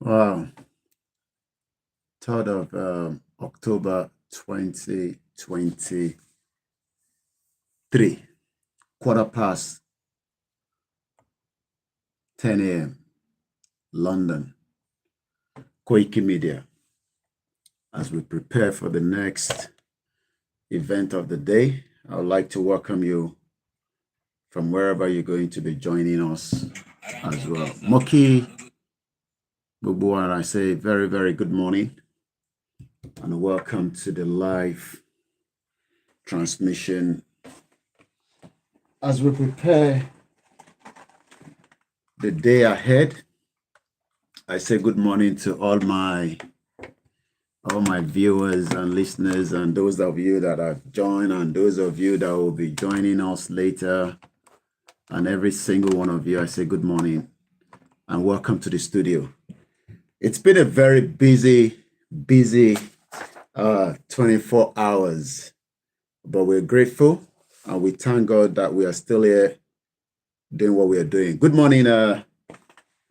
Wow. 3rd of October 2023, quarter past 10 a.m. London. Koiki Media. As we prepare for the next event of the day, I would like to welcome you from wherever you're going to be joining us as well. Moki Bubuan, I say very, very good morning and welcome to the live transmission. As we prepare the day ahead, I say good morning to all my viewers and listeners, and those of you that have joined and those of you that will be joining us later, and every single one of you, I say good morning and welcome to the studio. It's been a very busy 24 hours, but we're grateful and we thank God that we are still here doing what we are doing. Good morning,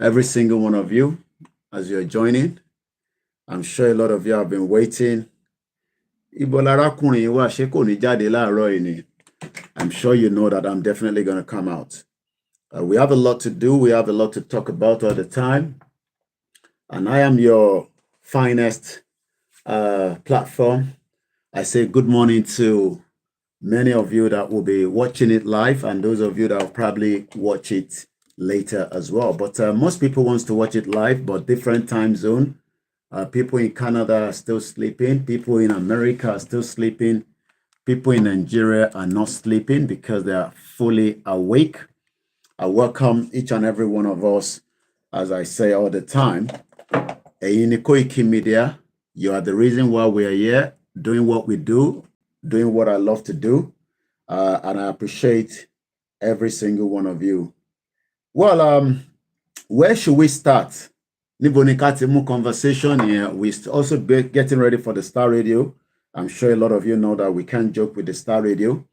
every single one of you as you're joining. I'm sure a lot of you have been waiting. I'm sure you know that I'm definitely going to come out. We have a lot to do. We have a lot to talk about all the time. And I am your finest platform. I say good morning to many of you that will be watching it live and those of you that will probably watch it later as well. But most people want to watch it live, but different time zone. People in Canada are still sleeping. People in America are still sleeping. People in Nigeria are not sleeping because they are fully awake. I welcome each and every one of us, as I say all the time. In Koiki Media, you are the reason why we are here, doing what we do, doing what I love to do. And I appreciate every single one of you. Well, where should we start? Conversation here. We also be getting ready for the Star Radio. I'm sure a lot of you know that we can't joke with the Star Radio.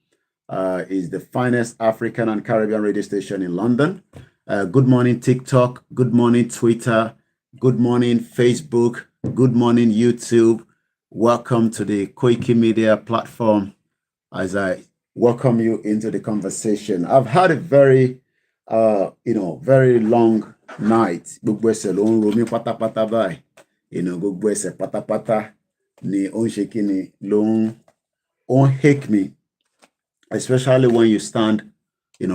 Is the finest African and Caribbean radio station in London. Good morning, TikTok. Good morning, Twitter. Good morning, Facebook. Good morning, YouTube. Welcome to the Koiki Media platform as I welcome you into the conversation. I've had a very, very long night. Ni onshekini long hake me, especially when you stand,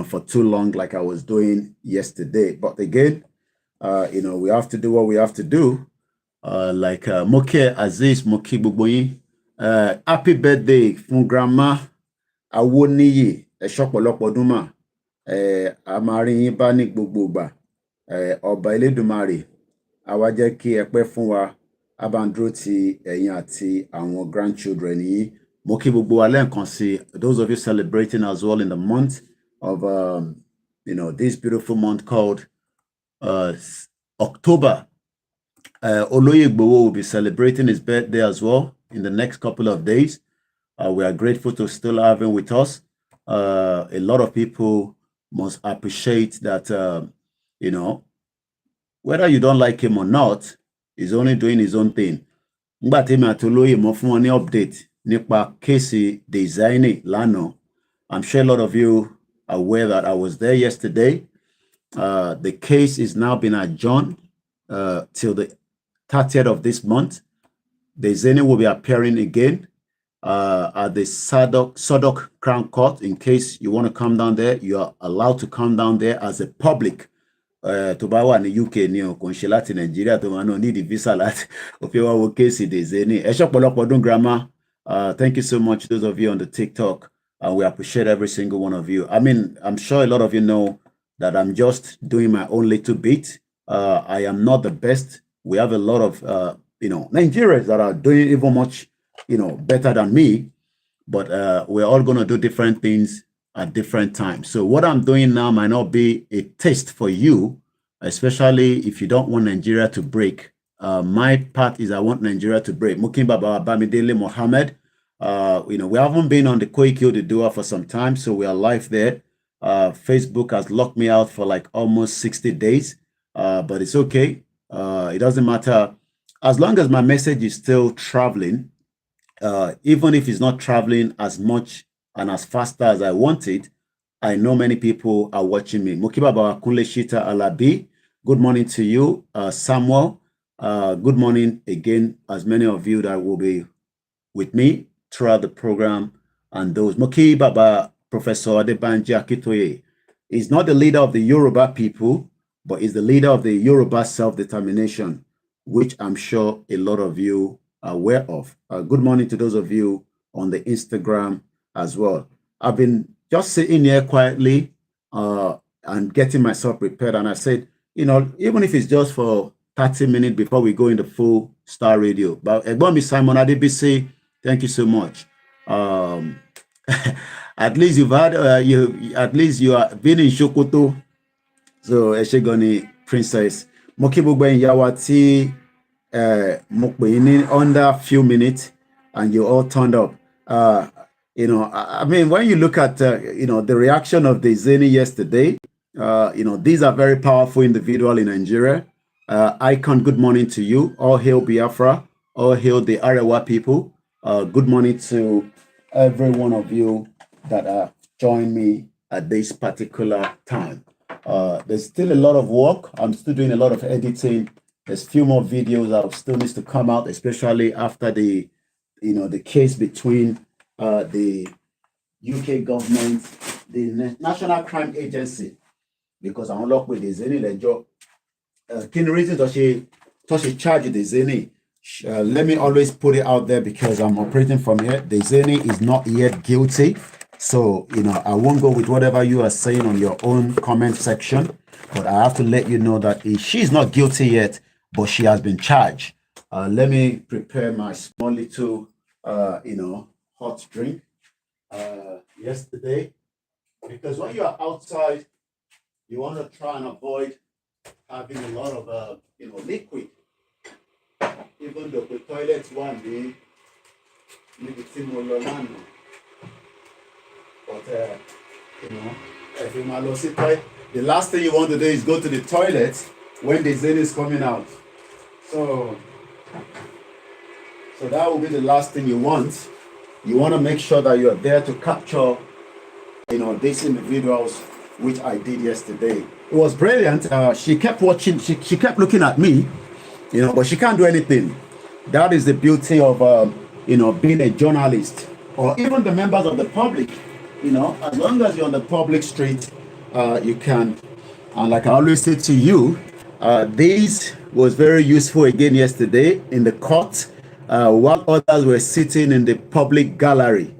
for too long, like I was doing yesterday. But again, we have to do what we have to do. Like Moke Aziz Moki Bugboyin, happy birthday from Grandma Awoniyi Eshopolopo Duma, Amarin Bani Gbogboba, Ọba Elédùmarè, àwa jẹ́ kí ẹ pẹ́ fún wa, abandro ti ẹ̀yin àti àwọn grandchildren yìí. Mo kí gbogbo wa lẹ́ẹ̀kan sí, those of you celebrating as well in the month of this beautiful month called October. Oloye Igboho will be celebrating his birthday as well in the next couple of days. We are grateful to still have him with us. A lot of people must appreciate that, whether you don't like him or not, he's only doing his own thing. Nígbà tí mi àti Olóyè mo fún wọn ní update nípa kéèsì Diezani lánàá. I'm sure a lot of you are aware that I was there yesterday. The case is now been adjourned till the 30th of this month. Diezani will be appearing again at the Southwark Crown Court. In case you want to come down there, you are allowed to come down there as a public. To bá wà ní UK ní o kò ń ṣe láti Nàìjíríà tó máa náà need visa láti òfin wa wo kéèsì Diezani. Ẹ ṣọ̀pọ̀lọpọ̀ ọdún grandma. Thank you so much, those of you on the TikTok. We appreciate every single one of you. I mean, I'm sure a lot of you know that I'm just doing my own little bit. I am not the best. We have a lot of Nigerians that are doing even much better than me, but we're all going to do different things at different times. So what I'm doing now might not be a taste for you, especially if you don't want Nigeria to break. My part is I want Nigeria to break. Mukim Baba Bamidele Mohammed. We haven't been on the Koiki the Dua for some time, so we are live there. Facebook has locked me out for like almost 60 days, but it's okay. It doesn't matter. As long as my message is still traveling, even if it's not traveling as much and as faster as I want it, I know many people are watching me. Mokibaba Kunle Shita Alabi, good morning to you. Samuel, good morning again, as many of you that will be with me throughout the program. And those Mokibaba Professor Adebanji Akitoye is not the leader of the Yoruba people, but is the leader of the Yoruba self-determination, which I'm sure a lot of you are aware of. Good morning to those of you on the Instagram as well. I've been just sitting here quietly and getting myself prepared. And I said, you know, even if it's just for 30 minutes before we go into full star radio. But Egbomi Simon Adebisi, thank you so much. At least you've had at least you are been in Sokoto. So Eshegoni Princess. Mokibugbe Yawati under few minutes and you all turned up. You know, I mean, when you look at you know, the reaction of Diezani yesterday, you know, these are very powerful individuals in Nigeria. Icon, good morning to you. All hail Biafra. All hail the Arewa people. Good morning to every one of you that joined me at this particular time. There's still a lot of work. I'm still doing a lot of editing. There's a few more videos that still needs to come out, especially after the, you know, the case between the UK government, the National Crime Agency, because I'm locked with the Zeni Lejo. Can the reason that she charge the Zeni? Let me always put it out there because I'm operating from here. The Zeni is not yet guilty. So, you know, I won't go with whatever you are saying on your own comment section, but I have to let you know that she's not guilty yet, but she has been charged. Let me prepare my small little, you know, hot drink yesterday, because when you are outside, you want to try and avoid having a lot of, you know, liquid. Even though the toilet one day, but you know, if you the last thing you want to do is go to the toilet when the Zen is coming out. So that will be the last thing you want. You want to make sure that you are there to capture, you know, these individuals, which I did yesterday. It was brilliant. She kept watching, she kept looking at me, you know, but she can't do anything. That is the beauty of, you know, being a journalist or even the members of the public. You know, as long as you're on the public street, you can. And like I always say to you, this was very useful again yesterday in the court, while others were sitting in the public gallery.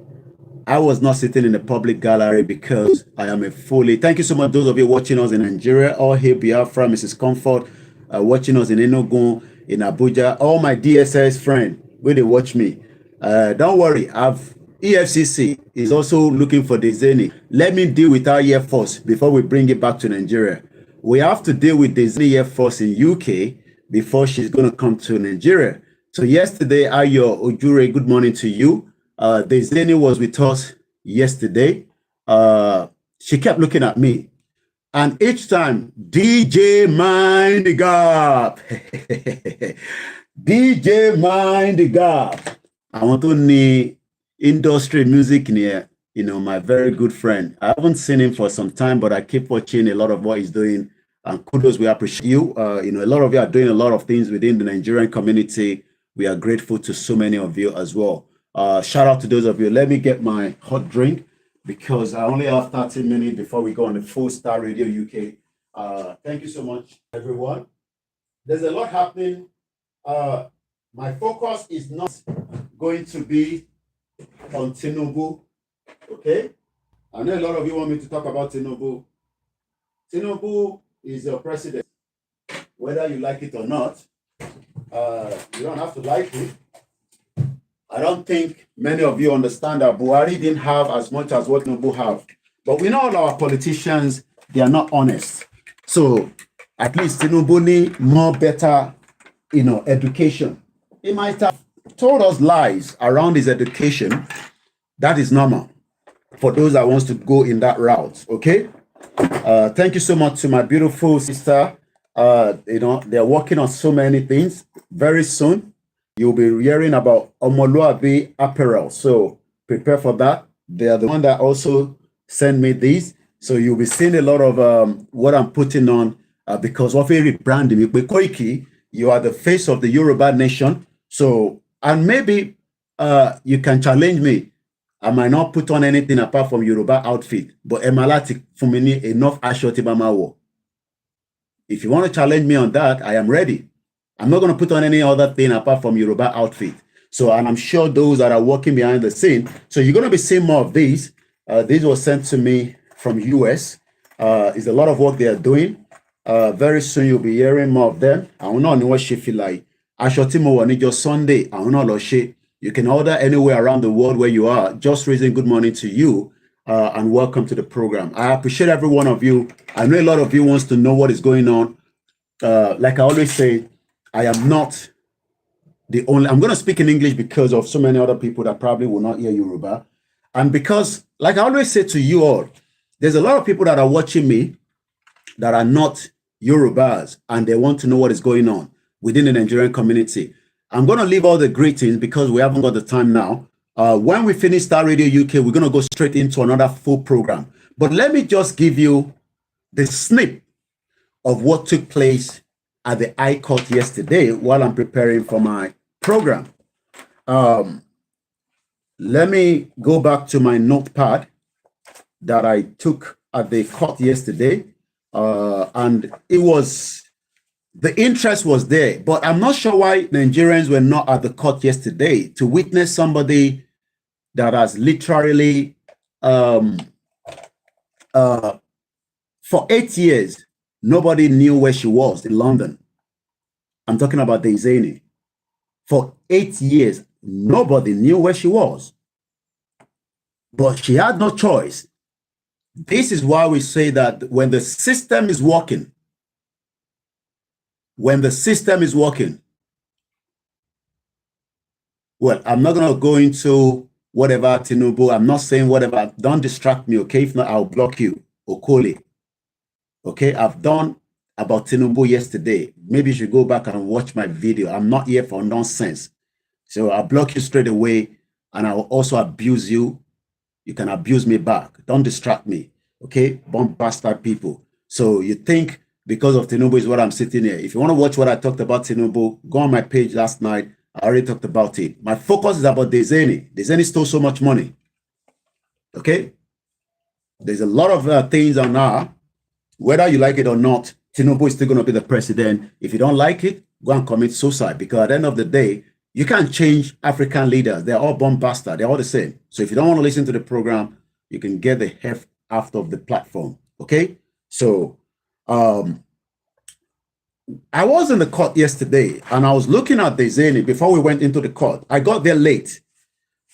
I was not sitting in the public gallery because I am a fully. Thank you so much, those of you watching us in Nigeria, all hail Biafra, Mrs. Comfort, watching us in Enugu, in Abuja, all my DSS friends, where they watch me. Don't worry, EFCC is also looking for the Zeni. Let me deal with our Air Force before we bring it back to Nigeria. We have to deal with the Zeni Air Force in UK before she's going to come to Nigeria. So yesterday, Ayo Ojure, good morning to you. The Zeni was with us yesterday. She kept looking at me. And each time, DJ Mind the Gap. DJ Mind the Gap. I want to need industry music near, you know, my very good friend. I haven't seen him for some time, but I keep watching a lot of what he's doing. And kudos, we appreciate you. You know, a lot of you are doing a lot of things within the Nigerian community. We are grateful to so many of you as well. Shout out to those of you. Let me get my hot drink because I only have 30 minutes before we go on the full Star Radio UK. Thank you so much, everyone. There's a lot happening. My focus is not going to be on Tinubu, okay? I know a lot of you want me to talk about Tinubu. Tinubu is your president, whether you like it or not. You don't have to like it. I don't think many of you understand that Buhari didn't have as much as what Tinubu have. But we know all our politicians, they are not honest. So at least Tinubu need more better, you know, education. He might have told us lies around his education. That is normal for those that wants to go in that route, okay? Thank you so much to my beautiful sister, They're working on so many things. Very soon, you'll be hearing about Omoluabi apparel. So prepare for that. They are the one that also sent me these. So you'll be seeing a lot of what I'm putting on because of a rebranding. Koiki, you are the face of the Yoruba nation. So, and maybe you can challenge me. I might not put on anything apart from Yoruba outfit, but Emalati Fumini enough Ashoti Bamawo. If you want to challenge me on that, I am ready. I'm not going to put on any other thing apart from Yoruba outfit. So, and I'm sure those that are working behind the scene. So you're going to be seeing more of these. These were sent to me from US. It's a lot of work they are doing. Very soon you'll be hearing more of them. I don't know what she feel like. Ashotimo Wanijo Sunday. I don't know she. You can order anywhere around the world where you are. Just raising good morning to you and welcome to the program. I appreciate every one of you. I know a lot of you wants to know what is going on. Like I always say, I am not the only. I'm going to speak in English because of so many other people that probably will not hear Yoruba. And because, like I always say to you all, there's a lot of people that are watching me that are not Yorubas and they want to know what is going on within the Nigerian community. I'm going to leave all the greetings because we haven't got the time now. When we finish Star Radio UK, we're going to go straight into another full program. But let me just give you the snip of what took place at the High Court yesterday while I'm preparing for my program. Let me go back to my notepad that I took at the court yesterday. And it was, the interest was there, but I'm not sure why Nigerians were not at the court yesterday to witness somebody that has literally, for 8 years, nobody knew where she was in London. I'm talking about Diezani. For 8 years, nobody knew where she was. But she had no choice. This is why we say that when the system is working, well, I'm not going to go into whatever Tinubu, I'm not saying whatever, don't distract me, okay? If not, I'll block you, Okole. Okay, I've done about Tinubu yesterday. Maybe you should go back and watch my video. I'm not here for nonsense. So I'll block you straight away and I'll also abuse you. You can abuse me back. Don't distract me, okay? Bomb bastard people. So you think because of Tinubu is what I'm sitting here. If you want to watch what I talked about Tinubu, go on my page last night. I already talked about it. My focus is about Diezani. Diezani stole so much money, okay? There's a lot of things on now. Whether you like it or not, Tinubu is still going to be the president. If you don't like it, go and commit suicide because at the end of the day, you can't change African leaders. They're all bomb bastard. They're all the same. So if you don't want to listen to the program, you can get the heft out of the platform. Okay? So I was in the court yesterday and I was looking at Diezani before we went into the court. I got there late.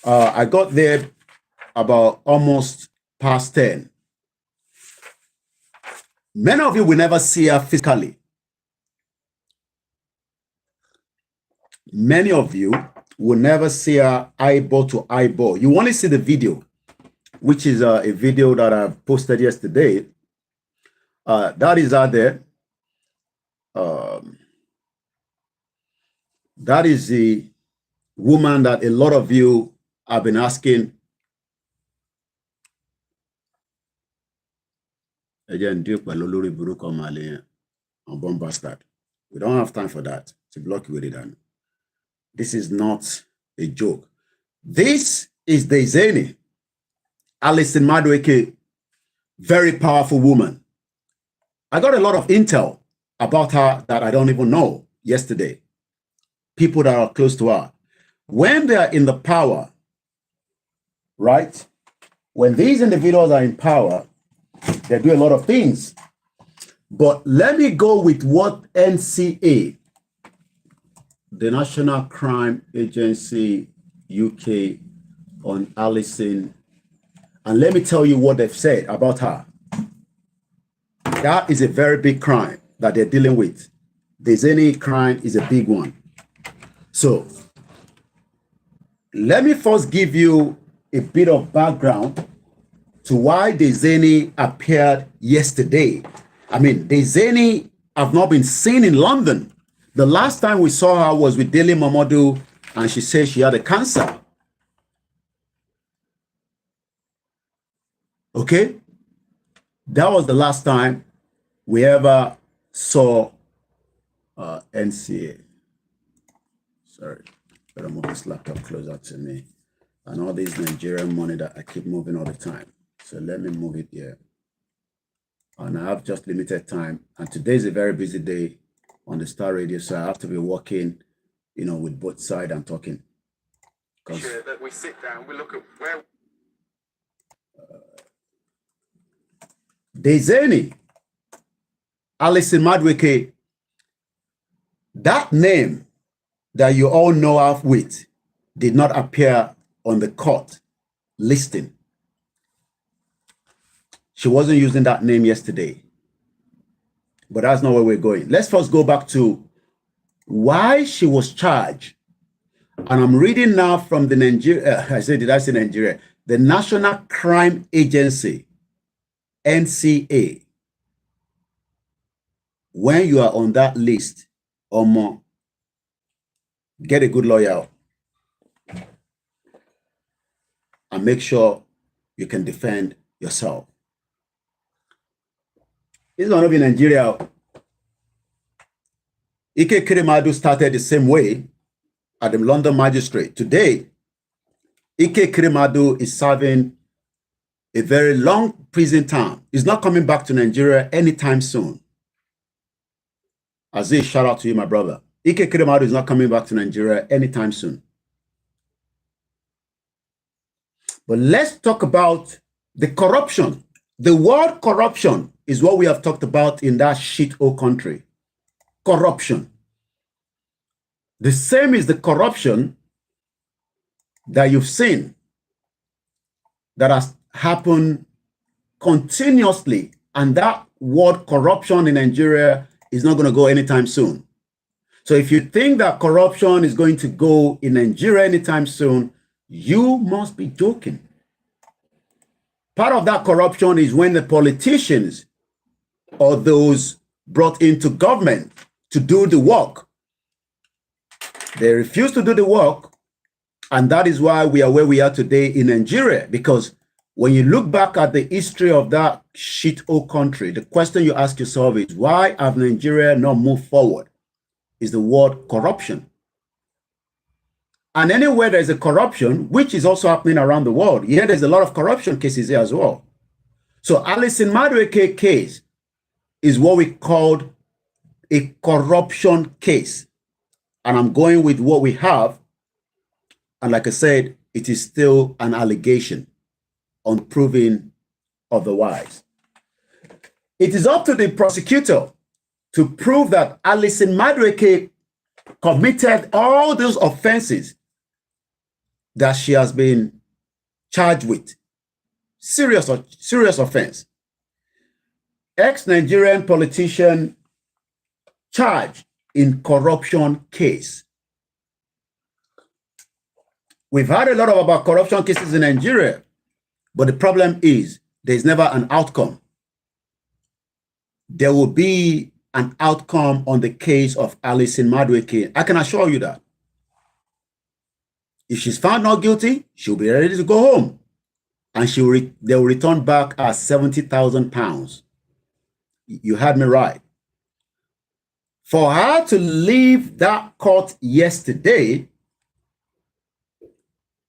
I got there about almost past 10. Many of you will never see her physically. Many of you will never see her eyeball to eyeball. You only see the video, which is a video that I posted yesterday. That is out there. That is the woman that a lot of you have been asking. Again, bomb bastard. We don't have time for that to block you with it. This is not a joke. This is Diezani Alison Maduaeke, very powerful woman. I got a lot of intel about her that I don't even know yesterday. People that are close to her. When they are in the power, right? When these individuals are in power, they do a lot of things. But let me go with what NCA, the National Crime Agency UK, on Alison, and let me tell you what they've said about her. That is a very big crime that they're dealing with. Diezani crime is a big one. So let me first give you a bit of background to why Diezani appeared yesterday. I mean, Diezani have not been seen in London. The last time we saw her was with Dele Momodu, and she said she had a cancer. Okay? That was the last time we ever saw NCA. Sorry, better move this laptop closer to me. And all this Nigerian money that I keep moving all the time. So let me move it here. And I have just limited time. And today is a very busy day on the Star Radio. So I have to be working, you know, with both sides and talking. Sure that we sit down, we look at where... Diezani Alison Maduaeke, that name that you all know of with did not appear on the court listing. She wasn't using that name yesterday. But that's not where we're going. Let's first go back to why she was charged. And I'm reading now from the Nigeria, the National Crime Agency, NCA. When you are on that list or more, get a good lawyer and make sure you can defend yourself. It's going to be Nigeria. Ike Kirimadu started the same way at the London magistrate. Today, Ike Kirimadu is serving a very long prison term. He's not coming back to Nigeria anytime soon. Aziz, shout out to you, my brother. Ike Kirimadu is not coming back to Nigeria anytime soon. But let's talk about the corruption. The word corruption is what we have talked about in that shithole country. Corruption. The same is the corruption that you've seen that has happened continuously. And that word corruption in Nigeria is not going to go anytime soon. So if you think that corruption is going to go in Nigeria anytime soon, you must be joking. Part of that corruption is when the politicians or those brought into government to do the work, they refuse to do the work. And that is why we are where we are today in Nigeria. Because when you look back at the history of that shithole country, the question you ask yourself is, why have Nigeria not moved forward? Is the word corruption. And anywhere there's a corruption, which is also happening around the world, yeah, there's a lot of corruption cases here as well. So Alison Maduaeke case is what we called a corruption case. And I'm going with what we have. And like I said, it is still an allegation, unproven otherwise. It is up to the prosecutor to prove that Alison Maduaeke committed all those offenses that she has been charged with. Serious offense. Ex-Nigerian politician charged in corruption case. We've heard a lot about corruption cases in Nigeria, but the problem is there's never an outcome. There will be an outcome on the case of Alison Maduaeke. I can assure you that. If she's found not guilty, she'll be ready to go home. And they will return back at £70,000. You had me right. For her to leave that court yesterday,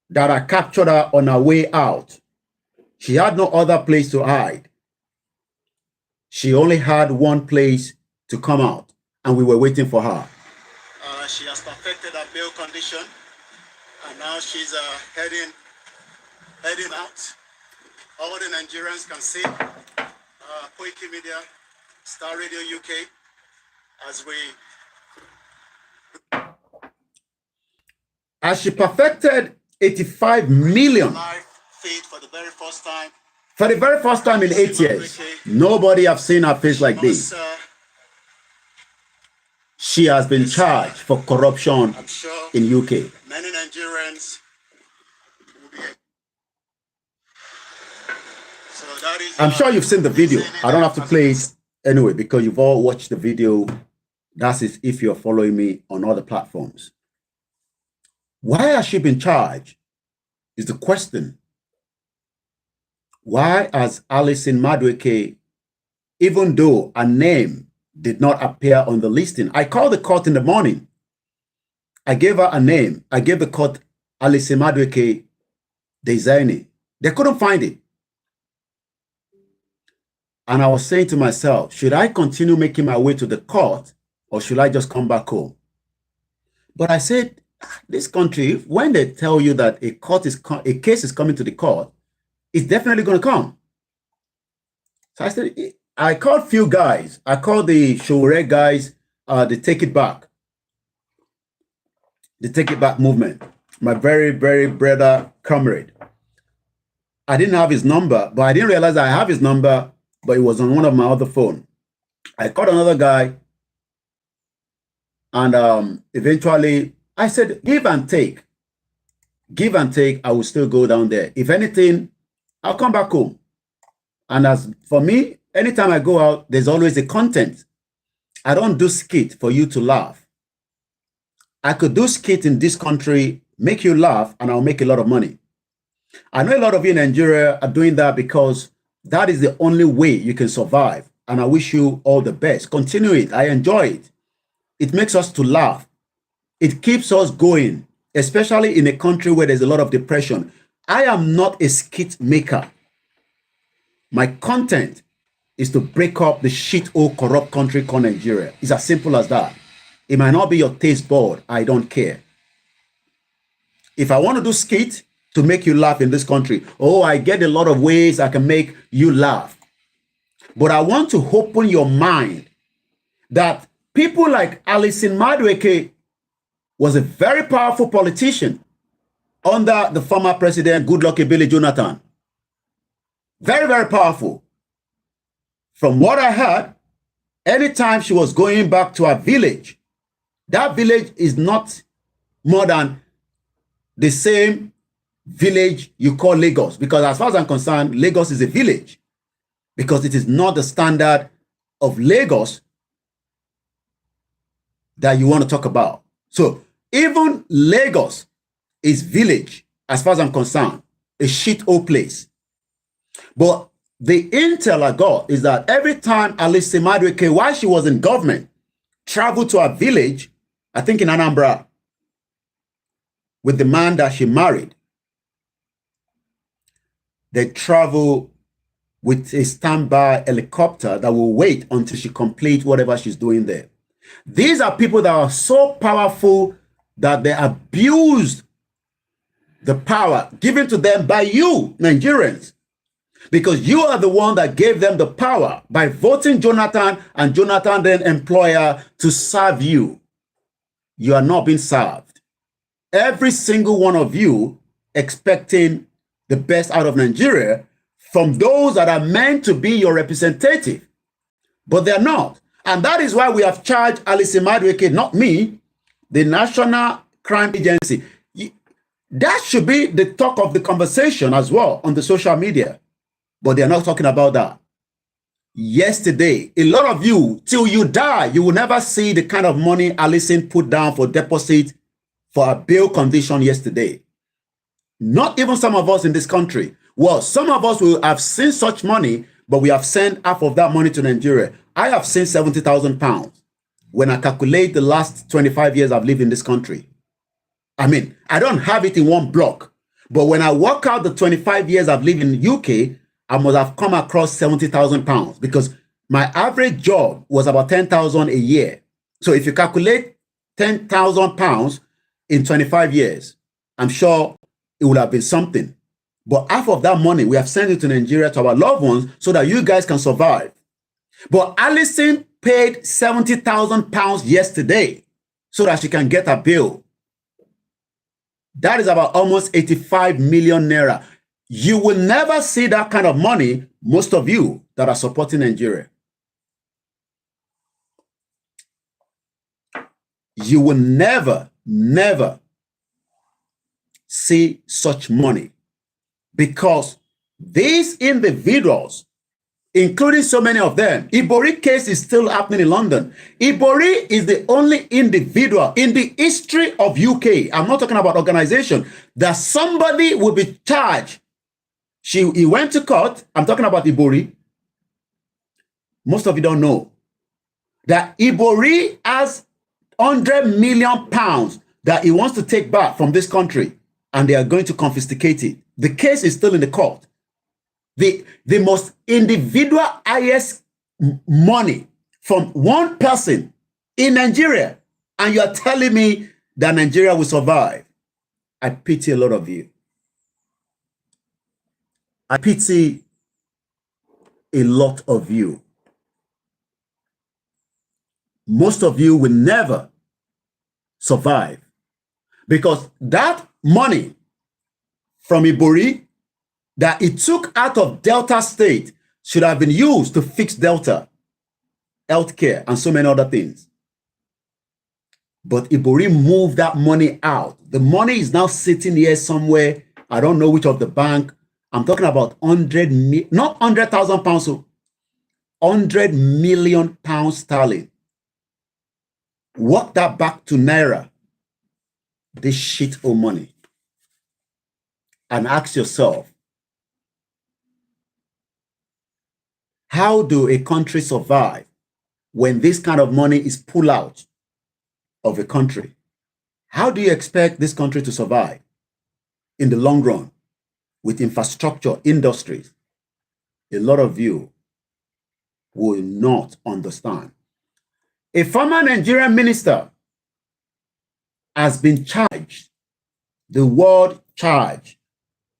that I captured her on her way out, she had no other place to hide. She only had one place to come out, and we were waiting for her. She has perfected her bail condition, and now she's heading out. All the Nigerians can see Koiki Media, Star Radio UK, as she perfected 85 million live feed for the very first time. For the very first time in 8 years, nobody have seen her face like this. She has been charged for corruption in UK. Many Nigerians will be. So that is, I'm sure you've seen the video. I don't have to play it anyway, because you've all watched the video, that's it if you're following me on other platforms. Why has she been charged is the question. Why has Alison Maduaeke, even though a name did not appear on the listing, I called the court in the morning. I gave her a name. I gave the court Alison Maduaeke Diezani. They couldn't find it. And I was saying to myself, should I continue making my way to the court or should I just come back home? But I said, this country, when they tell you that a case is coming to the court, it's definitely going to come. So I said, I called few guys. I called the Showre guys, the Take It Back. The Take It Back movement. My very, very brother comrade. I didn't have his number, but I didn't realize I have his number, but it was on one of my other phone. I called another guy, and eventually I said, give and take. Give and take, I will still go down there. If anything, I'll come back home. And as for me, anytime I go out, there's always a content. I don't do skit for you to laugh. I could do skit in this country, make you laugh, and I'll make a lot of money. I know a lot of you in Nigeria are doing that because that is the only way you can survive. And I wish you all the best. Continue it. I enjoy it. It makes us to laugh. It keeps us going, especially in a country where there's a lot of depression. I am not a skit maker. My content is to break up the shit old corrupt country called Nigeria. It's as simple as that. It might not be your taste board. I don't care. If I want to do skit to make you laugh in this country, oh, I get a lot of ways I can make you laugh. But I want to open your mind that people like Alison Maduaeke was a very powerful politician under the former president, Goodluck Ebele Jonathan. Very, very powerful. From what I heard, anytime she was going back to her village, that village is not more than the same village you call Lagos. Because as far as I'm concerned, Lagos is a village. Because it is not the standard of Lagos that you want to talk about. So even Lagos is village, as far as I'm concerned, a shit old place. But the intel I got is that every time Alison Maduaeke, while she was in government, traveled to a village, I think in Anambra, with the man that she married, they travel with a standby helicopter that will wait until she completes whatever she's doing there. These are people that are so powerful that they abused the power given to them by you, Nigerians. Because you are the one that gave them the power by voting Jonathan and Jonathan then employer to serve you. You are not being served. Every single one of you expecting the best out of Nigeria from those that are meant to be your representative. But they're not. And that is why we have charged Alison Maduaeke, not me, the National Crime Agency. That should be the talk of the conversation as well on the social media. But they're not talking about that. Yesterday, a lot of you, till you die, you will never see the kind of money Alison put down for deposit for a bail condition yesterday. Not even some of us in this country. Well, some of us will have seen such money, but we have sent half of that money to Nigeria. I have seen 70,000 pounds when I calculate the last 25 years I've lived in this country. I mean, I don't have it in one block, but when I work out the 25 years I've lived in the UK, I must have come across 70,000 pounds because my average job was about 10,000 a year. So if you calculate 10,000 pounds in 25 years, I'm sure it would have been something. But half of that money, we have sent it to Nigeria to our loved ones so that you guys can survive. But Alison paid 70,000 pounds yesterday so that she can get a bill. That is about almost 85 million naira. You will never see that kind of money, most of you that are supporting Nigeria. You will never, never see such money because these individuals, including so many of them. Ibori case is still happening in London. Ibori is the only individual in the history of UK, I'm not talking about organization, that somebody will be charged. He went to court. I'm talking about Ibori. Most of you don't know that Ibori has £100 million that he wants to take back from this country, and they are going to confiscate it. The case is still in the court. The most individual highest money from one person in Nigeria, and you are telling me that Nigeria will survive. I pity a lot of you. I pity a lot of you. Most of you will never survive because that money from Ibori that it took out of Delta State should have been used to fix Delta healthcare and so many other things. But Ibori moved that money out. The money is now sitting here somewhere. I don't know which of the bank. I'm talking about not 100,000 pounds, so 100 million pounds sterling. Work that back to Naira. This shit of money. And ask yourself, how do a country survive when this kind of money is pulled out of a country? How do you expect this country to survive in the long run with infrastructure, industries? A lot of you will not understand. A former Nigerian minister has been charged. The word charge.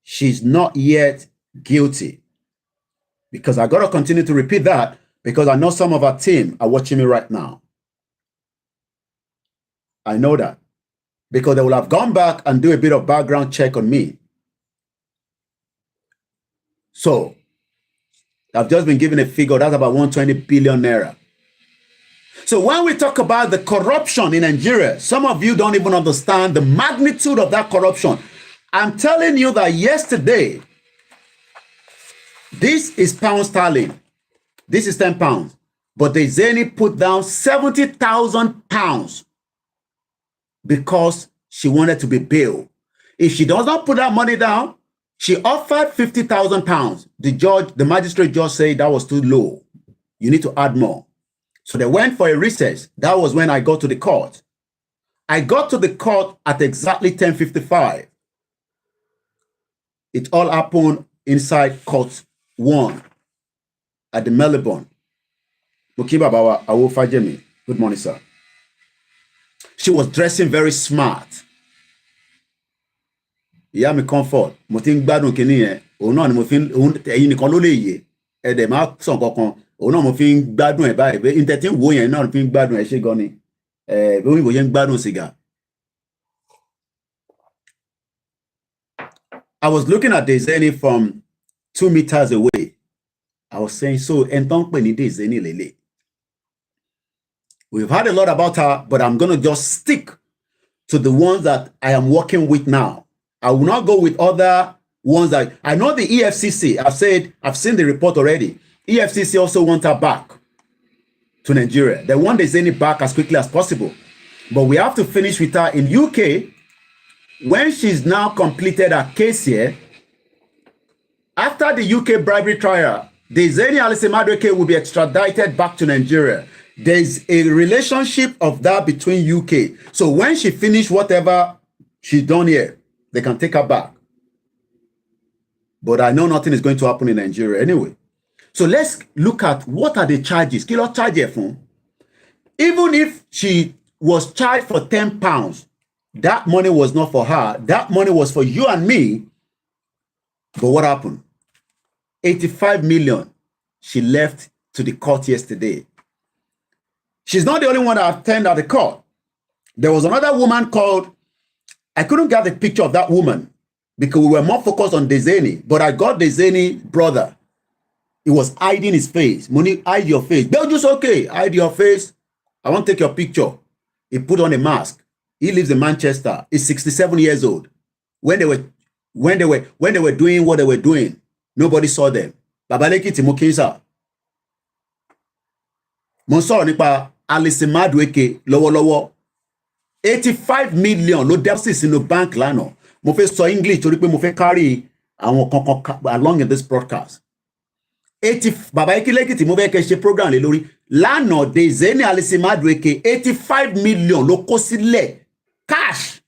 She's not yet guilty. Because I got to continue to repeat that because I know some of our team are watching me right now. I know that. Because they will have gone back and do a bit of background check on me. So, I've just been given a figure, that's about 120 billion naira. So when we talk about the corruption in Nigeria, some of you don't even understand the magnitude of that corruption. I'm telling you that yesterday, this is pound sterling. This is 10 pounds. But Diezani put down 70,000 pounds because she wanted to be bailed. If she does not put that money down, she offered 50,000 pounds. The magistrate judge said that was too low. You need to add more. So they went for a recess. That was when I got to the court. I got to the court at exactly 10:55. It all happened inside court 1 at the Melbourne. Mukiba Bawa Awofajemi. Good morning, sir. She was dressing very smart. Ìyá mi comfort. Mo ti ń gbádùn kíní yẹn. Òun náà ni mo fi ẹ̀yin nìkan ló lè yé. Ẹ dẹ̀ máa sàn kankan. Òun náà mo fi ń gbádùn ẹ̀ báyìí. Intẹ̀tí wo yẹn náà fi ń gbádùn ẹ̀ ṣe gan ni. Bí òyìnbó yẹn ń gbádùn sìgá. I was looking at Diezani from 2 meters away. I was saying, so, Enton Peni Diezani Lele. We've heard a lot about her, but I'm going to just stick to the ones that I am working with now. I will not go with other ones that I know the EFCC. I've seen the report already. EFCC also want her back to Nigeria. They want Diezani back as quickly as possible. But we have to finish with her in UK. When she's now completed her case here, after the UK bribery trial, Diezani Alison Maduaeke will be extradited back to Nigeria. There's a relationship of that between UK. So when she finished whatever she's done here, they can take her back. But I know nothing is going to happen in Nigeria anyway. So let's look at what are the charges. Kilo charge from. Even if she was charged for 10 pounds, that money was not for her. That money was for you and me. But what happened? 85 million she left to the court yesterday. She's not the only one that attended at the court. There was another woman called, I couldn't get the picture of that woman because we were more focused on Diezani, but I got Diezani brother. He was hiding his face. Money, hide your face. They're just okay. Hide your face. I want to take your picture. He put on a mask. He lives in Manchester. He's 67 years old. When they were doing what they were doing, nobody saw them. Babaleki Timokinsa. Mo sọ̀rọ̀ nípa Alison Maduaeke lọ́wọ́lọ́wọ́. 85 million ló deposit sínú bank lánàá. Mo fẹ́ sọ English torí pé mo fẹ́ carry àwọn kankan along in this broadcast. 80 Bàbá Ekilekiti mo fẹ́ kẹ́ ṣe program lé lórí. Lánàá Diezani Alison Maduaeke 85 million ló kó sílẹ̀ cash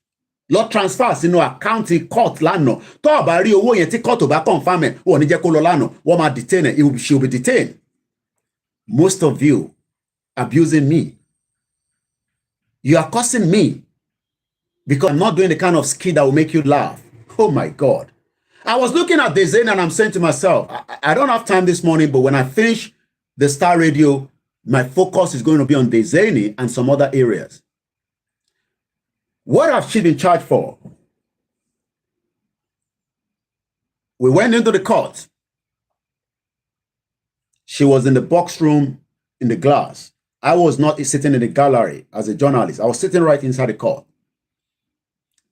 lọ transfer sínú àkáǹtì court lánàá. Tó bá rí owó yẹn tí court ò bá confirm ẹ̀ wọ́n ní jẹ́ kó lọ lánàá. Wọ́n máa detain ẹ̀. She will be detained. Most of you abusing me. You are cursing me because I'm not doing the kind of skit that will make you laugh. Oh my God. I was looking at Diezani and I'm saying to myself, I don't have time this morning, but when I finish the Star Radio, my focus is going to be on Diezani and some other areas. What have she been charged for? We went into the court. She was in the box room in the glass. I was not sitting in the gallery as a journalist. I was sitting right inside the court.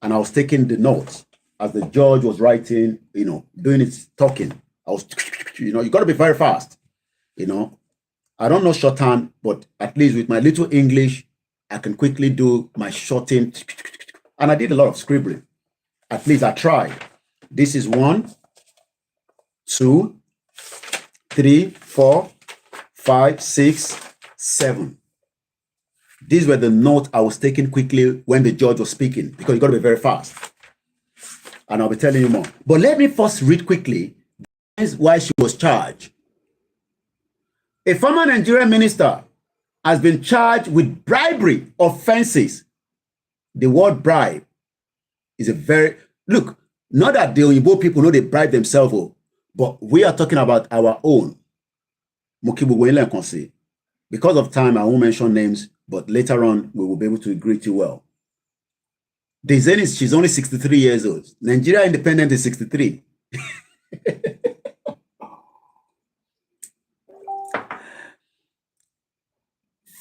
And I was taking the notes as the judge was writing, doing his talking. I was, you got to be very fast. I don't know shorthand, but at least with my little English, I can quickly do my shorting. And I did a lot of scribbling. At least I tried. This is 1, 2, 3, 4, 5, 6, 7. These were the notes I was taking quickly when the judge was speaking, because you got to be very fast. And I'll be telling you more. But let me first read quickly why she was charged. A former Nigerian minister has been charged with bribery offenses. The word bribe is a very... Look, not that the Oyibo people know they bribe themselves, but we are talking about our own. Because of time, I won't mention names, but later on, we will be able to greet you well. Diezani, she's only 63 years old. Nigeria independent is 63.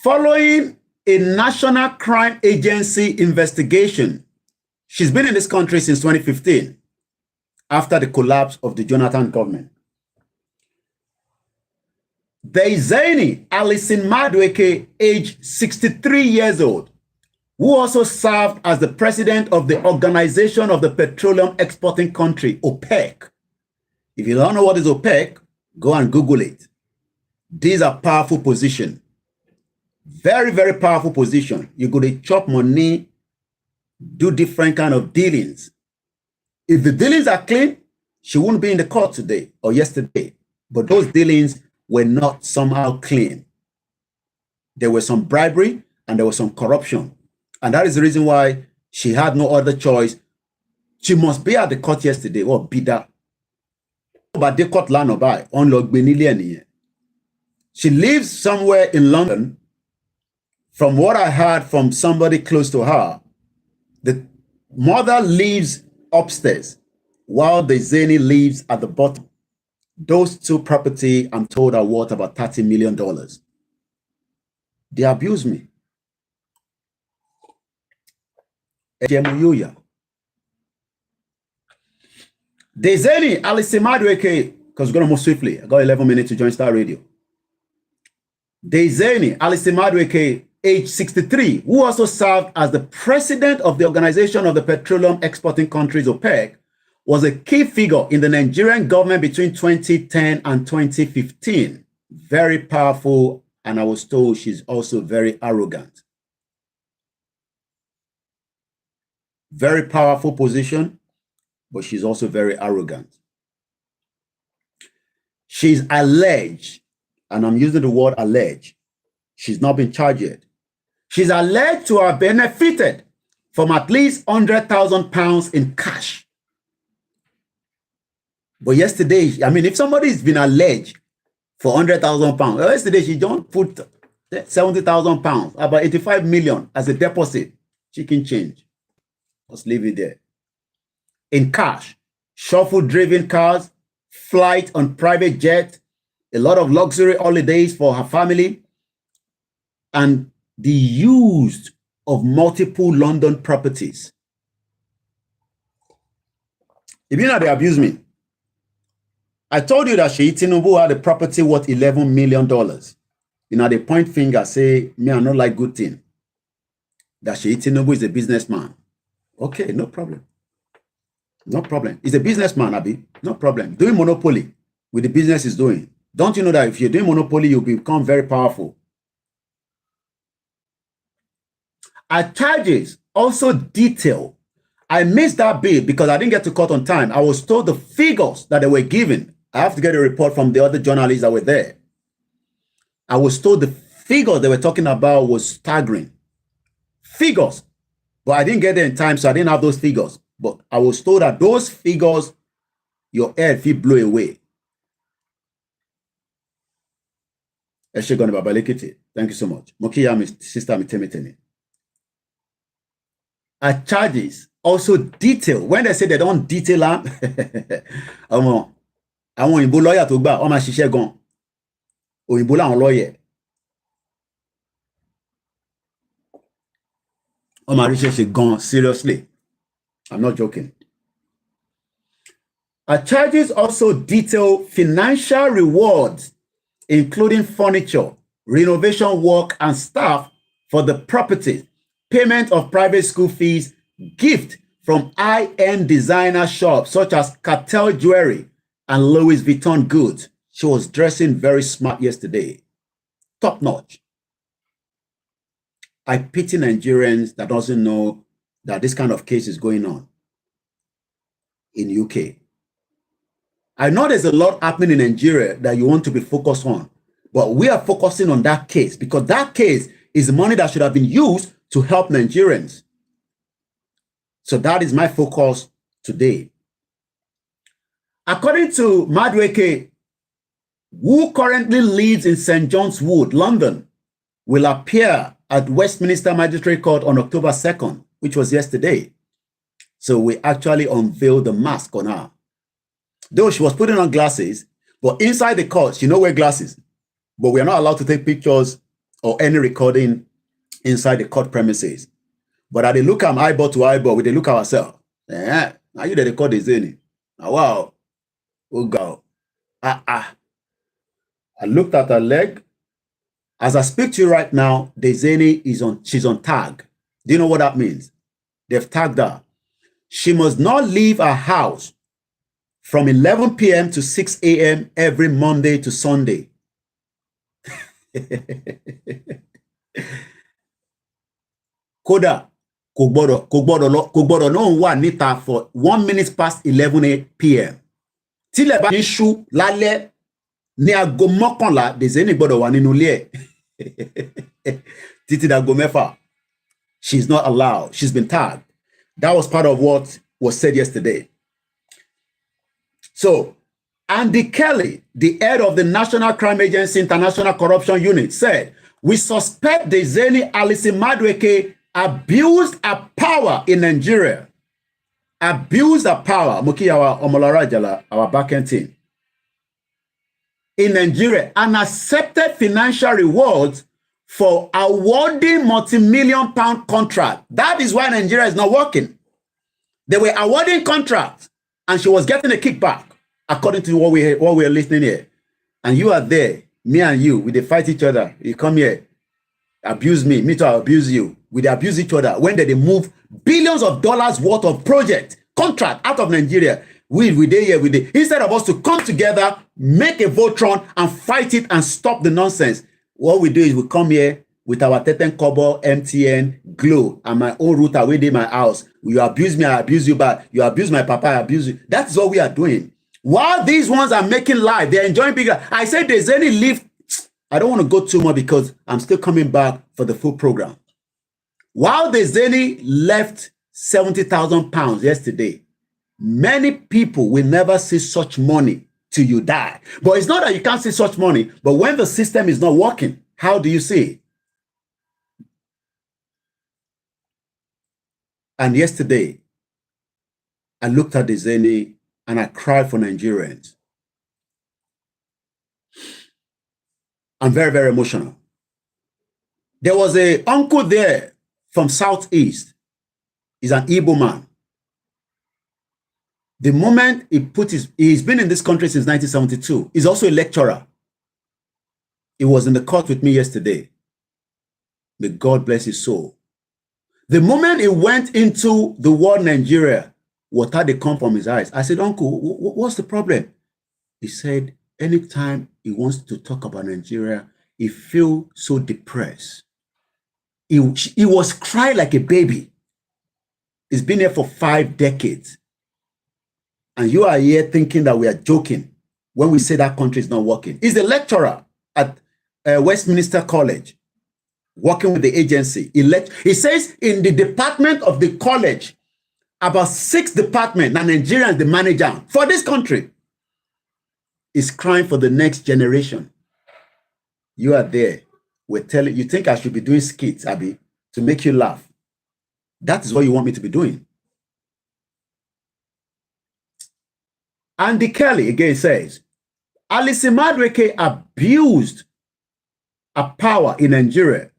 Following a National Crime Agency investigation, she's been in this country since 2015, after the collapse of the Jonathan government. Diezani Alison Maduaeke, age 63 years old, who also served as the president of the Organization of the Petroleum Exporting Country, OPEC. If you don't know what is OPEC, go and Google it. These are powerful positions. Very, very powerful position. You go to chop money, do different kind of dealings. If the dealings are clean, she wouldn't be in the court today or yesterday. But those dealings were not somehow clean. There was some bribery and there was some corruption. And that is the reason why she had no other choice. She must be at the court yesterday or be that. But the court land by on log benilian. She lives somewhere in London. From what I heard from somebody close to her, the mother lives upstairs while the Diezani lives at the bottom. Those two property, I'm told, are worth about $30 million. They abuse me. Diezani Alison Maduaeke, because we're going to move swiftly. I got 11 minutes to join Star Radio. Diezani Alison Maduaeke, age 63, who also served as the president of the Organization of the Petroleum Exporting Countries, OPEC, was a key figure in the Nigerian government between 2010 and 2015. Very powerful, and I was told she's also very arrogant. Very powerful position, but she's also very arrogant. She's alleged, and I'm using the word alleged, she's not been charged yet. She's alleged to have benefited from at least £100,000 in cash. But yesterday, I mean, if somebody's been alleged for £100,000, yesterday she don't put £70,000, about 85 million as a deposit, chicken change. Let's leave it there. In cash, shuffle-driven cars, flight on private jet, a lot of luxury holidays for her family, and the use of multiple London properties. If you know they abuse me, I told you that Sheyi Tinubu had a property worth $11 million. You know, they point finger, say, me, I not like good thing. That Seyi Tinubu is a businessman. Okay, no problem. No problem. He's a businessman, Abi. No problem. Doing monopoly with the business he's doing. Don't you know that if you're doing monopoly, you'll become very powerful? Our charges also detail. I missed that bit because I didn't get to cut on time. I was told the figures that they were given. I have to get a report from the other journalists that were there. I was told the figures they were talking about was staggering. Figures. But I didn't get there in time, so I didn't have those figures. But I was told that those figures, your head will blow away. Thank you so much. Mokiya, sister, Mitemitene. Our charges also detail. When they say they don't detail them, àwọn òyìnbó lawyer tó gbà, wọ́n máa ṣiṣẹ́ gan. Òyìnbó làwọn lawyer. Wọ́n máa ríṣẹ́ ṣe gan, seriously. I'm not joking. Our charges also detail financial rewards, including furniture, renovation work, and staff for the property, payment of private school fees, gift from high-end designer shops such as Cartel Jewelry and Louis Vuitton goods. She was dressing very smart yesterday. Top notch. I pity Nigerians that doesn't know that this kind of case is going on in UK. I know there's a lot happening in Nigeria that you want to be focused on, but we are focusing on that case because that case is the money that should have been used to help Nigerians. So that is my focus today. According to Maduaeke, who currently lives in St. John's Wood, London, will appear at Westminster Magistrate Court on October 2nd, which was yesterday. So we actually unveiled the mask on her. Though she was putting on glasses, but inside the court, she no wear glasses. But we are not allowed to take pictures or any recording inside the court premises. But as they look at eyeball to eyeball, we they look at ourselves. Now you they record Diezani. Wow. Oh God. I looked at her leg. As I speak to you right now, Diezani she's on tag. Do you know what that means? They've tagged her. She must not leave her house from 11 p.m. to 6 a.m. every Monday to Sunday. Kódà kò gbọ́dọ̀ náà wà níta for 1 minute past 11 p.m. Tílẹ̀ bá ń ṣú lálẹ́ ní aago mọ́kànlá, Diezani gbọ́dọ̀ wà nínú ilé ẹ̀. Títí dago mẹ́fà. She's not allowed. She's been tagged. That was part of what was said yesterday. So, Andy Kelly, the head of the National Crime Agency International Corruption Unit, said, we suspect Diezani Alison Maduaeke abused her power in Nigeria. Abused her power. Mukiyawa Omolarajala, our backend team. In Nigeria, and accepted financial rewards for awarding multi-million pound contract. That is why Nigeria is not working. They were awarding contracts, and she was getting a kickback, according to what we're listening here. And you are there, me and you, we they fight each other. You come here, abuse me to abuse you. We they abuse each other. When they move billions of dollars worth of project, contract out of Nigeria, we there here, instead of us to come together, make a Voltron and fight it and stop the nonsense. What we do is we come here with our Teten Kobo, MTN, Glow, and my own router within my house. You abuse me, I abuse you back. You abuse my papa, I abuse you. That's what we are doing. While these ones are making life, they're enjoying bigger. I said there's any leave. I don't want to go too much because I'm still coming back for the full program. While Diezani left 70,000 pounds yesterday, many people will never see such money till you die. But it's not that you can't see such money, but when the system is not working, how do you see it? And yesterday, I looked at Diezani and I cried for Nigerians. I'm very, very emotional. There was an uncle there from Southeast. He's an Igbo man. The moment he's been in this country since 1972. He's also a lecturer. He was in the court with me yesterday. May God bless his soul. The moment he went into the word Nigeria, water they come from his eyes. I said, Uncle, what's the problem? He said, anytime he wants to talk about Nigeria, he feels so depressed. He was crying like a baby. He's been here for 5 decades. And you are here thinking that we are joking when we say that country is not working. He's a lecturer at Westminster College, working with the agency. He says in the department of the college, about 6 departments, and Nigeria is the manager for this country. He's crying for the next generation. You are there. We're telling you, think I should be doing skits, Abby, to make you laugh. That is what you want me to be doing. Andy Kelly again says, Alison Maduaeke abused her power in Nigeria.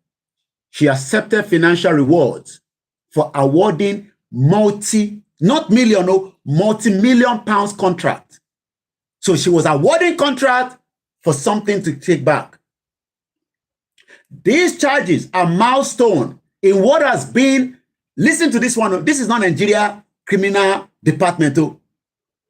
She accepted financial rewards for awarding multi-million pounds contract. So she was awarding contract for something to take back. These charges are milestone in what has been, listen to this one, this is not Nigeria Criminal Department.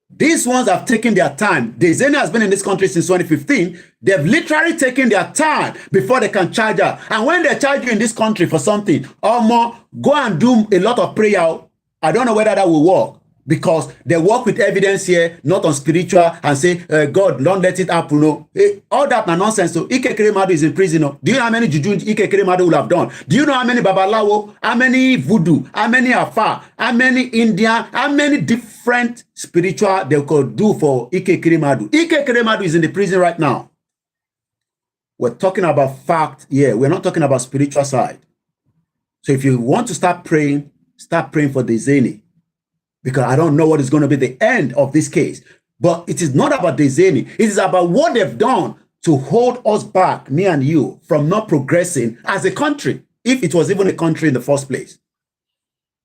These ones have taken their time. Diezani has been in this country since 2015. They've literally taken their time before they can charge her. And when they charge you in this country for something, or more, go and do a lot of prayer. I don't know whether that will work, because they work with evidence here, not on spiritual, and say, God, don't let it happen. No. All that nonsense. So Ike Kremadu is in prison. No. Do you know how many juju Ike Kremadu will have done? Do you know how many Babalawo, how many voodoo, how many Afa, how many Indian, how many different spiritual they could do for Ike Kremadu? Ike Kremadu is in the prison right now. We're talking about fact here. We're not talking about spiritual side. So if you want to start praying for Diezani. Because I don't know what is going to be the end of this case. But it is not about Diezani. It is about what they've done to hold us back, me and you, from not progressing as a country, if it was even a country in the first place.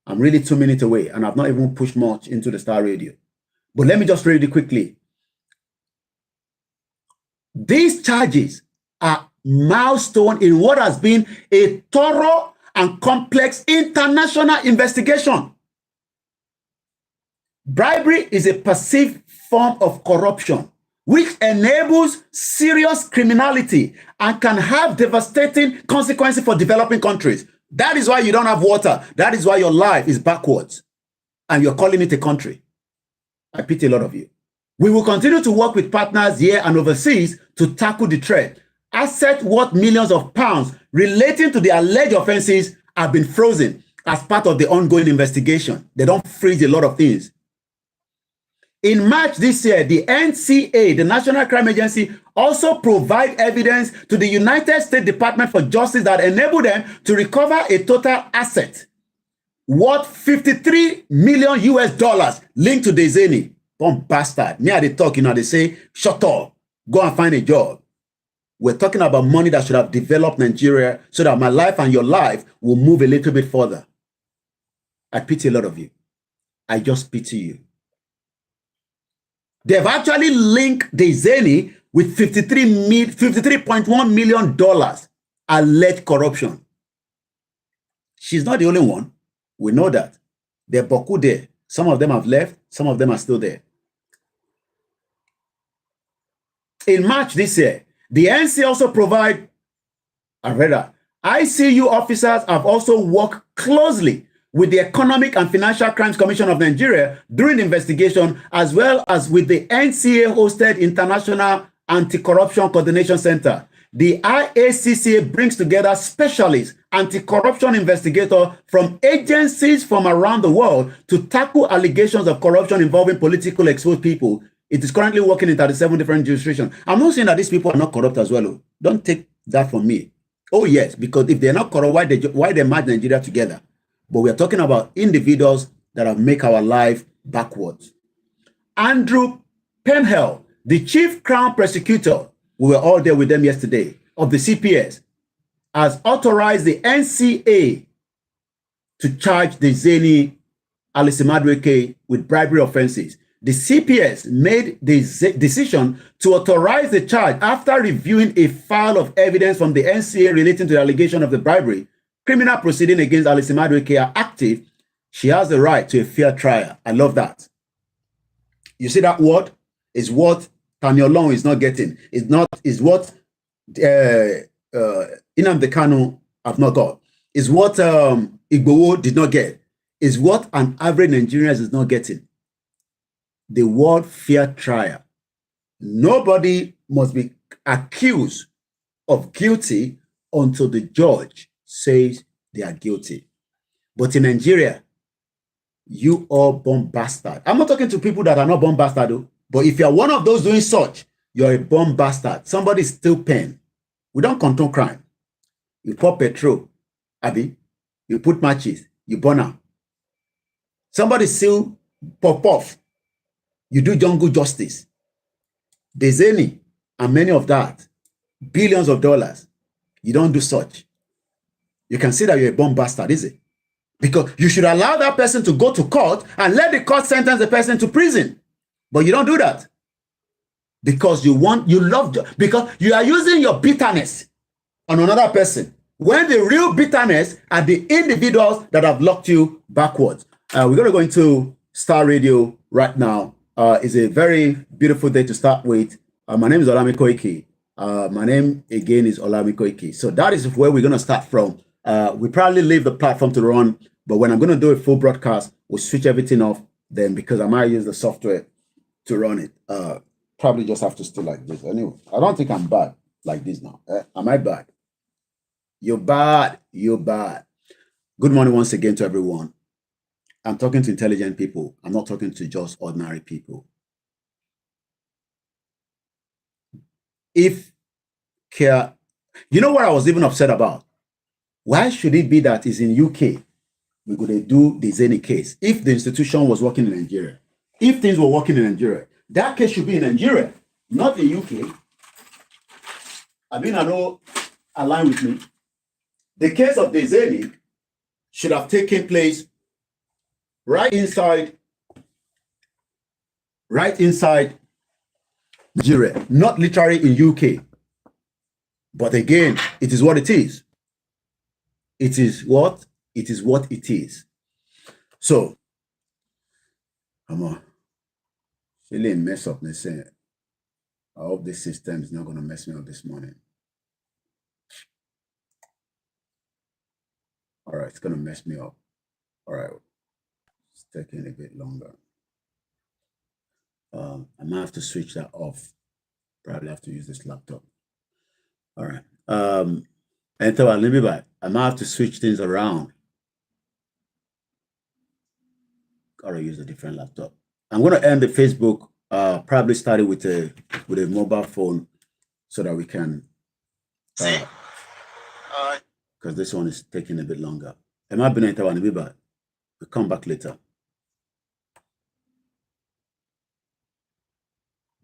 I'm really 2 minutes away, and I've not even pushed much into the Star Radio. But let me just read it quickly. These charges are milestone in what has been a thorough and complex international investigation. Bribery is a perceived form of corruption which enables serious criminality and can have devastating consequences for developing countries. That is why you don't have water. That is why your life is backwards. And you're calling it a country. I pity a lot of you. We will continue to work with partners here and overseas to tackle the threat. Assets worth millions of pounds relating to the alleged offenses have been frozen as part of the ongoing investigation. They don't freeze a lot of things. In March this year, the NCA, the National Crime Agency, also provide evidence to the United States Department for Justice that enabled them to recover a total asset worth $53 million linked to Diezani. One bastard. Me they talk, they say, shut up, go and find a job. We're talking about money that should have developed Nigeria so that my life and your life will move a little bit further. I pity a lot of you. I just pity you. They've actually linked Diezani with $53.1 million alleged corruption. She's not the only one. We know that. They're Boku there. Some of them have left. Some of them are still there. In March this year, the NC also provide, ICU officers have also worked closely with the Economic and Financial Crimes Commission of Nigeria during the investigation, as well as with the NCA-hosted International Anti-Corruption Coordination Center. The IACCA brings together specialists, anti-corruption investigators from agencies from around the world to tackle allegations of corruption involving politically exposed people. It is currently working in 37 different jurisdictions. I'm not saying that these people are not corrupt as well. Don't take that from me. Oh yes, because if they're not corrupt, why they merge Nigeria together? But we're talking about individuals that have made our life backwards. Andrew Penhall, the chief crown prosecutor, we were all there with them yesterday, of the CPS, has authorized the NCA to charge Diezani Alison Maduaeke with bribery offenses. The CPS made the decision to authorize the charge after reviewing a file of evidence from the NCA relating to the allegation of the bribery. Criminal proceedings against Alison Maduaeke are active. She has the right to a fair trial. I love that. You see that word is what Tanya Long is not getting. Is what Nnamdi Kanu have not got. Is what Igboho did not get. Is what an average Nigerian is not getting. The word fair trial. Nobody must be accused of guilty until the judge says they are guilty. But in Nigeria, you are born bastard. I'm not talking to people that are not born bastard, though. But if you're one of those doing such, you're a born bastard. Somebody steal pen. We don't condone crime. You pour petrol, Abby. You put matches. You burn them. Somebody steal pop off. You do jungle justice. Diezani and many of that. Billions of dollars. You don't do such. You can see that you're a born bastard, is it? Because you should allow that person to go to court and let the court sentence the person to prison. But you don't do that. Because you love, because you are using your bitterness on another person. When the real bitterness are the individuals that have locked you backwards. We're going to go into Star Radio right now. It's a very beautiful day to start with. My name is Maduaeke. My name again is Maduaeke. So that is where we're going to start from. We probably leave the platform to run, but when I'm going to do a full broadcast, we'll switch everything off then because I might use the software to run it. Probably just have to stay like this. Anyway, I don't think I'm bad like this now. Am I bad? You're bad. You're bad. Good morning once again to everyone. I'm talking to intelligent people. I'm not talking to just ordinary people. If care, you know what I was even upset about? Why should it be that it's in UK? We're going to do the Diezani case. If the institution was working in Nigeria, if things were working in Nigeria, that case should be in Nigeria, not in UK. I mean, I know, align with me. The case of the Diezani should have taken place right inside Nigeria, not literally in UK. But again, it is what it is. It is what? It is what it is. So, come on. Really mess up this. I hope this system is not going to mess me up this morning. All right, it's going to mess me up. All right. It's taking a bit longer. I might have to switch that off. Probably have to use this laptop. All right. Enter, let me back. I might have to switch things around. Gotta use a different laptop. I'm going to end the Facebook. Probably started with a mobile phone, so that we can. Because this one is taking a bit longer. I might be enter one. Be back. We'll come back later.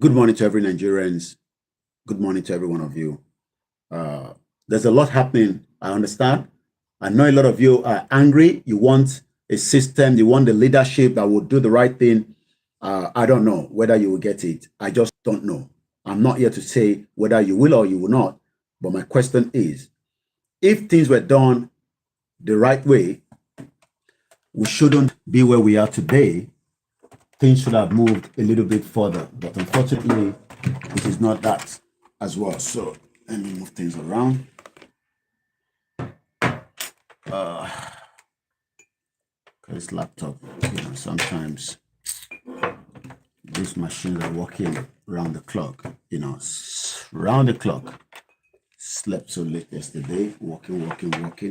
Good morning to every Nigerians. Good morning to every one of you. There's a lot happening. I understand. I know a lot of you are angry. You want a system. You want the leadership that will do the right thing. I don't know whether you will get it. I just don't know. I'm not here to say whether you will or you will not. But my question is, if things were done the right way, we shouldn't be where we are today. Things should have moved a little bit further. But unfortunately, it is not that as well. So let me move things around. This laptop, sometimes these machines are working round the clock, round the clock. Slept so late yesterday, working,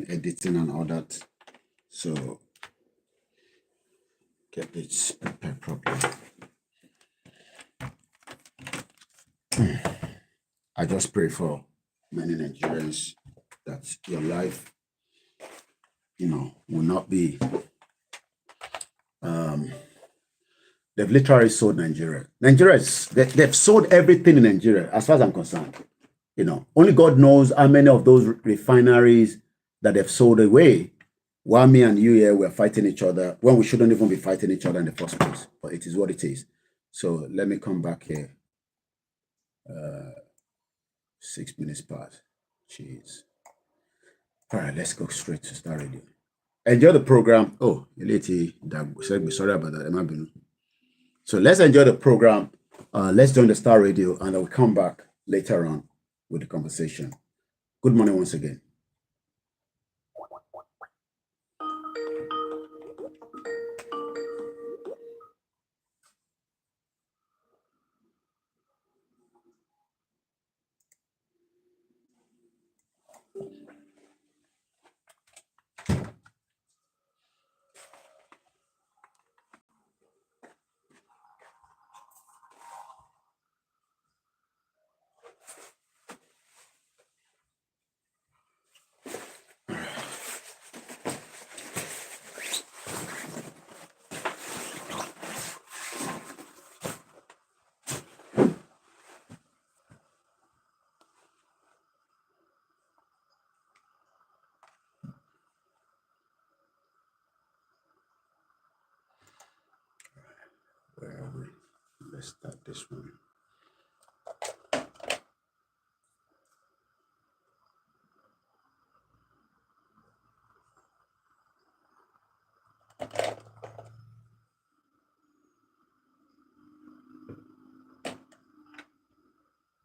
editing and all that. So get this prepared properly. I just pray for many Nigerians that your life, will not be. They've literally sold Nigeria. They've sold everything in Nigeria, as far as I'm concerned. Only God knows how many of those refineries that they've sold away, while me and you here, we're fighting each other when we shouldn't even be fighting each other in the first place. But it is what it is. So let me come back here. 6 minutes past. Jeez. All right, let's go straight to Star Radio. Enjoy the program. Oh, sorry about that. So let's enjoy the program. Let's join the Star Radio, and I'll come back later on with the conversation. Good morning once again. Where are we? Let's start this one.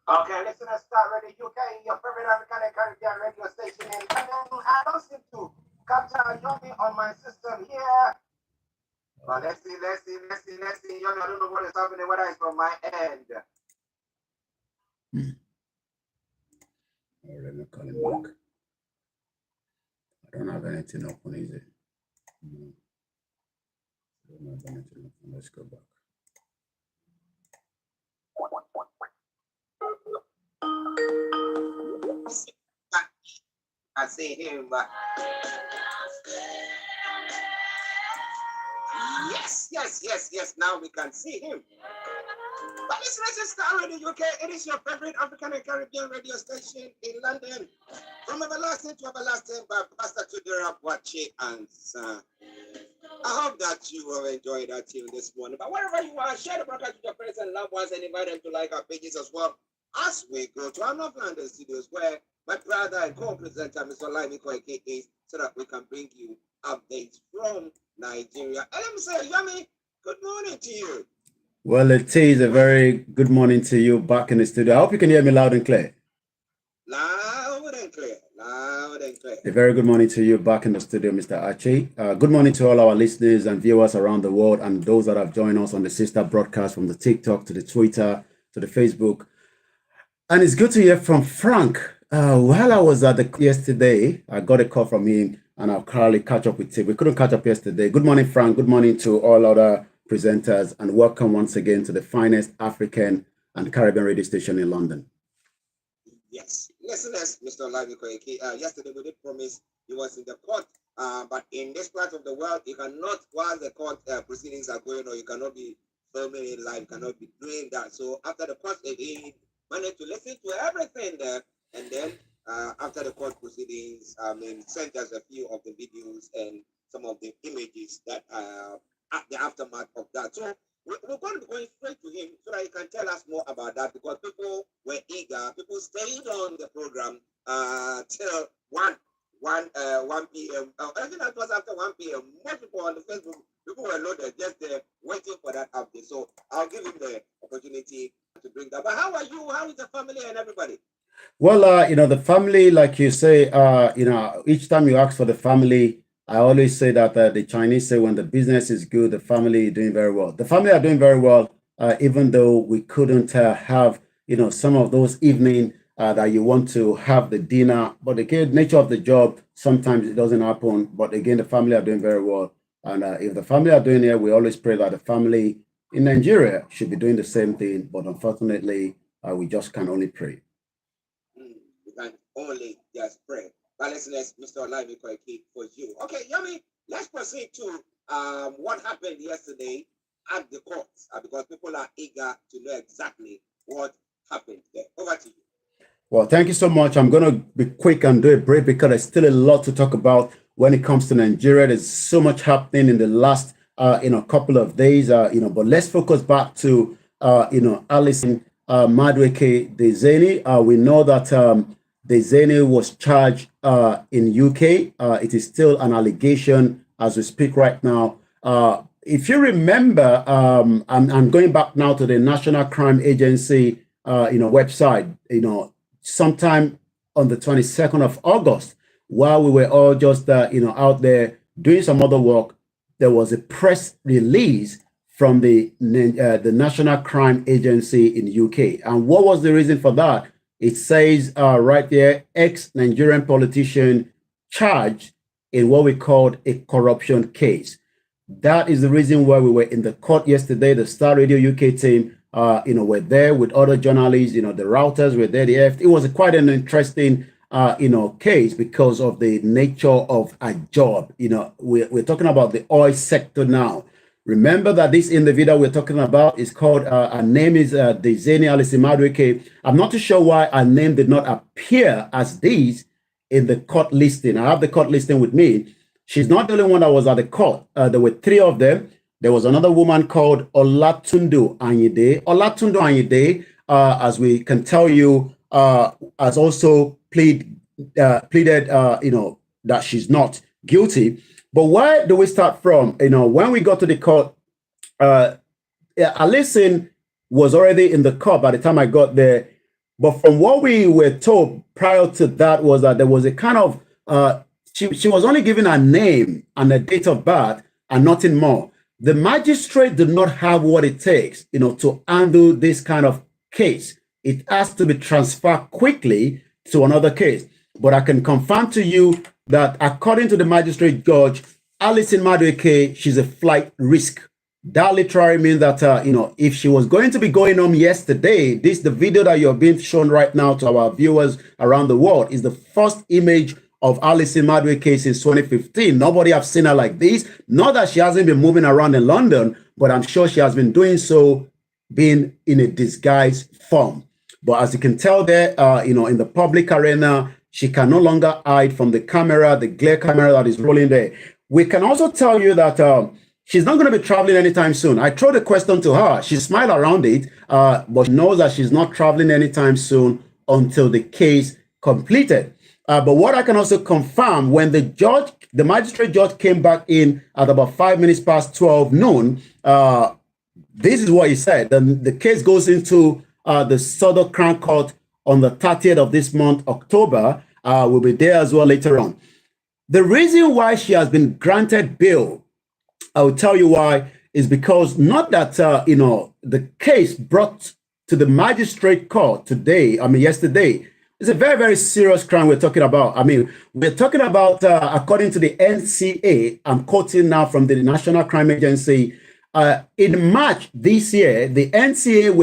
Okay, listen to Start Radio UK, your favorite African and Caribbean radio station in London. I don't seem to capture Yomi on my system here. But let's see. Yomi, I don't know what is happening, whether it's from my end. Let me call him back. I don't have anything open, is it? No. I don't have anything open. Let's go back. I see him. Yes. Now we can see him. But listen to Star Radio UK. It is your favorite African and Caribbean radio station in London. From everlasting to everlasting by Pastor Tudor Wachi and I hope that you have enjoyed that tune this morning. But wherever you are, share the broadcast with your friends and loved ones and invite them to like our pages as well as we go to our North London studios where my brother and co-presenter, Mr. Diezani Alison Maduaeke, is so that we can bring you updates from Nigeria. And let me say, Yomi, good morning to you. Well, it is a very good morning to you back in the studio. I hope you can hear me loud and clear. Loud and clear. A very good morning to you back in the studio, Mr. Archie. Good morning to all our listeners and viewers around the world and those that have joined us on the sister broadcast from the TikTok to the Twitter to the Facebook. And it's good to hear from Frank. While I was at the yesterday, I got a call from him and I'll currently catch up with him. We couldn't catch up yesterday. Good morning, Frank. Good morning to all other presenters and welcome once again to the finest African and Caribbean radio station in London. Yes, listeners, Mr. Diezani Alison, yesterday we did promise he was in the court, but in this part of the world, you cannot, while the court proceedings are going on, you cannot be filming it live, you cannot be doing that. So after the court, he managed to listen to everything there, and then after the court proceedings, sent us a few of the videos and some of the images that at the aftermath of that. So we're going to be going straight to him so that he can tell us more about that because people were eager. People stayed on the program till 1 p.m. I think that was after 1 p.m. Most people on the Facebook, people were loaded just there waiting for that update. So I'll give him the opportunity to bring that. But how are you? How is the family and everybody? Well, the family, like you say, each time you ask for the family, I always say that the Chinese say when the business is good, the family is doing very well. The family are doing very well, even though we couldn't have, some of those evening that you want to have the dinner. But again, nature of the job, sometimes it doesn't happen. But again, the family are doing very well. And if the family are doing it, we always pray that the family in Nigeria should be doing the same thing. But unfortunately, we just can only pray. We can only just pray. But listeners, Mr. Diezani Alison for you. Okay, Yomi, let's proceed to what happened yesterday at the courts because people are eager to know exactly what happened there. Over to you. Well, thank you so much. I'm going to be quick and do a break because there's still a lot to talk about when it comes to Nigeria. There's so much happening in the last in a couple of days. But let's focus back to Alison Maduaeke Diezani. We know that Diezani was charged in UK. It is still an allegation as we speak right now. If you remember, I'm going back now to the National Crime Agency, website. Sometime on the 22nd of August, while we were all just out there doing some other work, there was a press release from the National Crime Agency in UK. And what was the reason for that? It says right there, ex-Nigerian politician charged in what we called a corruption case. That is the reason why we were in the court yesterday. The Star Radio UK team, were there with other journalists. The routers were there. It was quite an interesting, case because of the nature of a job. We're talking about the oil sector now. Remember that this individual we're talking about is called, her name is Diezani Alison Maduaeke. I'm not too sure why her name did not appear as this in the court listing. I have the court listing with me. She's not the only one that was at the court. There were three of them. There was another woman called Olatunde Anyide. Olatunde Anyide, as we can tell you, has also pleaded, that she's not guilty. But where do we start from? When we got to the court, Alison was already in the court by the time I got there. But from what we were told prior to that was that there was a kind of, she was only given a name and a date of birth and nothing more. The magistrate did not have what it takes, to handle this kind of case. It has to be transferred quickly to another case. But I can confirm to you that according to the magistrate judge, Alison Maduaeke, she's a flight risk. That literally means that, if she was going to be going home yesterday, the video that you're being shown right now to our viewers around the world is the first image of Alison Maduaeke since 2015. Nobody have seen her like this. Not that she hasn't been moving around in London, but I'm sure she has been doing so, being in a disguised form. But as you can tell there, in the public arena, she can no longer hide from the camera, the glare camera that is rolling there. We can also tell you that she's not going to be traveling anytime soon. I throw the question to her. She smiled around it, but she knows that she's not traveling anytime soon until the case completed. But what I can also confirm, when the magistrate judge came back in at about 5 minutes past 12 noon, this is what he said. The case goes into the Southwark Crown Court on the 30th of this month, October. We'll be there as well later on. The reason why she has been granted bail, I will tell you why, is because not that, the case brought to the magistrate court yesterday, it's a very, very serious crime we're talking about. We're talking about, according to the NCA, I'm quoting now from the National Crime Agency, in March this year, the NCA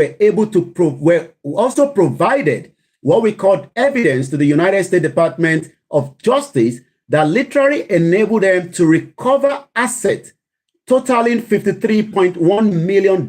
were also provided what we called evidence to the United States Department of Justice that literally enabled them to recover assets totaling $53.1 million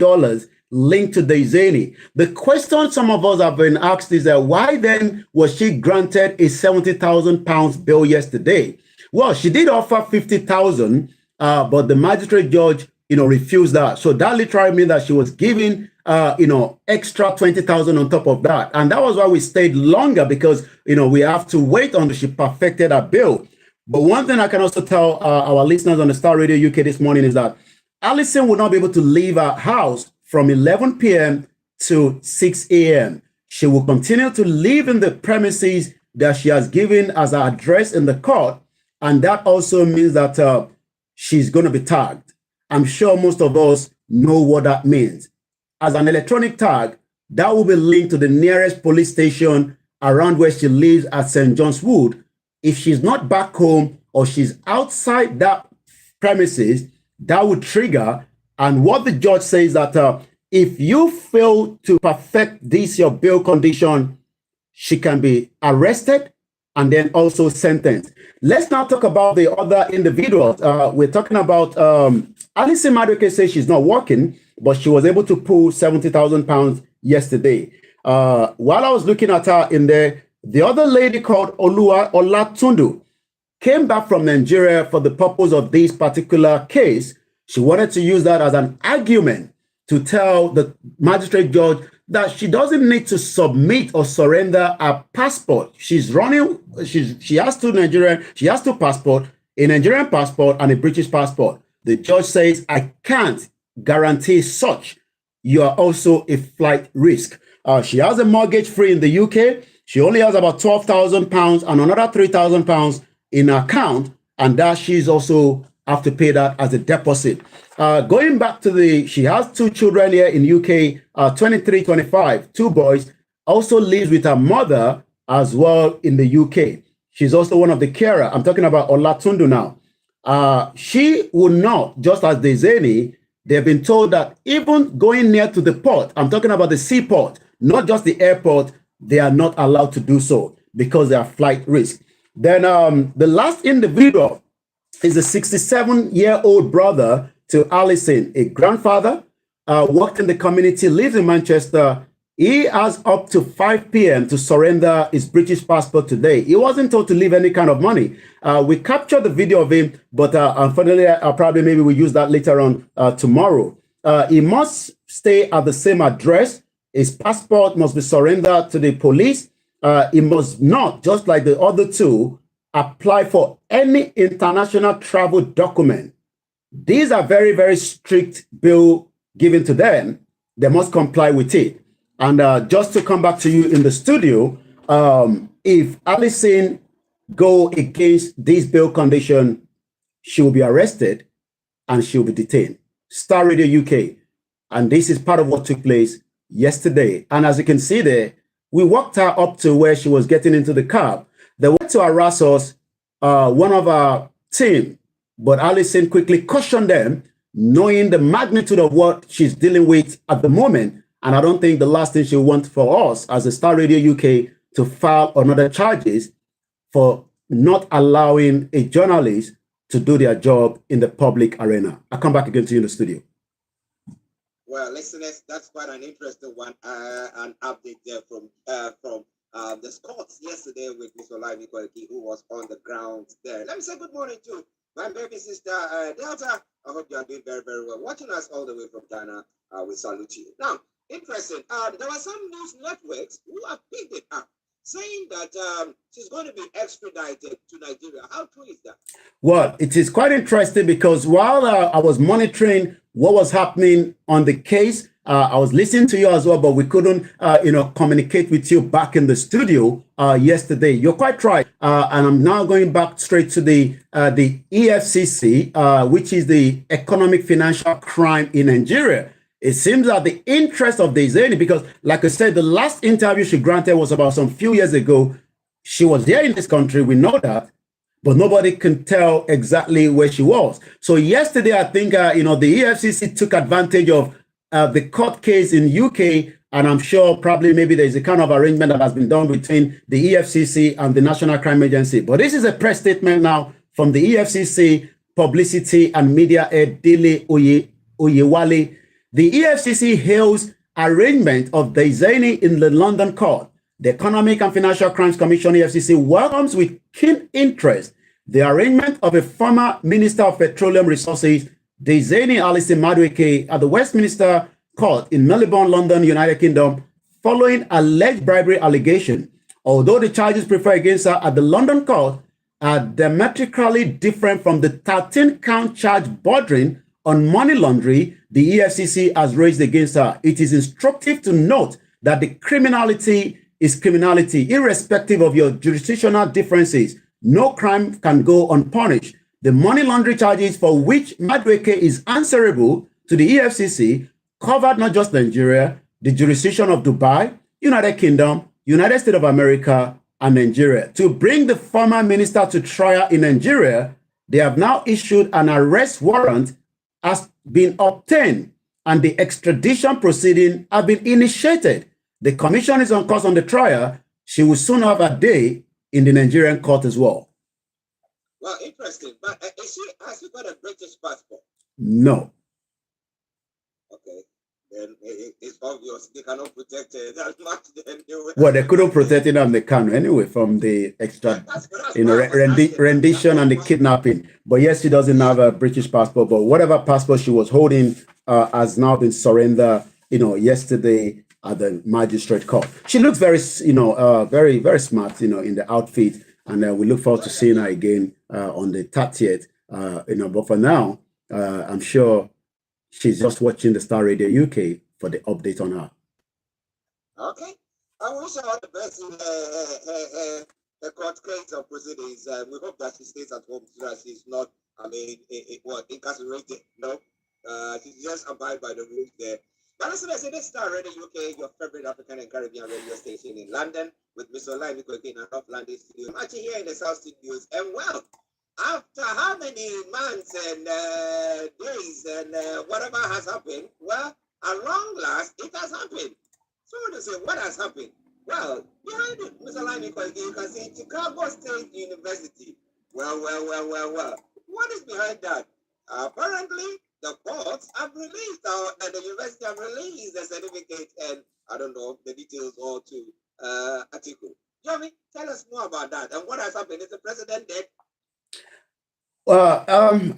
linked to Diezani. The question some of us have been asked is why then was she granted a £70,000 bail yesterday? Well, she did offer 50,000, but the magistrate judge, refused that. So that literally means that she was given, extra 20,000 on top of that. And that was why we stayed longer because, we have to wait until she perfected her bail. But one thing I can also tell our listeners on the Star Radio UK this morning is that Alison will not be able to leave her house from 11 p.m. to 6 a.m. She will continue to live in the premises that she has given as her address in the court. And that also means that she's going to be tagged. I'm sure most of us know what that means. As an electronic tag, that will be linked to the nearest police station around where she lives at St. John's Wood. If she's not back home or she's outside that premises, that would trigger. And what the judge says that if you fail to perfect this, your bail condition, she can be arrested and then also sentenced. Let's now talk about the other individuals. We're talking about Alison Maduaeke says she's not working, but she was able to pull £70,000 yesterday. While I was looking at her in there, the other lady called Olatunde came back from Nigeria for the purpose of this particular case. She wanted to use that as an argument to tell the magistrate judge that she doesn't need to submit or surrender her passport. She's running, she has two Nigerian, she has two passports, a Nigerian passport and a British passport. The judge says, I can't guarantee such. You are also a flight risk. She has a mortgage free in the UK. She only has about £12,000 and another £3,000 in her account, and that she's also have to pay that as a deposit. Going back to she has two children here in UK, 23, 25, two boys, also lives with her mother as well in the UK. She's also one of the carer. I'm talking about Olatundu now. She would not, just as Diezani, they've been told that even going near to the port, I'm talking about the seaport, not just the airport, they are not allowed to do so because they are flight risk. Then the last individual is a 67-year-old brother to Alison, a grandfather, worked in the community, lives in Manchester. He has up to 5 p.m. to surrender his British passport today. He wasn't told to leave any kind of money. We captured the video of him, but unfortunately, probably maybe we'll use that later on tomorrow. He must stay at the same address. His passport must be surrendered to the police. He must not, just like the other two, apply for any international travel document. These are very, very strict bill given to them. They must comply with it. And just to come back to you in the studio, if Alison go against this bill condition, she will be arrested and she will be detained. Star Radio UK. And this is part of what took place yesterday. And as you can see there, we walked her up to where she was getting into the cab. They went to harass us, one of our team, but Alison quickly cautioned them, knowing the magnitude of what she's dealing with at the moment. And I don't think the last thing she wants for us as a Star Radio UK to file another charges for not allowing a journalist to do their job in the public arena. I'll come back again to you in the studio. Well, listeners, that's quite an interesting one, an update there from the Scots yesterday with Mr. Diezani Maduaeke, who was on the ground there. Let me say good morning to my baby sister, Delta. I hope you are doing very, very well. Watching us all the way from Ghana, we salute you. Now, interesting, there were some news networks who have picked it up, saying that she's going to be extradited to Nigeria. How true is that? Well, it is quite interesting because while I was monitoring what was happening on the case, I was listening to you as well, but we couldn't, communicate with you back in the studio yesterday. You're quite right. And I'm now going back straight to the EFCC, which is the Economic Financial Crime in Nigeria. It seems that the interest of Diezani, because like I said, the last interview she granted was about some few years ago. She was there in this country. We know that. But nobody can tell exactly where she was. So yesterday, I think, the EFCC took advantage of the court case in UK, and I'm sure probably maybe there's a kind of arrangement that has been done between the EFCC and the National Crime Agency. But this is a press statement now from the EFCC Publicity and Media Head Dele Oyewale. The EFCC hails arraignment of Diezani in the London court. The Economic and Financial Crimes Commission, EFCC, welcomes with keen interest the arraignment of a former Minister of Petroleum Resources, Diezani Alison Maduaeke, at the Westminster Court in Melbourne, London, United Kingdom, following alleged bribery allegation. Although the charges preferred against her at the London court are diametrically different from the 13-count charge bordering on money laundering the EFCC has raised against her, it is instructive to note that the criminality is criminality, irrespective of your jurisdictional differences. No crime can go unpunished. The money laundering charges for which Maduaeke is answerable to the EFCC covered not just Nigeria, the jurisdiction of Dubai, United Kingdom, United States of America, and Nigeria. To bring the former minister to trial in Nigeria, they have now issued an arrest warrant has been obtained, and the extradition proceeding have been initiated. The commission is on course on the trial. She will soon have a day in the Nigerian court as well. Well, interesting. But has she got a British passport? No. Okay. then it's obvious they cannot protect that much. Anyway. Well, they couldn't protect it on the Kanu anyway from the extra, That's rendition and the kidnapping. But yes, she doesn't have a British passport. But whatever passport she was holding has now been surrendered. Yesterday at the magistrate court. She looks very, very, very smart. In the outfit, and we look forward to seeing her again on the 30th. But for now, I'm sure she's just watching the Star Radio UK for the update on her. Okay. I wish her all the best in the court case of proceedings. We hope that she stays at home so that she's not, incarcerated. No, she just abide by the rules there. But listen, I say this Star Radio UK, your favorite African and Caribbean radio station in London, with Mr. Diezani Maduaeke in our London studio. I'm actually here in the South Studios, and well, after how many months and days and whatever has happened, well, at long last, it has happened. So to say, what has happened? Well, behind it, Mr. Diezani Maduaeke, you can see Chicago State University. Well. What is behind that? Apparently, the courts have released, the university have released the certificate and, I don't know, the details all to Atiku. Johnny, tell us more about that. And what has happened? Is the president dead? Well,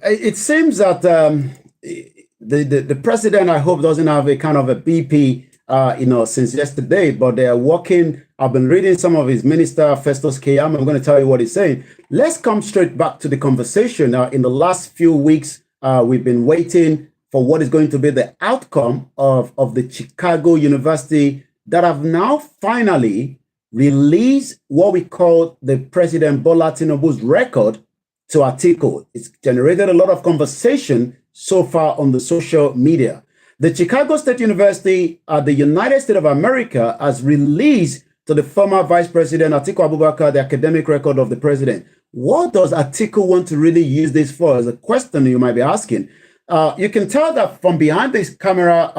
it seems that the president, I hope, doesn't have a kind of a BP, since yesterday, but they are working. I've been reading some of his minister, Festus Keyam. I'm going to tell you what he's saying. Let's come straight back to the conversation. In the last few weeks, we've been waiting for what is going to be the outcome of the Chicago University that have now finally released what we call the President Bola Tinubu's record to Atiku. It's generated a lot of conversation so far on the social media. The Chicago State University at the United States of America has released to the former Vice President Atiku Abubakar the academic record of the president. What does Atiku want to really use this for? Is a question you might be asking. You can tell that from behind this camera,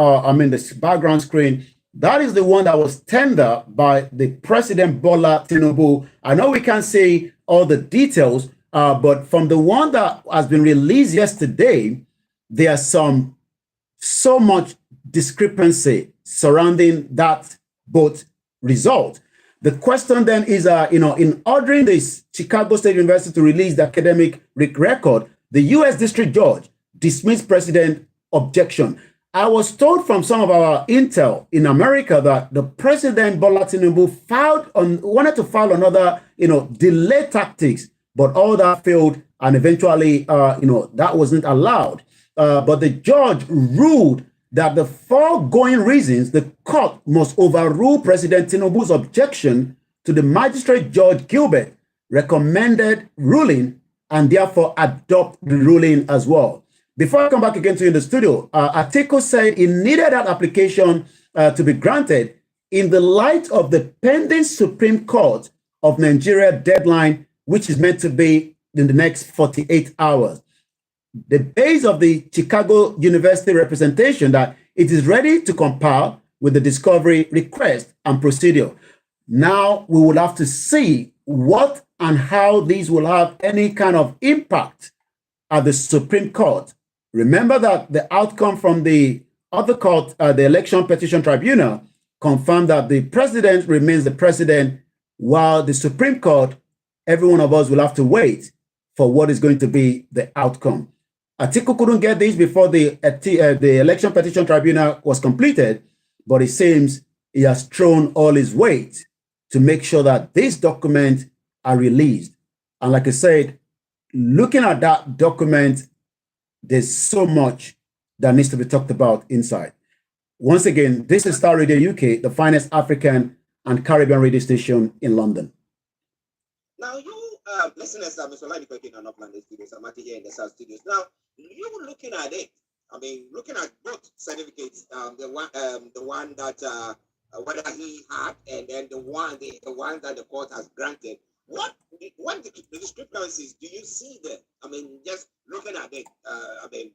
this background screen, that is the one that was tendered by the President Bola Tinubu. I know we can't see all the details, but from the one that has been released yesterday, there's so much discrepancy surrounding that both result. The question then is, in ordering this Chicago State University to release the academic record, the U.S. District Judge dismissed President objection. I was told from some of our intel in America that the President Bola Tinubu wanted to file another, delay tactics, but all that failed, and eventually, that wasn't allowed. But the judge ruled that the foregoing reasons, the court must overrule President Tinubu's objection to the magistrate Judge Gilbert recommended ruling and therefore adopt the ruling as well. Before I come back again to you in the studio, Atiku said he needed that application to be granted in the light of the pending Supreme Court of Nigeria deadline, which is meant to be in the next 48 hours. The base of the Chicago University representation that it is ready to compile with the discovery request and procedure. Now we will have to see what and how these will have any kind of impact at the Supreme Court. Remember that the outcome from the other court, the Election Petition Tribunal, confirmed that the president remains the president, while the Supreme Court, every one of us will have to wait for what is going to be the outcome. Atiku couldn't get this before the Election Petition Tribunal was completed, but it seems he has thrown all his weight to make sure that these documents are released. And like I said, looking at that document, there's so much that needs to be talked about inside. Once again, this is Star Radio UK, the finest African and Caribbean radio station in London. Now, you listeners, Mr. Diezani Maduaeke in our London studios, I'm actually here in the South Studios. Now, you were looking at it. Looking at both certificates, the one that whether he had, and then the one that the court has granted. What the discrepancies do you see there? Just looking at it,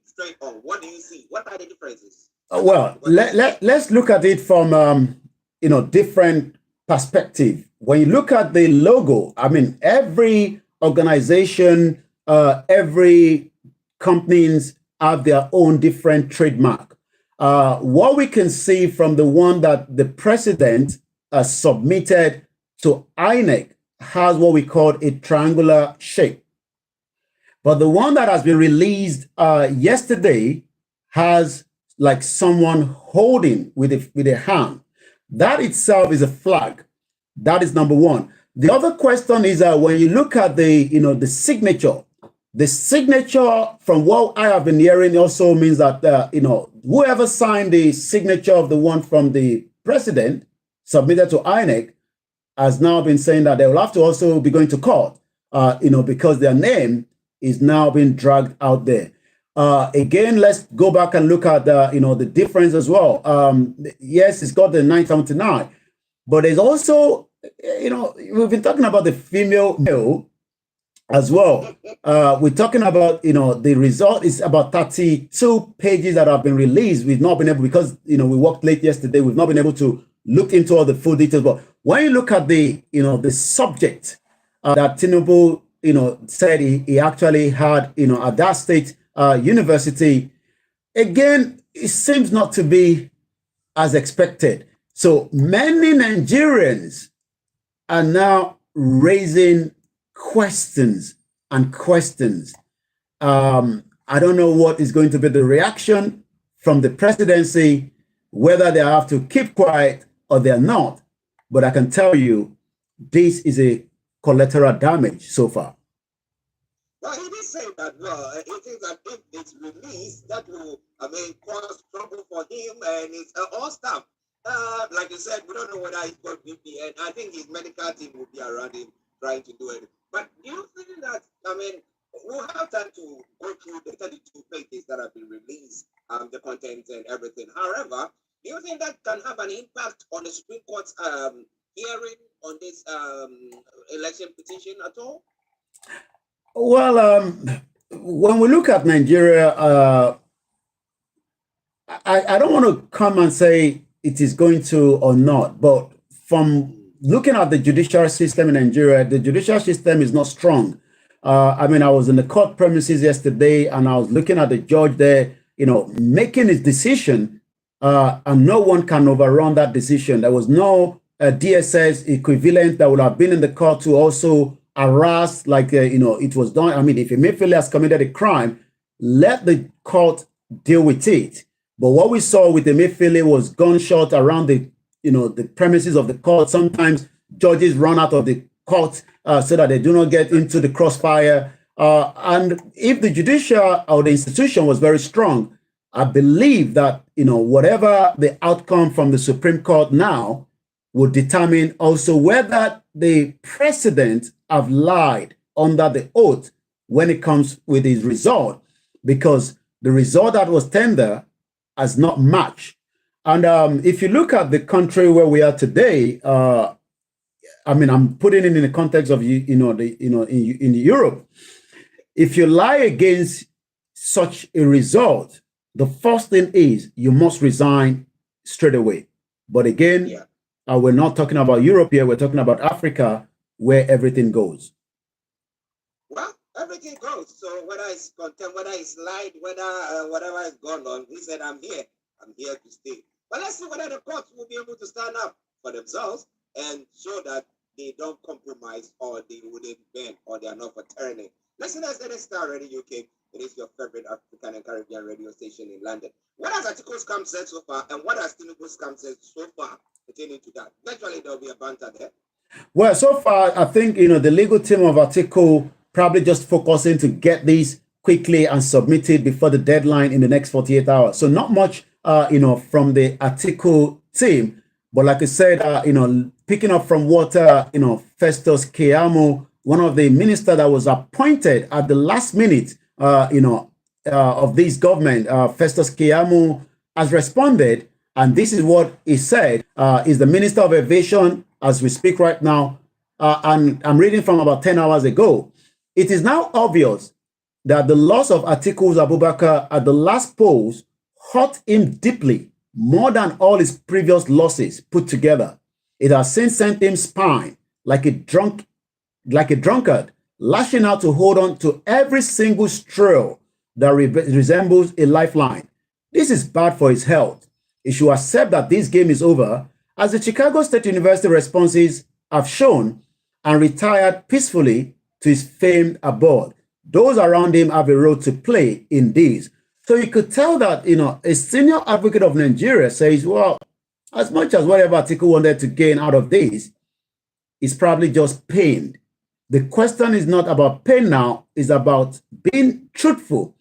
straight on. What do you see? What are the differences? Let's look at it from different perspective. When you look at the logo, every organization, every companies have their own different trademark. what we can see from the one that the president submitted to INEC has what we call a triangular shape. But the one that has been released yesterday has like someone holding with a hand. That itself is a flag. That is number one. The other question is when you look at the signature. The signature, from what I have been hearing, also means that whoever signed the signature of the one from the president submitted to INEC has now been saying that they will have to also be going to court, because their name is now being dragged out there. Again, let's go back and look at the difference as well. Yes, it's got the 979, but there's also, we've been talking about the female male as well. We're talking about, the result is about 32 pages that have been released. We've not been able, because, we worked late yesterday, we've not been able to look into all the full details. But when you look at the subject that Tinubu, said he actually had, at that state university, again, it seems not to be as expected. So many Nigerians are now raising questions and questions. I don't know what is going to be the reaction from the presidency, whether they have to keep quiet or they're not. But I can tell you, this is a collateral damage so far. Well, he did say that, it is that if it's released, that will, cause trouble for him and his all staff. Like you said, we don't know whether he's got VPN. I think his medical team will be around him trying to do it. But do you think that, we'll have time to go through the 32 pages that have been released, the content and everything. However, do you think that can have an impact on the Supreme Court's hearing on this election petition at all? Well, when we look at Nigeria, I don't want to come and say it is going to or not, but from looking at the judicial system in Nigeria, the judicial system is not strong. I was in the court premises yesterday and I was looking at the judge there, making his decision, and no one can overrun that decision. There was no DSS equivalent that would have been in the court to also harass, like, it was done. If Emefiele has committed a crime, let the court deal with it. But what we saw with Emefiele was gunshot around the premises of the court. Sometimes judges run out of the court so that they do not get into the crossfire. And if the judicial or the institution was very strong, I believe that, whatever the outcome from the Supreme Court now would determine also whether the president have lied under the oath when it comes with his result, because the result that was tendered has not matched. And if you look at the country where we are today, I'm putting it in the context of in Europe. If you lie against such a result, the first thing is you must resign straight away. But again, we're not talking about Europe here. We're talking about Africa, where everything goes. Well, everything goes. So whether it's content, whether it's lied, whether whatever is going on, he said, I'm here to stay. But let's see whether the courts will be able to stand up for themselves and show that they don't compromise or they wouldn't bend or they are not for turning. Listeners, it is Star Radio UK. It is your favorite African and Caribbean radio station in London. What has Articles come said so far, and what has Tinubu's come said so far pertaining to that? Naturally, there will be a banter there. Well, so far, I think, the legal team of Article probably just focusing to get these quickly and submitted before the deadline in the next 48 hours. So not much, from the Article team. But like I said, picking up from what, Festus Keyamo, one of the ministers that was appointed at the last minute, of this government, Festus Keyamo has responded. And this is what he said, is the Minister of Aviation as we speak right now. And I'm reading from about 10 hours ago. It is now obvious that the loss of Atiku Abubakar at the last polls hurt him deeply, more than all his previous losses put together. It has since sent him spine like a drunkard, lashing out to hold on to every single straw that resembles a lifeline. This is bad for his health. He should accept that this game is over, as the Chicago State University responses have shown, and retired peacefully to his famed abode. Those around him have a role to play in this. So you could tell that, a senior advocate of Nigeria says, well, as much as whatever Atiku wanted to gain out of this, is probably just pain. The question is not about pain now, it's about being truthful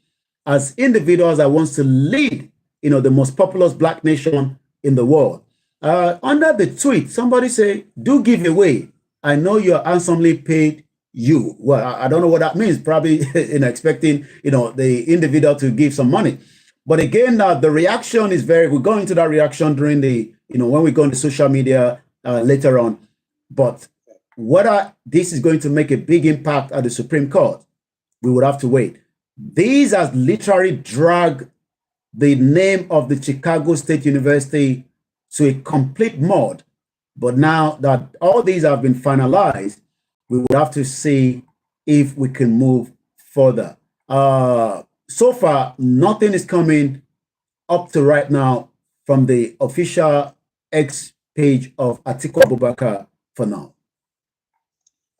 as individuals that wants to lead, the most populous black nation in the world. Under the tweet, somebody say, do give away. I know you're handsomely paid you. Well, I don't know what that means. Probably expecting, the individual to give some money. But again, the reaction is we'll go into that reaction during the, when we go into social media later on. But whether this is going to make a big impact at the Supreme Court, we would have to wait. These has literally dragged the name of the Chicago State University to a complete mud. But now that all these have been finalized, we would have to see if we can move further. So far, nothing is coming up to right now from the official X page of Atiku Abubakar for now.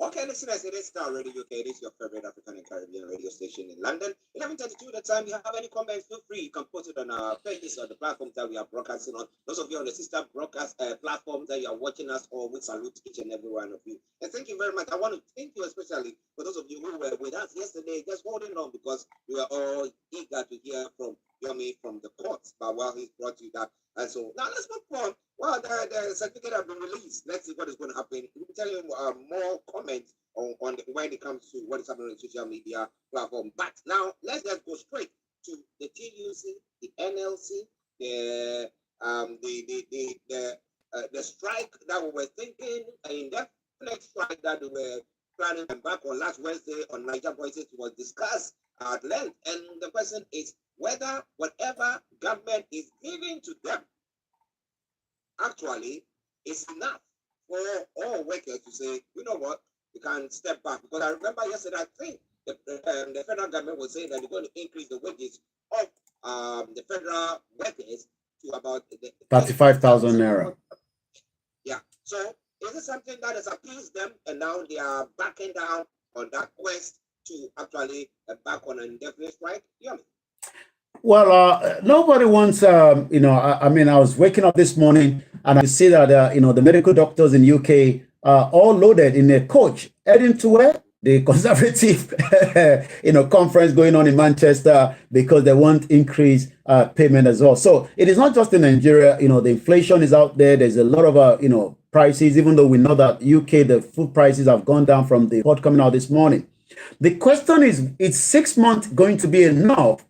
Okay, listeners, it is Star Radio UK. It is your favorite African and Caribbean radio station in London. 11:32 the time. You have any comments, feel free. You can post it on our pages or the platforms that we are broadcasting on. Those of you on the sister broadcast platforms that you are watching us, or we salute each and every one of you. And thank you very much. I want to thank you especially for those of you who were with us yesterday, just holding on, because we were all eager to hear from Yomi from the courts, but while he's brought you that. And so now let's move on. Well, the certificate has been released. Let's see what is going to happen. We'll tell you more comments on when it comes to what is happening on the social media platform. But now let's just go straight to the TUC, the NLC, the strike that we were thinking, an indefinite strike that we were planning to embark on last Wednesday on Niger Voices was discussed at length. And the question is whether whatever government is giving to them actually is enough for all workers to say, you know what, we can step back. Because I remember yesterday, I think the federal government was saying that they're going to increase the wages of the federal workers to about 35,000 naira. Yeah. So is it something that has appeased them, and now they are backing down on that quest to actually back on an indefinite strike? Yeah. Well, nobody wants, I was waking up this morning and I see that, the medical doctors in UK are all loaded in a coach heading to where? The Conservative, conference going on in Manchester, because they want increased payment as well. So it is not just in Nigeria, the inflation is out there. There's a lot of, prices, even though we know that UK, the food prices have gone down from the report coming out this morning. The question is 6 months going to be enough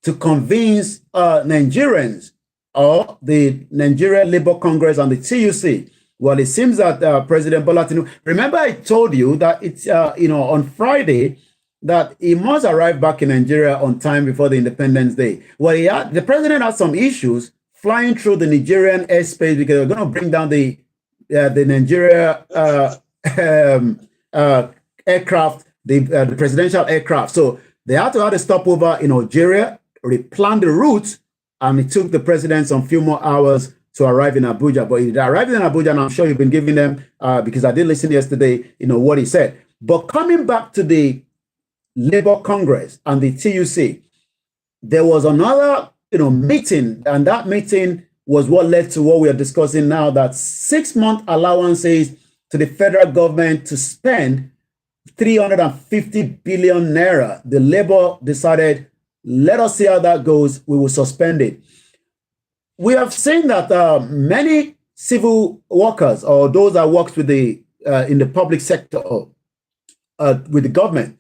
to convince Nigerians or the Nigeria Labour Congress and the TUC? Well, it seems that President Bola Tinubu, remember I told you that it's, on Friday, that he must arrive back in Nigeria on time before the Independence Day. Well, the president had some issues flying through the Nigerian airspace because they're going to bring down the Nigeria aircraft, the presidential aircraft. So they had to have a stopover in Algeria, replan the route, and it took the president some few more hours to arrive in Abuja. But he arrived in Abuja, and I'm sure you've been giving them, because I did listen yesterday, what he said. But coming back to the Labour Congress and the TUC, there was another, meeting, and that meeting was what led to what we are discussing now, that 6-month allowances to the federal government to spend 350 billion naira. The Labour decided, let us see how that goes. We will suspend it. We have seen that many civil workers, or those that work with the in the public sector or with the government,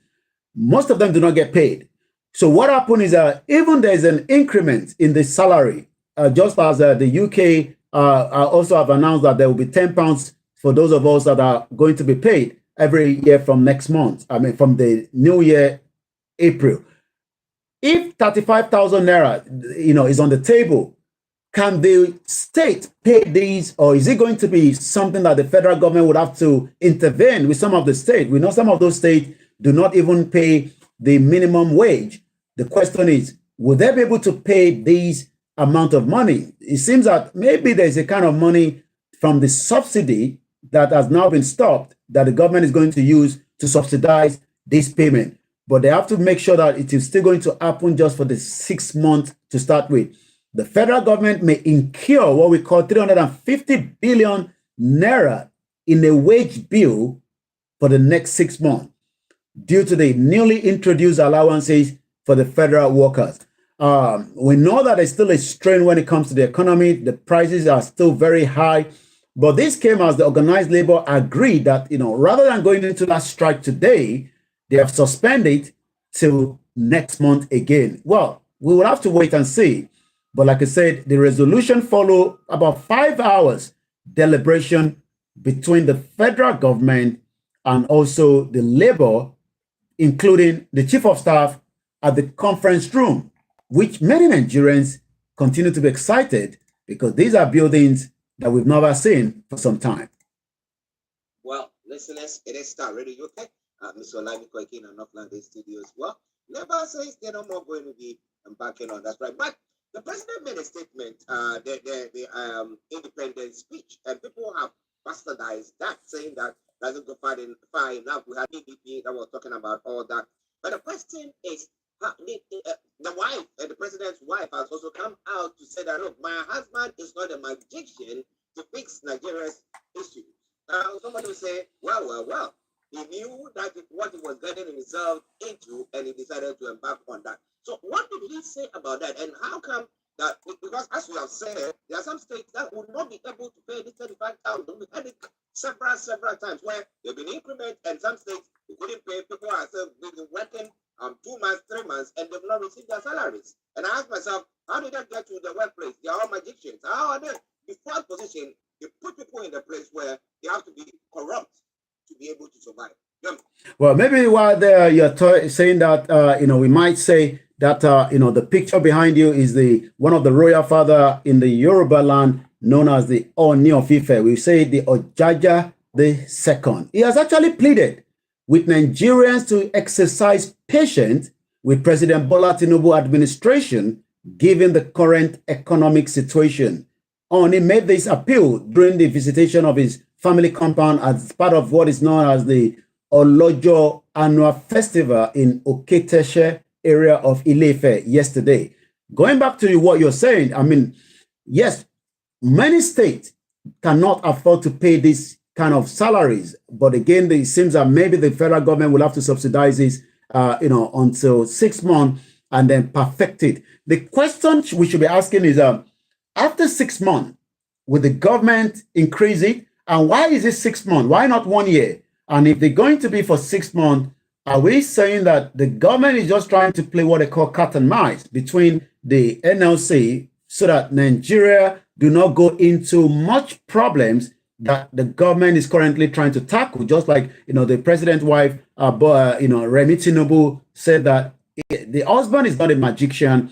most of them do not get paid. So what happened is even there is an increment in the salary, just as the UK also have announced that there will be £10 for those of us that are going to be paid every year from next month. From the new year, April. If 35,000 naira, is on the table, can the state pay these, or is it going to be something that the federal government would have to intervene with some of the states? We know some of those states do not even pay the minimum wage. The question is, will they be able to pay these amount of money. It seems that maybe there's a kind of money from the subsidy that has now been stopped that the government is going to use to subsidize this payment. But they have to make sure that it is still going to happen just for the 6 months to start with. The federal government may incur what we call 350 billion naira in a wage bill for the next 6 months due to the newly introduced allowances for the federal workers. We know that there's still a strain when it comes to the economy. The prices are still very high. But this came as the organized labor agreed that, rather than going into that strike today, they have suspended till next month again. Well, we will have to wait and see. But like I said, the resolution followed about 5 hours deliberation between the federal government and also the labor, including the chief of staff at the conference room, which many Nigerians continue to be excited because these are buildings that we've never seen for some time. Well, listeners, it is Star Radio UK. Mr. Maduaeke in Northland Studios. Well, Labour says they're no more going to be embarking on that, right? But the president made a statement, the independence speech, and people have bastardized that, saying that doesn't go far enough. We had EDP that was talking about all that. But the question is, the wife, the president's wife, has also come out to say that, look, my husband is not a magician to fix Nigeria's issues. Somebody will say, well, he knew that what he was getting himself into, and he decided to embark on that. So what did he say about that? And how come that, because as we have said, there are some states that will not be able to pay this 35,000. We had it several times where there have been increments, and some states who couldn't pay. People are still working 2 months, 3 months, and they've not received their salaries. And I ask myself, how did they get to the workplace? They are all magicians. How are they? The fourth position, they put people in the place where they have to be corrupt to be able to survive. Yeah. Well, maybe while there you're saying that, we might say that, the picture behind you is one of the royal father in the Yoruba land known as the Oni of Ife. We say the Ojaja II. He has actually pleaded with Nigerians to exercise patience with President Bola Tinubu administration, given the current economic situation. Oni made this appeal during the visitation of his family compound as part of what is known as the Olojo annual festival in Oketeshe area of Ile-Ife yesterday. Going back to what you're saying, I mean, yes, many states cannot afford to pay this kind of salaries. But again, it seems that maybe the federal government will have to subsidize this, until 6 months and then perfect it. The question we should be asking is, after 6 months, will the government increase it? And why is it 6 months? Why not 1 year? And if they're going to be for 6 months, are we saying that the government is just trying to play what they call cat and mouse between the NLC so that Nigeria do not go into much problems that the government is currently trying to tackle? Just like, the president's wife, Remi Tinubu, said that the husband is not a magician.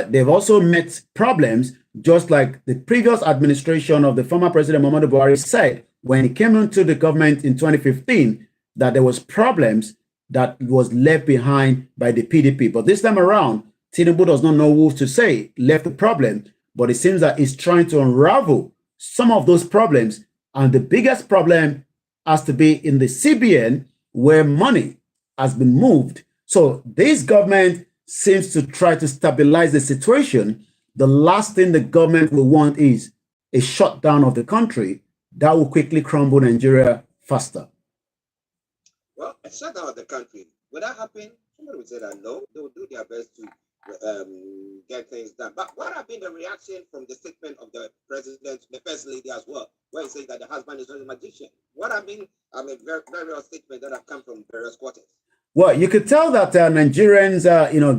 They've also met problems, just like the previous administration of the former president Muhammadu Buhari said when he came into the government in 2015, that there was problems that was left behind by the PDP. But this time around, Tinubu does not know who to say left the problem, but it seems that he's trying to unravel some of those problems. And the biggest problem has to be in the CBN, where money has been moved. So this government seems to try to stabilize the situation. The last thing the government will want is a shutdown of the country that will quickly crumble Nigeria faster. Well, a shutdown of the country, would that happen? Somebody would say that no, they will do their best to get things done. But what have been the reaction from the statement of the president, the first lady as well, where he says that the husband is not a magician? What have been, various statements that have come from various quarters? Well, you could tell that Nigerians,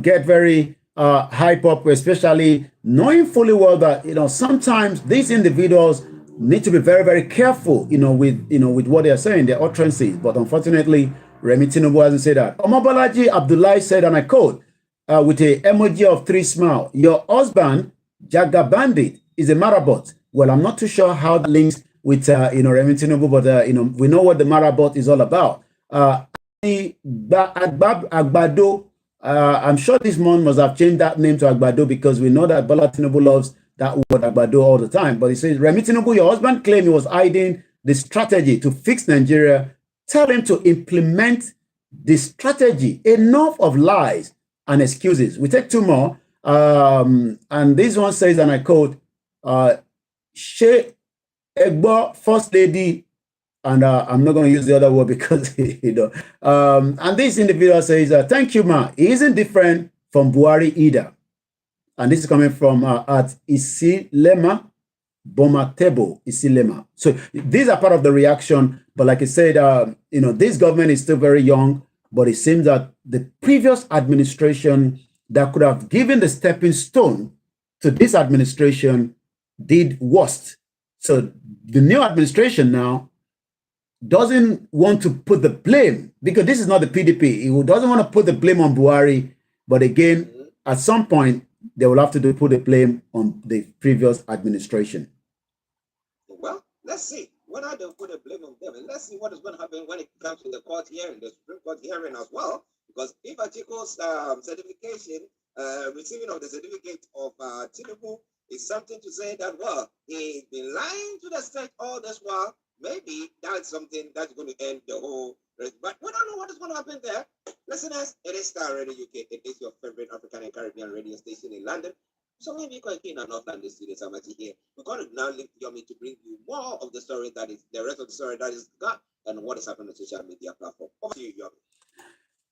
get very hype up, especially knowing fully well that, sometimes these individuals need to be very, very careful, with what they are saying, their utterances. But unfortunately, Remi Tinubu hasn't said that. Omobalaji Abdullahi said, and I quote, with a emoji of 3 smile, your husband, Jaga Bandit, is a marabot. Well, I'm not too sure how that links with, Remi Tinubu, but, we know what the marabot is all about. Agbado I'm sure this man must have changed that name to Agbado because we know that Bola Tinubu loves that word Agbado all the time. But he says, Remi Tinubu, your husband claimed he was hiding the strategy to fix Nigeria. Tell him to implement the strategy. Enough of lies and excuses. We take two more. And this one says, and I quote, She Egbo, First Lady, and I'm not going to use the other word because, and this individual says, thank you, ma. He isn't different from Buhari either. And this is coming from at Isilema Bomatebo Isilema. So these are part of the reaction. But like I said, this government is still very young, but it seems that the previous administration that could have given the stepping stone to this administration did worst. So the new administration now doesn't want to put the blame, because this is not the PDP. He doesn't want to put the blame on Buhari. But again, at some point, they will have to put the blame on the previous administration. Well, let's see. When I don't put the blame on them, and let's see what is going to happen when it comes to the court hearing, the Supreme Court hearing as well. Because if Atiko's certification, receiving of the certificate of Tinubu is something to say that, well, he's been lying to the state all this while, maybe that's something that's going to end the whole rest. But we don't know what is going to happen there. Listeners, it is Star Radio UK. It is your favorite African and Caribbean radio station in London. So when we go in North London studios, I'm actually here. We're going to now leave Yomi to bring you more of the story that is the rest of the story that is got and what is happening on the social media platform. Over to you, Yomi.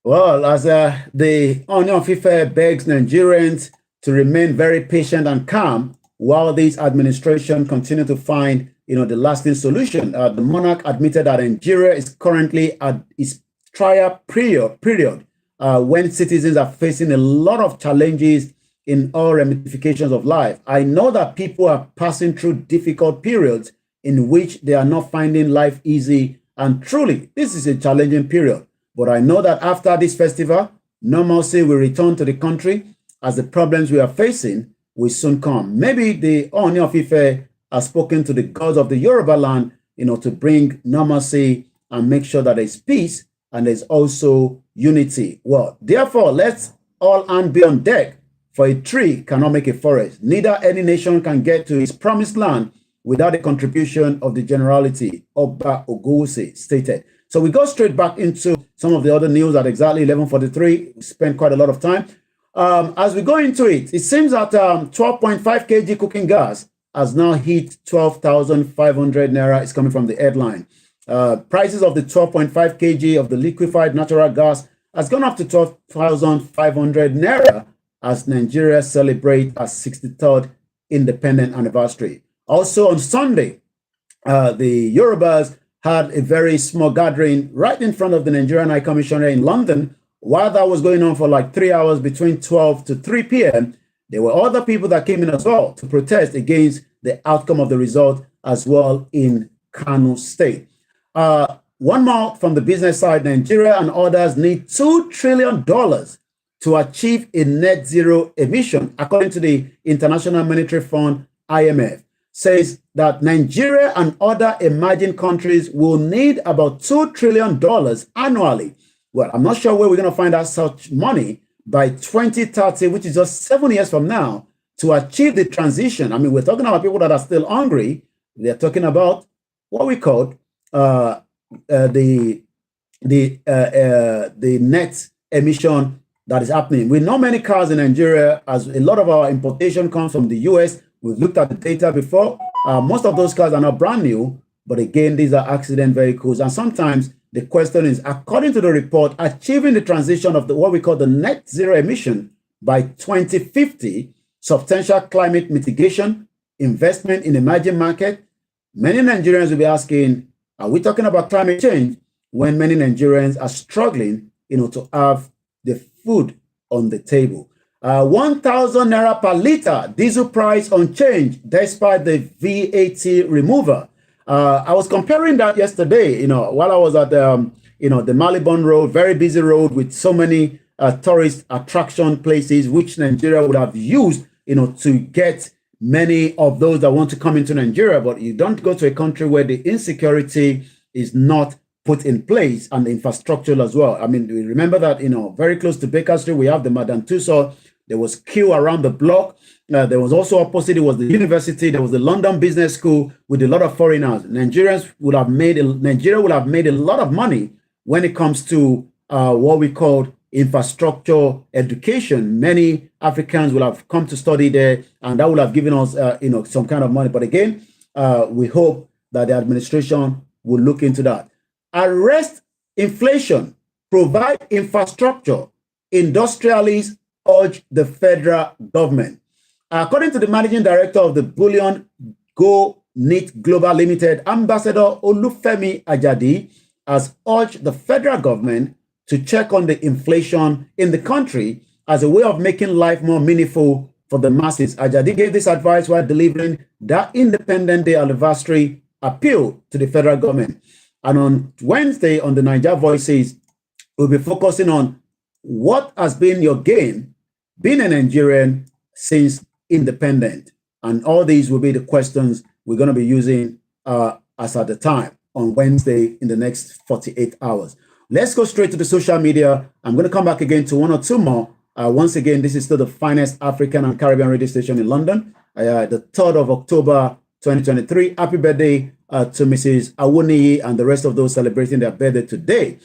Well, as the Onion of Ife begs Nigerians to remain very patient and calm while this administration continue to find, the lasting solution. The monarch admitted that Nigeria is currently at its trial period when citizens are facing a lot of challenges in all ramifications of life. I know that people are passing through difficult periods in which they are not finding life easy, and truly, this is a challenging period. But I know that after this festival, normalcy will return to the country as the problems we are facing will soon come. Maybe the Ooni of Ife has spoken to the gods of the Yoruba land, to bring normalcy and make sure that there's peace and there's also unity. Well, therefore, let's all hands be on deck, for a tree cannot make a forest. Neither any nation can get to its promised land without the contribution of the generality, Oba Ogwusi stated. So we go straight back into some of the other news at exactly 11:43. We spent quite a lot of time. As we go into it, it seems that 12.5 kg cooking gas has now hit 12,500 naira. It's coming from the headline. Prices of the 12.5 kg of the liquefied natural gas has gone up to 12,500 naira as Nigeria celebrates our 63rd independent anniversary. Also on Sunday, the Yorubas had a very small gathering right in front of the Nigerian High Commissioner in London. While that was going on for like 3 hours between 12 to 3 p.m., there were other people that came in as well to protest against the outcome of the result as well in Kano State. One more from the business side, Nigeria and others need $2 trillion to achieve a net zero emission, according to the International Monetary Fund, IMF. Says that Nigeria and other emerging countries will need about $2 trillion annually. Well, I'm not sure where we're going to find out such money by 2030, which is just 7 years from now, to achieve the transition. I mean, we're talking about people that are still hungry. They're talking about what we call the net emission that is happening. We know many cars in Nigeria, as a lot of our importation comes from the US. We've looked at the data before. Most of those cars are not brand new, but again, these are accident vehicles. And sometimes the question is, according to the report, achieving the transition of what we call the net zero emission by 2050, substantial climate mitigation, investment in emerging market. Many Nigerians will be asking, are we talking about climate change when many Nigerians are struggling, to have the food on the table? 1,000 naira per liter, diesel price unchanged despite the VAT removal. I was comparing that yesterday, while I was at the Malibon Road, very busy road with so many tourist attraction places, which Nigeria would have used, to get many of those that want to come into Nigeria. But you don't go to a country where the insecurity is not put in place, and the infrastructure as well. I mean, we remember that, very close to Baker Street, we have the Madame Tussauds. There was queue around the block. There was also opposite, it was the university. There was the London Business School with a lot of foreigners. Nigeria would have made a lot of money when it comes to what we call infrastructure education. Many Africans will have come to study there, and that would have given us, some kind of money. But again, we hope that the administration will look into that. Arrest inflation, provide infrastructure, industrialists urge the federal government. According to the managing director of the Bullion Go Knit Global Limited, Ambassador Olufemi Ajadi has urged the federal government to check on the inflation in the country as a way of making life more meaningful for the masses. Ajadi gave this advice while delivering that Independence Day anniversary appeal to the federal government. And on Wednesday, on the Niger Voices, we'll be focusing on what has been your gain being a Nigerian since independent. And all these will be the questions we're going to be using as at the time on Wednesday in the next 48 hours. Let's go straight to the social media. I'm going to come back again to one or two more. Once again, this is still the finest African and Caribbean radio station in London. The 3rd of October, 2023. Happy birthday to Mrs. Awuniyi and the rest of those celebrating their birthday today.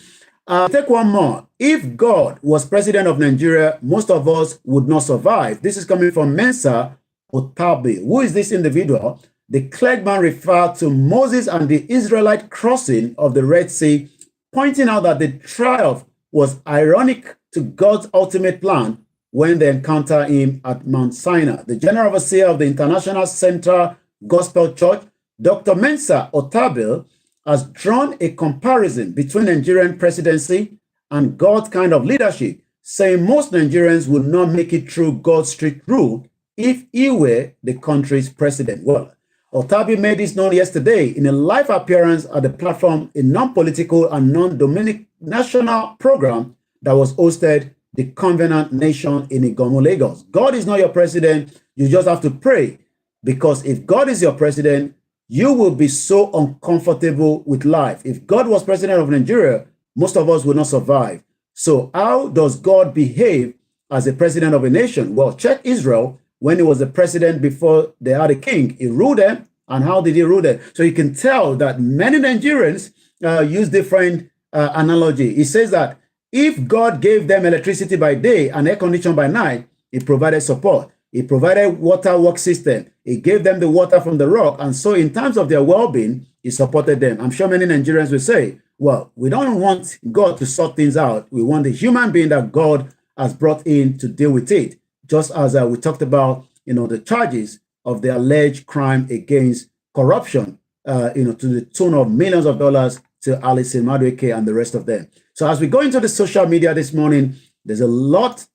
Take one more. If God was president of Nigeria, most of us would not survive. This is coming from Mensa Otabi. Who is this individual? The clergyman referred to Moses and the Israelite crossing of the Red Sea, pointing out that the triumph was ironic to God's ultimate plan when they encounter him at Mount Sinai. The general overseer of the International Central Gospel Church, Dr. Mensa Otabil, has drawn a comparison between Nigerian presidency and God's kind of leadership, saying most Nigerians would not make it through God's strict rule if he were the country's president. Well, Otabi made this known yesterday in a live appearance at the platform, a non-political and non-denominational program that was hosted the Covenant Nation in Igomo, Lagos. God is not your president. You just have to pray, because if God is your president, you will be so uncomfortable with life. If God was president of Nigeria, most of us would not survive. So how does God behave as a president of a nation? Well, check Israel when he was the president before they had a king. He ruled them. And how did he rule them? So you can tell that many Nigerians use different analogy. He says that if God gave them electricity by day and air conditioning by night, he provided support. He provided water work system. He gave them the water from the rock. And so in terms of their well-being, he supported them. I'm sure many Nigerians will say, well, we don't want God to sort things out. We want the human being that God has brought in to deal with it. Just as we talked about, the charges of the alleged crime against corruption, to the tune of millions of dollars to Alison Maduaeke and the rest of them. So as we go into the social media this morning, there's a lot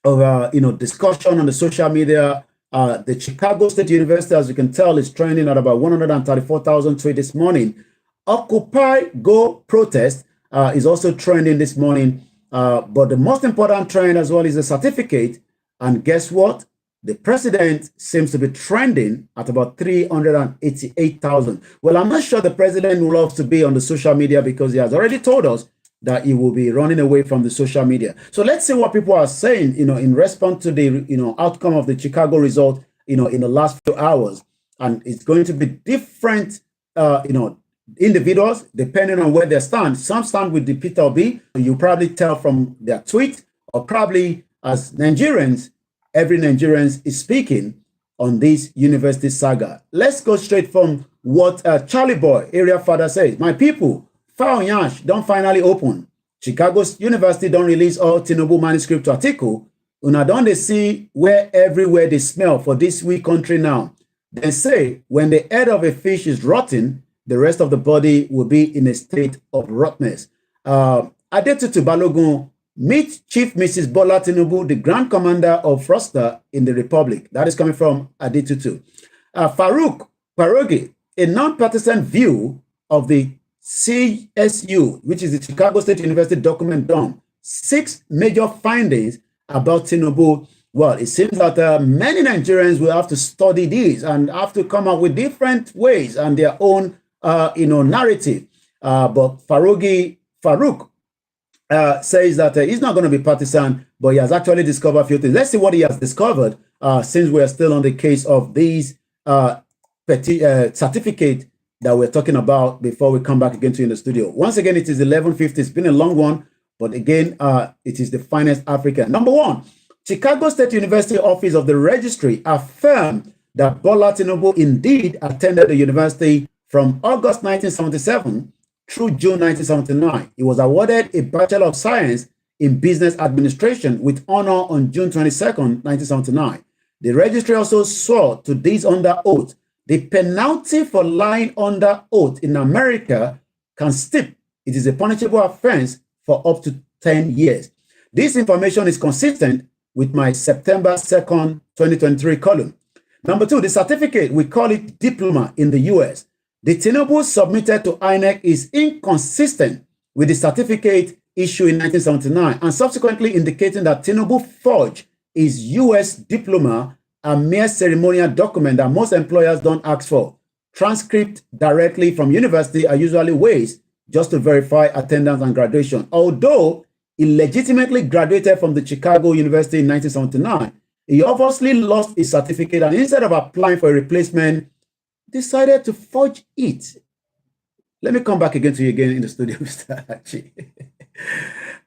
of discussion on the social media. The Chicago State University, as you can tell, is trending at about 134,000 tweets this morning. Occupy Go protest is also trending this morning. But the most important trend as well is the certificate. And guess what? The president seems to be trending at about 388,000. Well, I'm not sure the president will love to be on the social media, because he has already told us that he will be running away from the social media. So let's see what people are saying, in response to the, outcome of the Chicago result, in the last few hours. And it's going to be different, individuals, depending on where they stand. Some stand with the Peter Obi. You probably tell from their tweet, or probably as Nigerians, every Nigerian is speaking on this university saga. Let's go straight from what Charlie Boy, area father, says. My people, Fao Yash don't finally open. Chicago University don't release all Tinubu manuscript to article. Una don't they see where everywhere they smell for this weak country now. They say when the head of a fish is rotten, the rest of the body will be in a state of rottenness. Adetutu Balogun, meet Chief Mrs. Bola Tinubu, the Grand Commander of Froster in the Republic. That is coming from Adetutu. Farouk Parogi, a non-partisan view of the CSU, which is the Chicago State University document done 6 major findings about Tinubu. Well, it seems that many Nigerians will have to study these and have to come up with different ways and their own, narrative. But Farouk says that he's not going to be partisan, but he has actually discovered a few things. Let's see what he has discovered since we are still on the case of these certificate that we're talking about before we come back again to you in the studio. Once again, it is 11:50. It's been a long one, but again, it is the finest Africa. Number one, Chicago State University Office of the Registry affirmed that Bola Tinubu indeed attended the university from August 1977 through June 1979. He was awarded a Bachelor of Science in Business Administration with honor on June 22nd, 1979. The registry also swore to this under oath. The penalty for lying under oath in America can stip. It is a punishable offense for up to 10 years. This information is consistent with my September 2nd, 2023 column. Number two, the certificate, we call it diploma in the US. The Tinubu submitted to INEC is inconsistent with the certificate issued in 1979 and subsequently indicating that Tinubu forged his US diploma, a mere ceremonial document that most employers don't ask for. Transcripts directly from university are usually ways just to verify attendance and graduation. Although he legitimately graduated from the Chicago University in 1979, he obviously lost his certificate and instead of applying for a replacement, decided to forge it. Let me come back again to you again in the studio, Mr. Archie.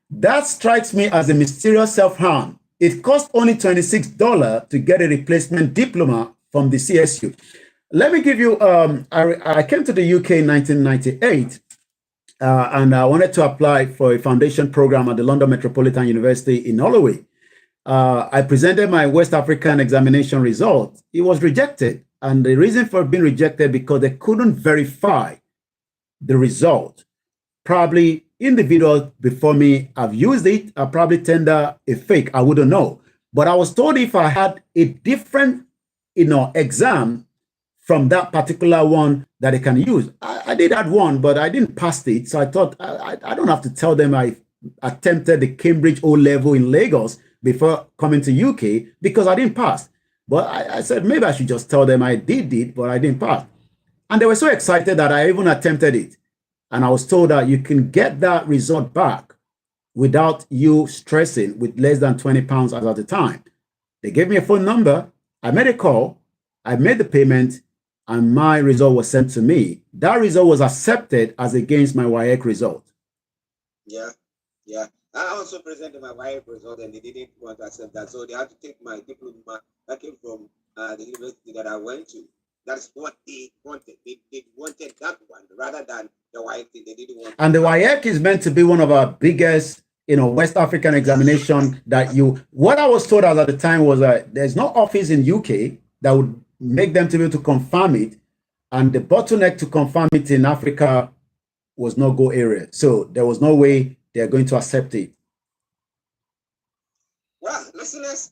That strikes me as a mysterious self-harm. It cost only $26 to get a replacement diploma from the CSU. Let me give you, I came to the UK in 1998 and I wanted to apply for a foundation program at the London Metropolitan University in Holloway. I presented my West African examination result. It was rejected. And the reason for being rejected because they couldn't verify the result. Probably individuals before me have used it. I probably tender a fake. I wouldn't know. But I was told if I had a different, exam from that particular one that I can use. I did that one, but I didn't pass it. So I thought I don't have to tell them I attempted the Cambridge O-level in Lagos before coming to UK because I didn't pass. But I said, maybe I should just tell them I did it, but I didn't pass. And they were so excited that I even attempted it. And I was told that you can get that result back without you stressing with less than £20 as at the time. They gave me a phone number. I made a call. I made the payment and my result was sent to me. That result was accepted as against my WAEC result. Yeah. I also presented my WAEC result and they didn't want to accept that. So they had to take my diploma that came from the university that I went to. That's what they wanted. They wanted that one rather than the WAEC. They didn't want. And the WAEC is meant to be one of our biggest, West African examination that what I was told at the time was that there's no office in UK that would make them to be able to confirm it. And the bottleneck to confirm it in Africa was no go area. So there was no way they're going to accept it. Well, listeners,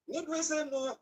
need we say more?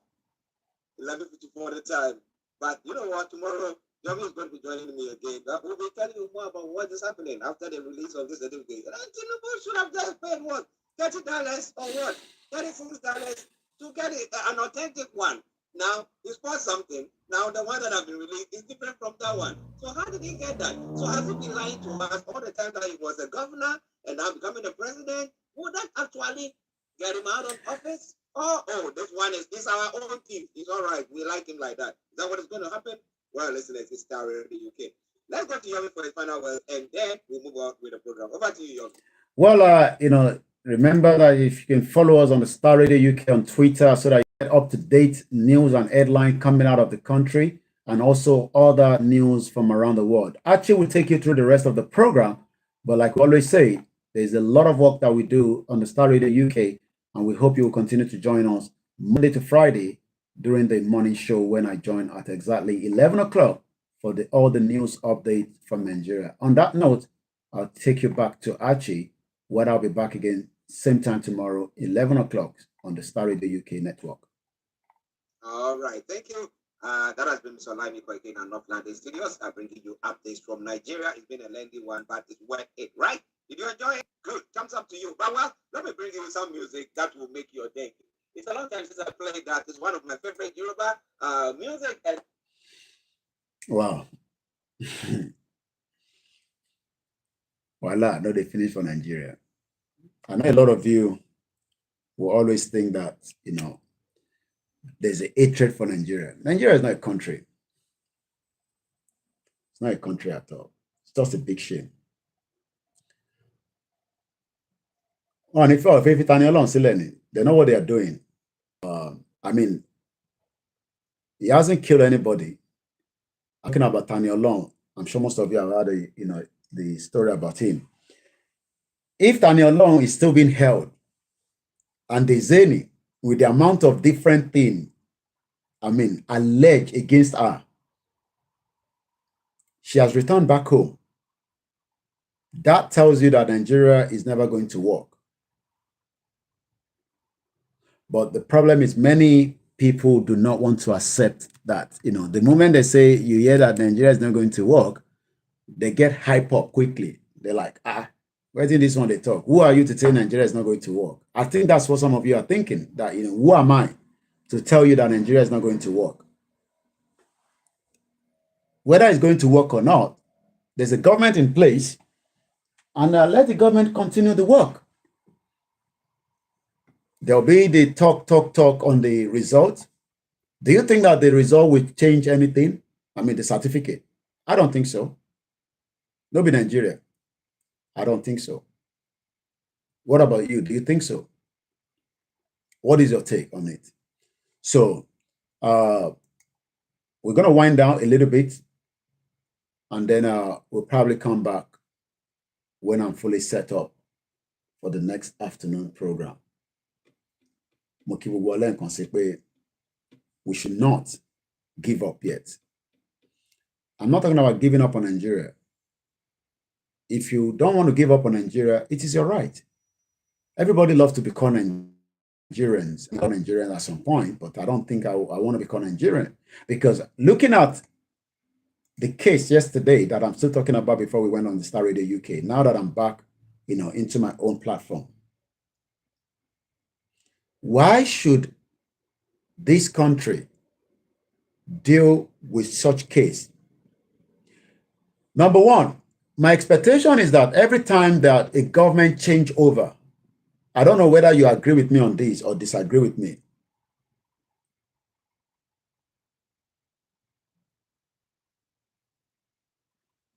11:54 the time. But you know what? Tomorrow, Johnny is going to be joining me again. But we'll be telling you more about what is happening after the release of this certificate. And Tinubu should have just paid what? $30 or what? $36 to get an authentic one. Now, he's bought something. Now, the one that has been released is different from that one. So how did he get that? So has he been lying to us all the time that he was a governor and now becoming a president? Would that actually get him out of office? Oh, this our own team. He's all right. We like him like that. Is that what is going to happen? Well, listen, it's Star Radio UK. Let's go to Yomi for his final word, and then we'll move on with the program. Over to you, Yomi. Well, remember that if you can follow us on the Star Radio UK on Twitter so that you get up-to-date news and headline coming out of the country and also other news from around the world. Actually, we'll take you through the rest of the program. But like we always say, there's a lot of work that we do on the Star Radio UK, and we hope you will continue to join us Monday to Friday during the morning show when I join at exactly 11 o'clock for all the news updates from Nigeria. On that note, I'll take you back to Archie, where I'll be back again same time tomorrow, 11 o'clock on the Star Radio UK network. All right. Thank you. That has been Mr. Olami Koike in North London Studios. I'm bringing you updates from Nigeria. It's been a lengthy one, but it's worth it, right? Did you enjoy it? Good. Thumbs up to you. But well, let me bring you some music that will make your day. It's a long time since I played that. It's one of my favorite Yoruba music. And wow. Voila, no, they finish for Nigeria. I know a lot of you will always think that, you know, there's a hatred for Nigeria. Nigeria is not a country. It's not a country at all. It's just a big shame. Oh, and if Tani Alon Sileni, they know what they are doing. I mean, he hasn't killed anybody. Talking about Tani Alon, I'm sure most of you have heard, you know, the story about him. If Tani Alon is still being held, and Diezani, with the amount of different things, I mean, alleged against her, she has returned back home. That tells you that Nigeria is never going to work. But the problem is many people do not want to accept that. You know, the moment they say you hear that Nigeria is not going to work, they get hype up quickly. They're like, where did this one they talk? Who are you to say Nigeria is not going to work? I think that's what some of you are thinking, that, you know, who am I to tell you that Nigeria is not going to work? Whether it's going to work or not, there's a government in place, and let the government continue the work. There'll be the talk on the result. Do you think that the result will change anything? I mean, the certificate? I don't think so. No, be Nigeria. I don't think so. What about you? Do you think so? What is your take on it? So, we're going to wind down a little bit, and then we'll probably come back when I'm fully set up for the next afternoon program. We should not give up yet. I'm not talking about giving up on Nigeria. If you don't want to give up on Nigeria, it is your right. Everybody loves to become Nigerians at some point, but I don't think I want to become Nigerian, because looking at the case yesterday that I'm still talking about before we went on the Star Radio UK, now that I'm back, you know, into my own platform, why should this country deal with such case? Number one, my expectation is that every time that a government change over, I don't know whether you agree with me on this or disagree with me.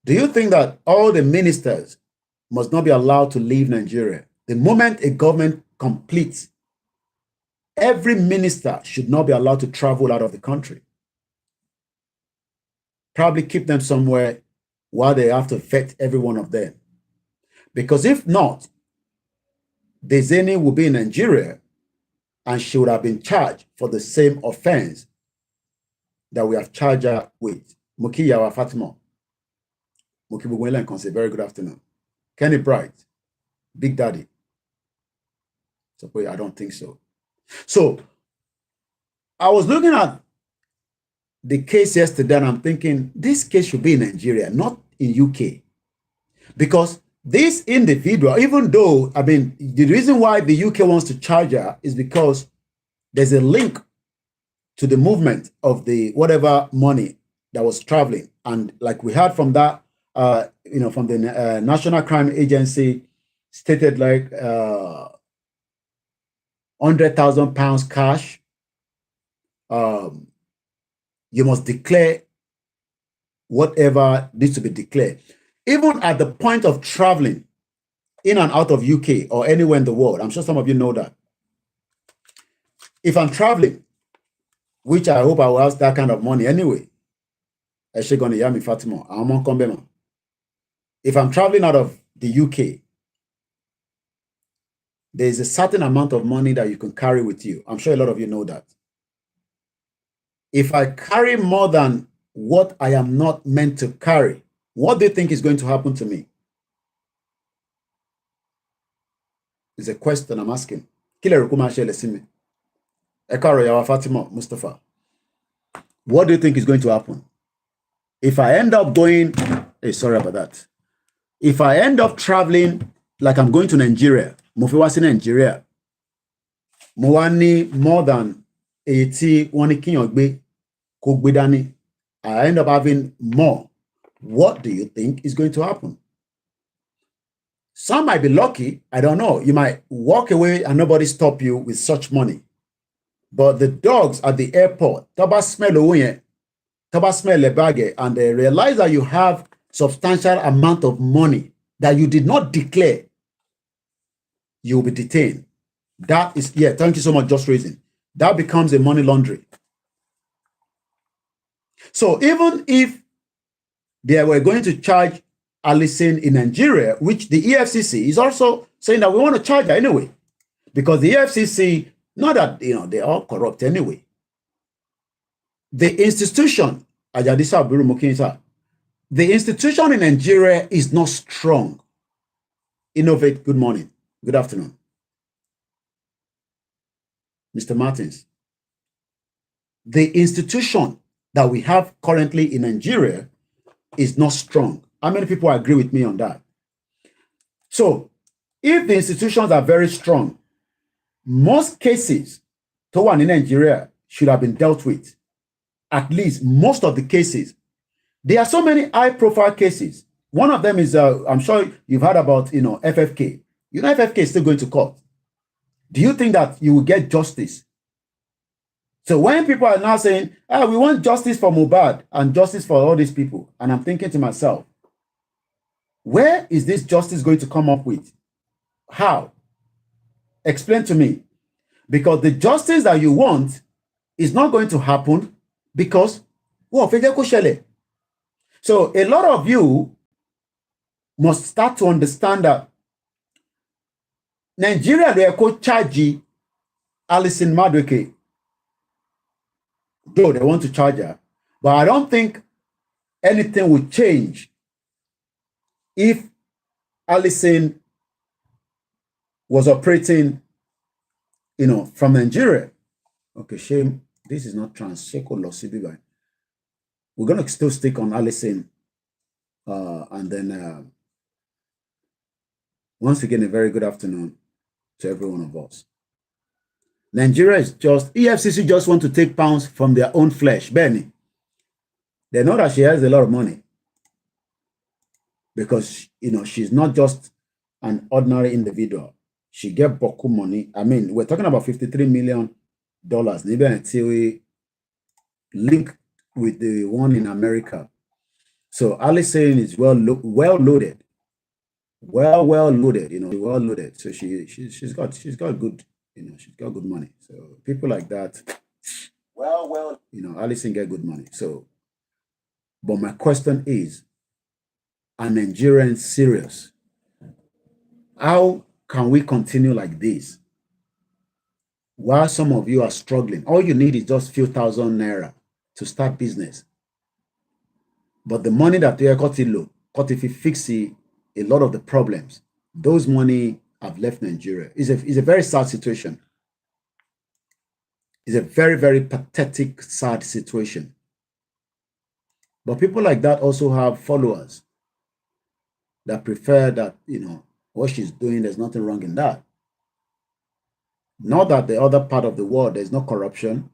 Do you think that all the ministers must not be allowed to leave Nigeria? The moment a government completes, every minister should not be allowed to travel out of the country. Probably keep them somewhere while they have to vet every one of them. Because if not, Diezani will be in Nigeria and she would have been charged for the same offense that we have charged her with. Muki Yawa Fatima. Muki Bugwela and say very good afternoon. Kenny Bright, Big Daddy. So I don't think so. So I was looking at the case yesterday and I'm thinking this case should be in Nigeria, not in UK. Because this individual, even though, I mean, the reason why the UK wants to charge her is because there's a link to the movement of the whatever money that was traveling. And like we heard from that, you know, from the National Crime Agency, stated like £100,000 cash. You must declare whatever needs to be declared. Even at the point of traveling in and out of UK or anywhere in the world, I'm sure some of you know that. If I'm traveling, which I hope I will have that kind of money anyway, if I'm traveling out of the UK, there's a certain amount of money that you can carry with you. I'm sure a lot of you know that. If I carry more than what I am not meant to carry, what do you think is going to happen to me? It's a question I'm asking. Mustafa. What do you think is going to happen? If I end up going, sorry about that. If I end up traveling like I'm going to Nigeria, Mufiwasi Nigeria, Mwani more than 80, I end up having more. What do you think is going to happen? Some might be lucky. I don't know. You might walk away and nobody stop you with such money. But the dogs at the airport, taba smell the bag, and they realize that you have substantial amount of money that you did not declare, you will be detained. That is, yeah, thank you so much, Just Raising. That becomes a money laundry. So even if they were going to charge Alison in Nigeria, which the EFCC is also saying that we want to charge her anyway, because the EFCC, not that, they're all corrupt anyway. The institution, the institution in Nigeria is not strong. Innovate, good morning, good afternoon. Mr. Martins. The institution that we have currently in Nigeria is not strong. How many people agree with me on that? So, if the institutions are very strong, most cases to one in Nigeria should have been dealt with. At least most of the cases. There are so many high-profile cases. One of them is, I'm sure you've heard about, FFK. FFK is still going to court. Do you think that you will get justice? So when people are now saying, we want justice for Mohbad and justice for all these people, and I'm thinking to myself, where is this justice going to come up with? How? Explain to me. Because the justice that you want is not going to happen because, so a lot of you must start to understand that Nigeria, they are charge Alison Maduaeke. Though they want to charge her, but I don't think anything will change if Alison was operating, from Nigeria. Okay, shame. This is not trans. We're going to still stick on Alison. And then, once again, a very good afternoon to every one of us. Nigeria is just, EFCC just want to take pounds from their own flesh. Benny, they know that she has a lot of money because, she's not just an ordinary individual. She get boku money. I mean, we're talking about $53 million. Maybe until we link with the one in America. So Alison is well loaded. Well loaded, well loaded. So she's got good, she's got good money. So people like that, Alison get good money. So, but my question is, are Nigerians serious? How can we continue like this? While some of you are struggling, all you need is just few thousand naira to start business. But the money that they got if you fix a lot of the problems, those money have left Nigeria. It's a very sad situation. It's a very, very pathetic, sad situation. But people like that also have followers that prefer that, what she's doing, there's nothing wrong in that. Not that the other part of the world, there's no corruption,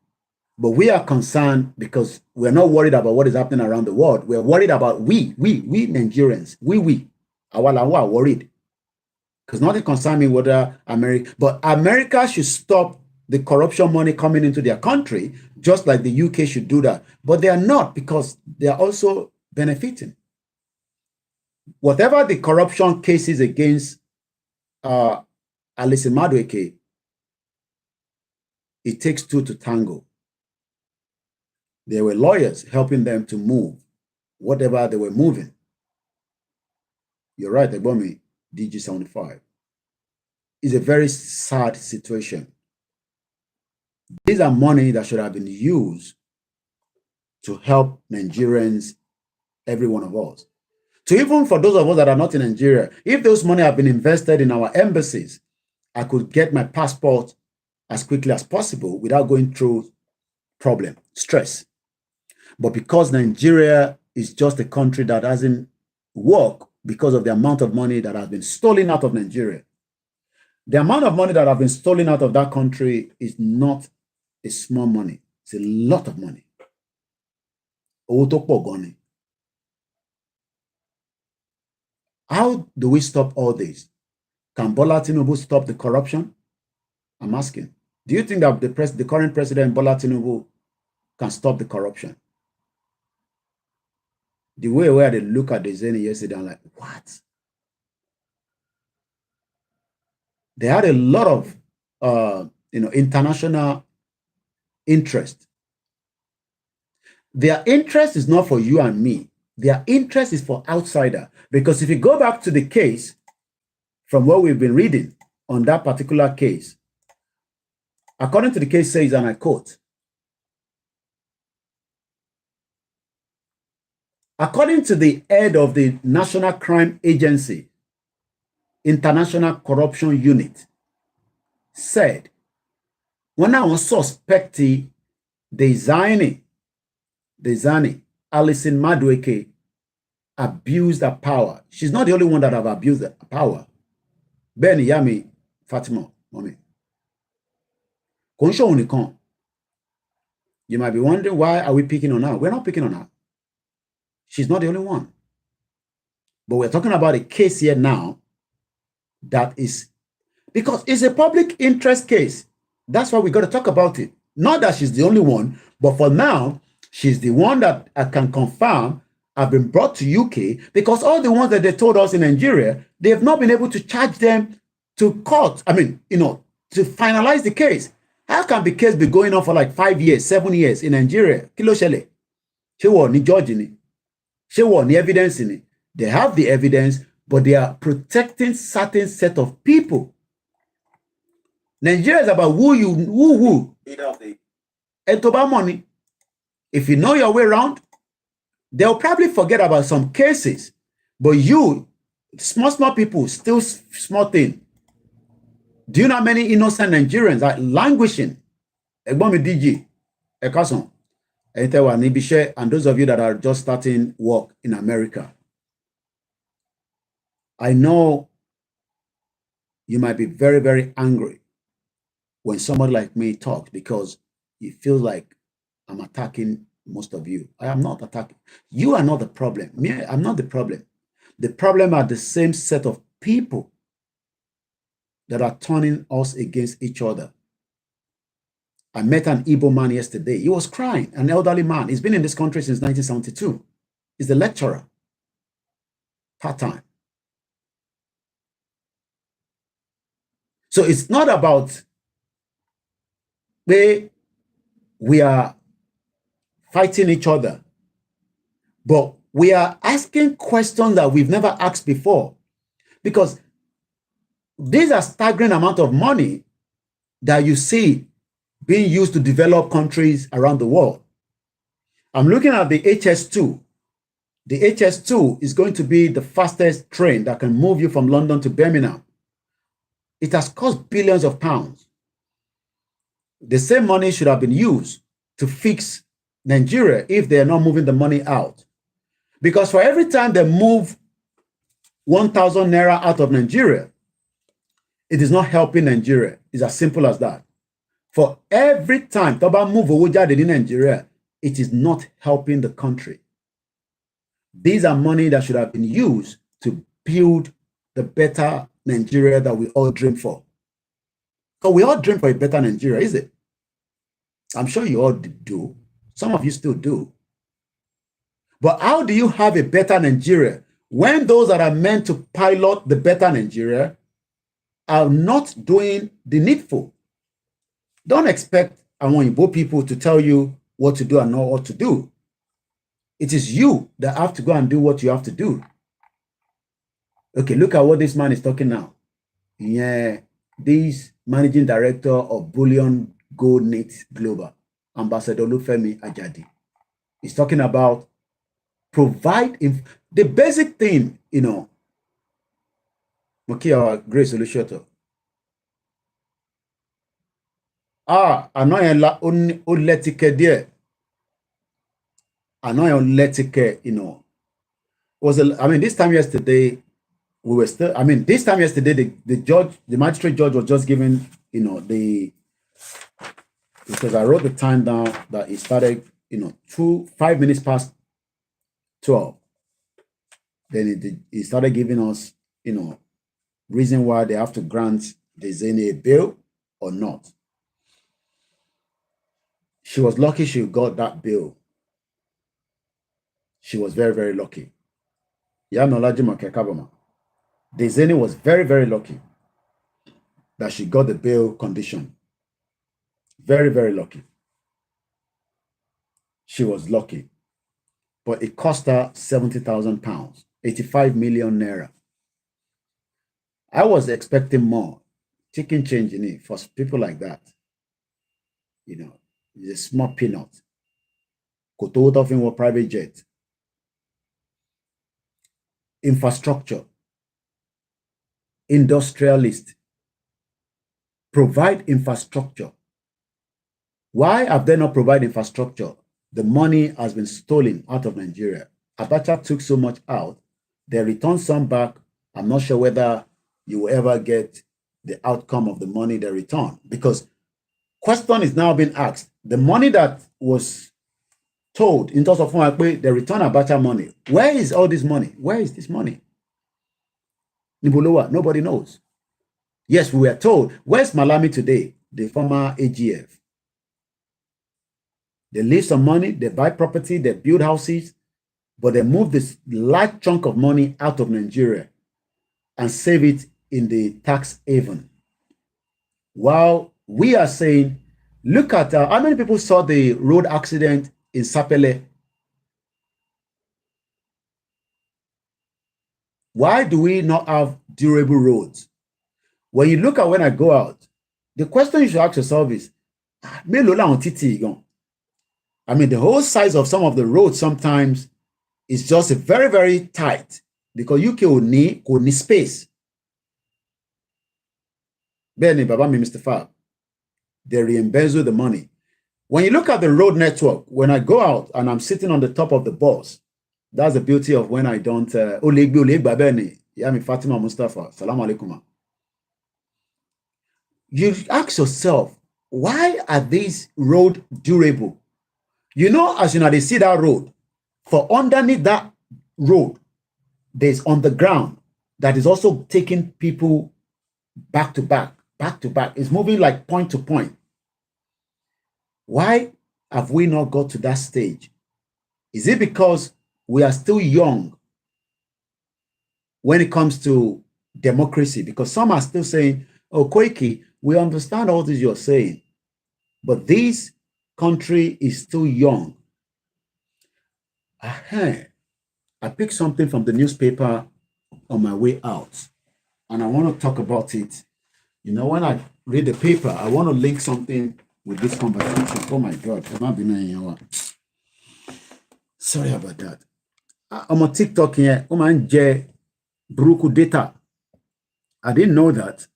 but we are concerned because we're not worried about what is happening around the world. We're worried about we Nigerians, our are worried. Because nothing concerns me whether America, but America should stop the corruption money coming into their country, just like the UK should do that. But they are not, because they are also benefiting. Whatever the corruption cases against Alison Maduaeke, it takes two to tango. There were lawyers helping them to move whatever they were moving. You're right, Ebomi, DG75. It's a very sad situation. These are money that should have been used to help Nigerians, every one of us. So even for those of us that are not in Nigeria, if those money have been invested in our embassies, I could get my passport as quickly as possible without going through stress. But because Nigeria is just a country that doesn't work because of the amount of money that has been stolen out of Nigeria, the amount of money that has been stolen out of that country is not a small money. It's a lot of money. How do we stop all this? Can Bola Tinubu stop the corruption? I'm asking. Do you think that the current president, Bola Tinubu, can stop the corruption? The way where they look at Diezani yesterday, I'm like, what? They had a lot of international interest. Their interest is not for you and me. Their interest is for outsider. Because if you go back to the case from what we've been reading on that particular case, according to the case says, and I quote, according to the head of the National Crime Agency, International Corruption Unit, said, when I was suspecting Diezani Alison Maduaeke abused her power. She's not the only one that have abused her power. Benny Yami Fatima, mommy. You might be wondering, why are we picking on her? We're not picking on her. She's not the only one. But we're talking about a case here now that is, because it's a public interest case. That's why we got to talk about it. Not that she's the only one, but for now, she's the one that I can confirm have been brought to UK, because all the ones that they told us in Nigeria, they have not been able to charge them to court. I mean, to finalize the case. How can the case be going on for like 5 years, 7 years in Nigeria? Kilo shele. She won the judge in it. She won the evidence in it. They have the evidence, but they are protecting certain set of people. Nigeria is about who. And to buy money. If you know your way around, they'll probably forget about some cases. But you, small people, still small thing. Do you know how many innocent Nigerians are languishing? Egbomi DG, Ekason, and those of you that are just starting work in America. I know you might be very, very angry when somebody like me talks, because it feels like I'm attacking most of you. I am not attacking. You are not the problem. Me, I'm not the problem. The problem are the same set of people that are turning us against each other. I met an Igbo man yesterday. He was crying, an elderly man. He's been in this country since 1972. He's the lecturer, part-time. So it's not about we are fighting each other, but we are asking questions that we've never asked before, because these are staggering amount of money that you see being used to develop countries around the world. I'm looking at the HS2. The HS2 is going to be the fastest train that can move you from London to Birmingham. It has cost billions of pounds. The same money should have been used to fix Nigeria if they are not moving the money out. Because for every time they move 1,000 naira out of Nigeria, it is not helping Nigeria. It's as simple as that. For every time Toba move Owojade in Nigeria, it is not helping the country. These are money that should have been used to build the better Nigeria that we all dream for. Because we all dream for a better Nigeria, is it? I'm sure you all do. Some of you still do. But how do you have a better Nigeria when those that are meant to pilot the better Nigeria are not doing the needful? Don't expect Igbo people to tell you what to do and not what to do. It is you that have to go and do what you have to do. Okay, look at what this man is talking now. Yeah, this managing director of Bullion Gold Net Global, Ambassador Olufemi Ajadi, is talking about the basic thing, Okay, our great solution. Anoya oletike there. Anoya oletike, this time yesterday, we were still, this time yesterday, the magistrate judge was just giving, because I wrote the time down that it started, 5 minutes past 12. Then he started giving us, reason why they have to grant Diezani a bail or not. She was lucky she got that bail. She was very, very lucky. Diezani was very, very lucky that she got the bail condition. Very, very lucky. She was lucky. But it cost her 70,000 pounds, 85 million naira. I was expecting more. Chicken change in it for people like that. It's a small peanut. Koto of him private jet. Infrastructure. Industrialist. Provide infrastructure. Why have they not provided infrastructure? The money has been stolen out of Nigeria. Abacha took so much out. They returned some back. I'm not sure whether you will ever get the outcome of the money they return, because question is now being asked. The money that was told in terms of the return Abacha money, where is all this money? Where is this money? Nibulowa, nobody knows. Yes, we were told. Where's Malami today? The former AGF. They leave some money, they buy property, they build houses, but they move this large chunk of money out of Nigeria and save it in the tax haven. While we are saying, look at how many people saw the road accident in Sapele. Why do we not have durable roads? When you look at when I go out, the question you should ask yourself is, I mean, the whole size of some of the roads sometimes is just very, very tight because UK will need space. Benny, Baba, Mr. Fab, they re-embezzle the money. When you look at the road network, when I go out and I'm sitting on the top of the bus, that's the beauty of when I don't. Fatima Mustafa, Salam alaikum. You ask yourself, why are these roads durable? As they see that road, for underneath that road, there's on the ground that is also taking people back to back. It's moving like point to point. Why have we not got to that stage? Is it because we are still young when it comes to democracy? Because some are still saying, oh, Koiki, we understand all this you're saying, but this country is still young. I picked something from the newspaper on my way out, and I want to talk about it. When I read the paper, I want to link something with this conversation. Oh my God, sorry about that. I'm on TikTok here. Bruku data. I didn't know that.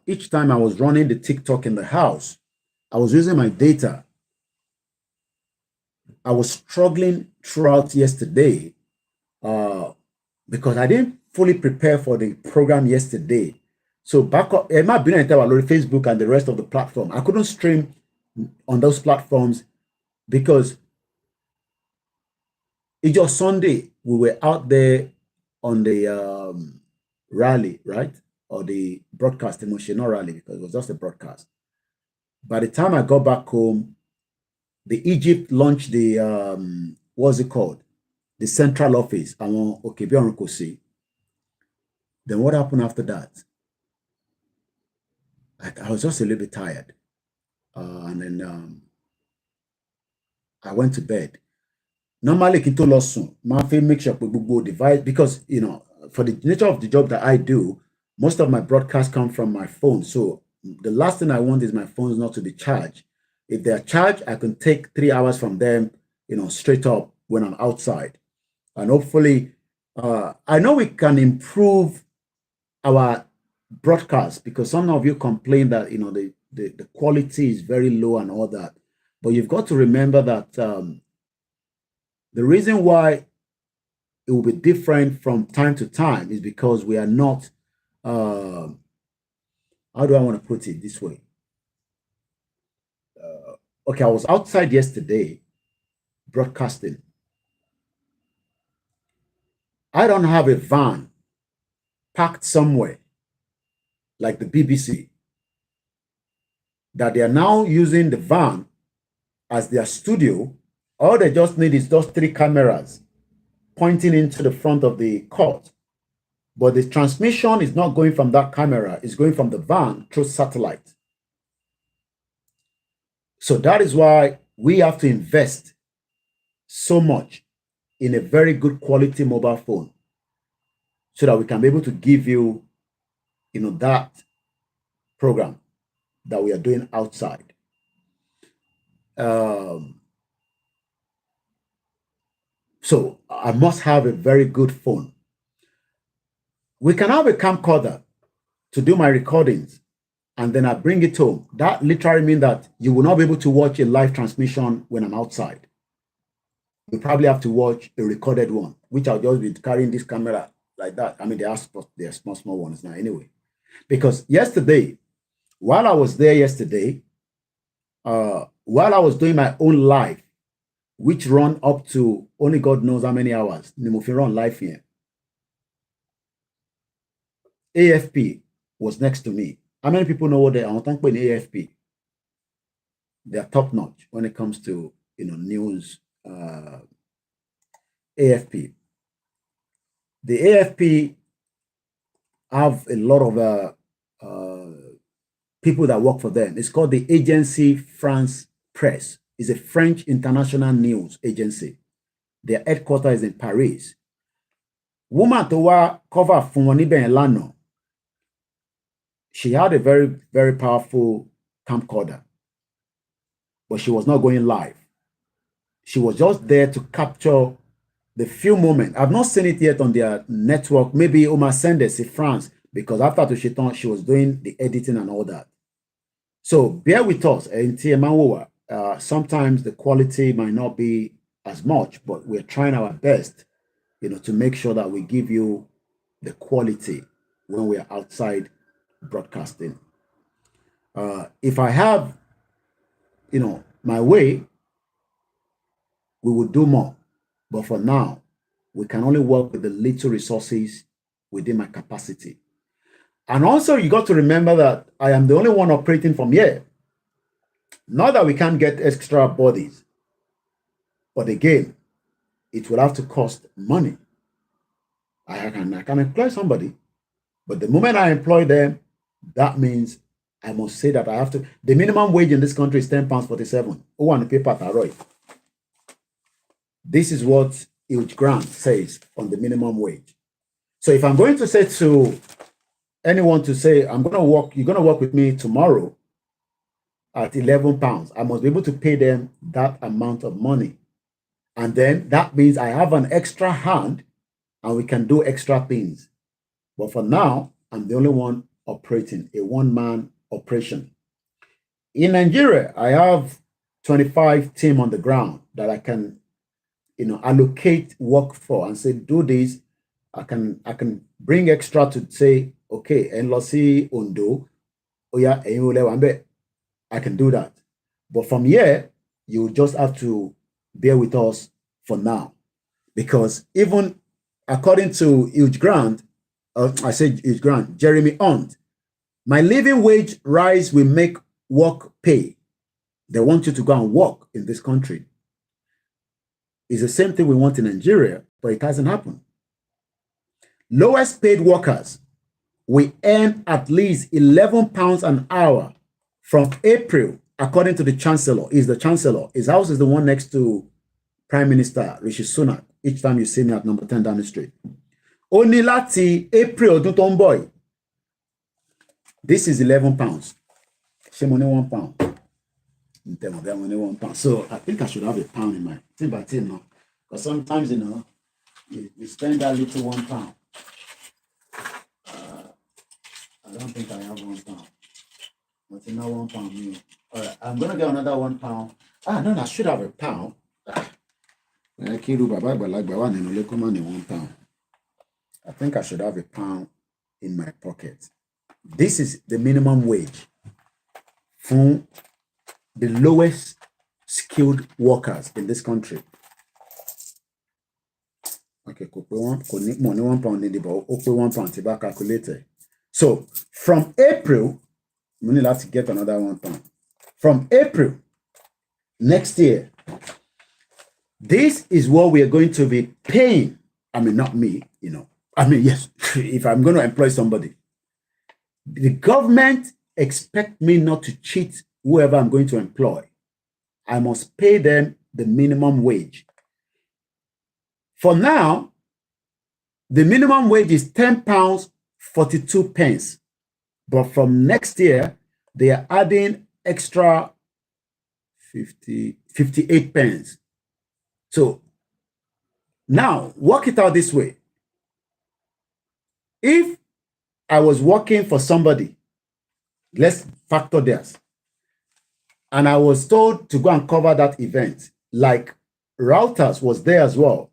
Each time I was running the TikTok in the house, I was using my data. I was struggling throughout yesterday because I didn't fully prepare for the program yesterday. So back up, it might be on Facebook and the rest of the platform. I couldn't stream on those platforms because it's just Sunday. We were out there on the rally, right? Or the broadcast, emotional rally, because it was just a broadcast. By the time I got back home, the Egypt launched the what's it called? The central office. Then what happened after that? I was just a little bit tired. And then I went to bed. Normally, Kinto Lawson, make sure we go device because for the nature of the job that I do, most of my broadcasts come from my phone. So the last thing I want is my phones not to be charged. If they are charged, I can take 3 hours from them, straight up when I'm outside. And hopefully, I know we can improve our broadcast because some of you complain that, the quality is very low and all that. But you've got to remember that the reason why it will be different from time to time is because we are not, how do I want to put it this way? Okay, I was outside yesterday broadcasting. I don't have a van parked somewhere like the BBC that they are now using the van as their studio. All they just need is just 3 cameras pointing into the front of the court. But the transmission is not going from that camera, it's going from the van through satellite. So that is why we have to invest so much in a very good quality mobile phone so that we can be able to give you, that program that we are doing outside. So I must have a very good phone. We can have a camcorder to do my recordings, and then I bring it home. That literally means that you will not be able to watch a live transmission when I'm outside. You probably have to watch a recorded one, which I'll just be carrying this camera like that. I mean, they are small ones now anyway. Because yesterday, while I was there yesterday, while I was doing my own live, which run up to only God knows how many hours, Nimufi run live here, AFP was next to me. How many people know what they are? I'm talking AFP. They are top notch when it comes to news. AFP. The AFP have a lot of people that work for them. It's called the Agency France Presse. It's a French international news agency. Their headquarters is in Paris. Woman to cover fún wọn níbẹ̀ yẹn lánàá. She had a very, very powerful camcorder, but she was not going live. She was just there to capture the few moments. I've not seen it yet on their network. Maybe Oma Sendes in France, because after Toshiton, she was doing the editing and all that. So bear with us. Sometimes the quality might not be as much, but we're trying our best, to make sure that we give you the quality when we're outside broadcasting. If I have, my way, we will do more. But for now, we can only work with the little resources within my capacity. And also, you got to remember that I am the only one operating from here. Not that we can't get extra bodies, but again, it will have to cost money. I can employ somebody, but the moment I employ them, that means I must say that I have to. The minimum wage in this country is £10.47. Who want to pay Pataroy? This is what Huge Grant says on the minimum wage. So if I'm going to say to anyone to say, you're going to work with me tomorrow at £11, I must be able to pay them that amount of money. And then that means I have an extra hand and we can do extra things. But for now, I'm the only one operating, a one-man operation. In Nigeria, I have 25 team on the ground that I can allocate work for and say, do this. I can bring extra to say, okay, and Losi Ondo, I can do that. But from here, you just have to bear with us for now. Because even according to Huge Grant, Jeremy Hunt, my living wage rise will make work pay. They want you to go and work in this country. It's the same thing we want in Nigeria, but it hasn't happened. Lowest paid workers will earn at least £11 an hour from April, according to the Chancellor. He's the Chancellor. His house is the one next to Prime Minister Rishi Sunak. Each time you see me at number 10 down the street. Only lati April, don't boy. This is £11. She money £1. So I think I should have £1 in my tin by tin now. Because sometimes, you spend that little £1. I don't think I have £1. But now £1 meal. All right, I'm gonna get another £1. No, I should have £1. I think I should have £1 in my pocket. This is the minimum wage for the lowest skilled workers in this country. Okay, kò pé one, kò ní mọ̀ ní £1 nídìí, but ó pé £1 tí bá calculate. So from April, we need to get another £1. From April next year, this is what we are going to be paying. I mean, not me, you know. I mean, yes, if I'm going to employ somebody, the government expect me not to cheat whoever I'm going to employ. I must pay them the minimum wage. For now, the minimum wage is £10.42. But from next year, they are adding extra 58 pence. So now work it out this way. If I was working for somebody, let's factor this, and I was told to go and cover that event, like Routers was there as well.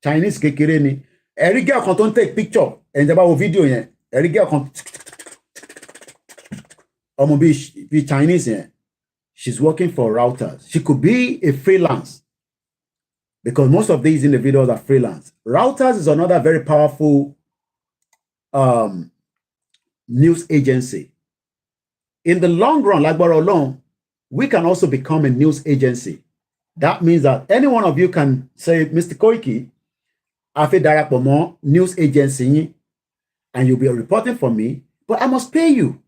Chinese kékeré ni. Every girl can take picture and about video yẹn. Every girl can be Chinese yẹn. She's working for Routers. She could be a freelance because most of these individuals are freelance. Routers is another very powerful news agency. In the long run, like Barolong, we can also become a news agency. That means that any one of you can say, Mr. Koiki, I've darapọ̀ mọ́ news agency, and you'll be reporting for me, but I must pay you.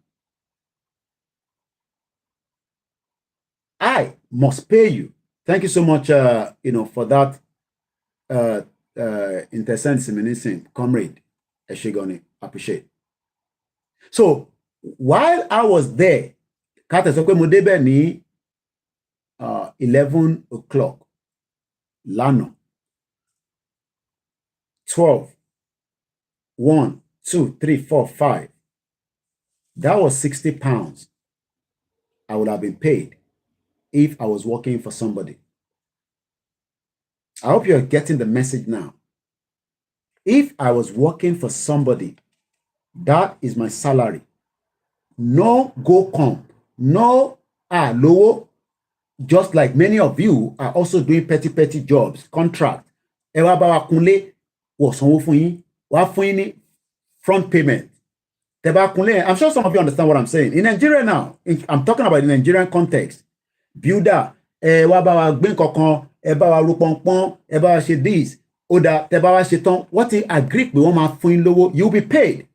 I must pay you. Thank you so much, for that intersensimination, comrade Eshigoni. Appreciate. So while I was there, 11 o'clock, Lano, 12, 1, 2, 3, 4, 5. That was £60 I would have been paid if I was working for somebody. I hope you're getting the message now. If I was working for somebody, that is my salary. No go comp, no lowo. Just like many of you are also doing petty jobs, contract. Ewa bawa kunle wo sanwó fún yín, wá fún yín ní front payment. Teba kunle, I'm sure some of you understand what I'm saying. In Nigeria now, I'm talking about the Nigerian context. Builder, wá bawa gbé nǹkankan, bá wa ro pọnpọ́n, bá wa ṣe this, oda tẹ́ bá wa ṣe tán, what you agree pé wọ́n máa fún yín lówó, you'll be paid.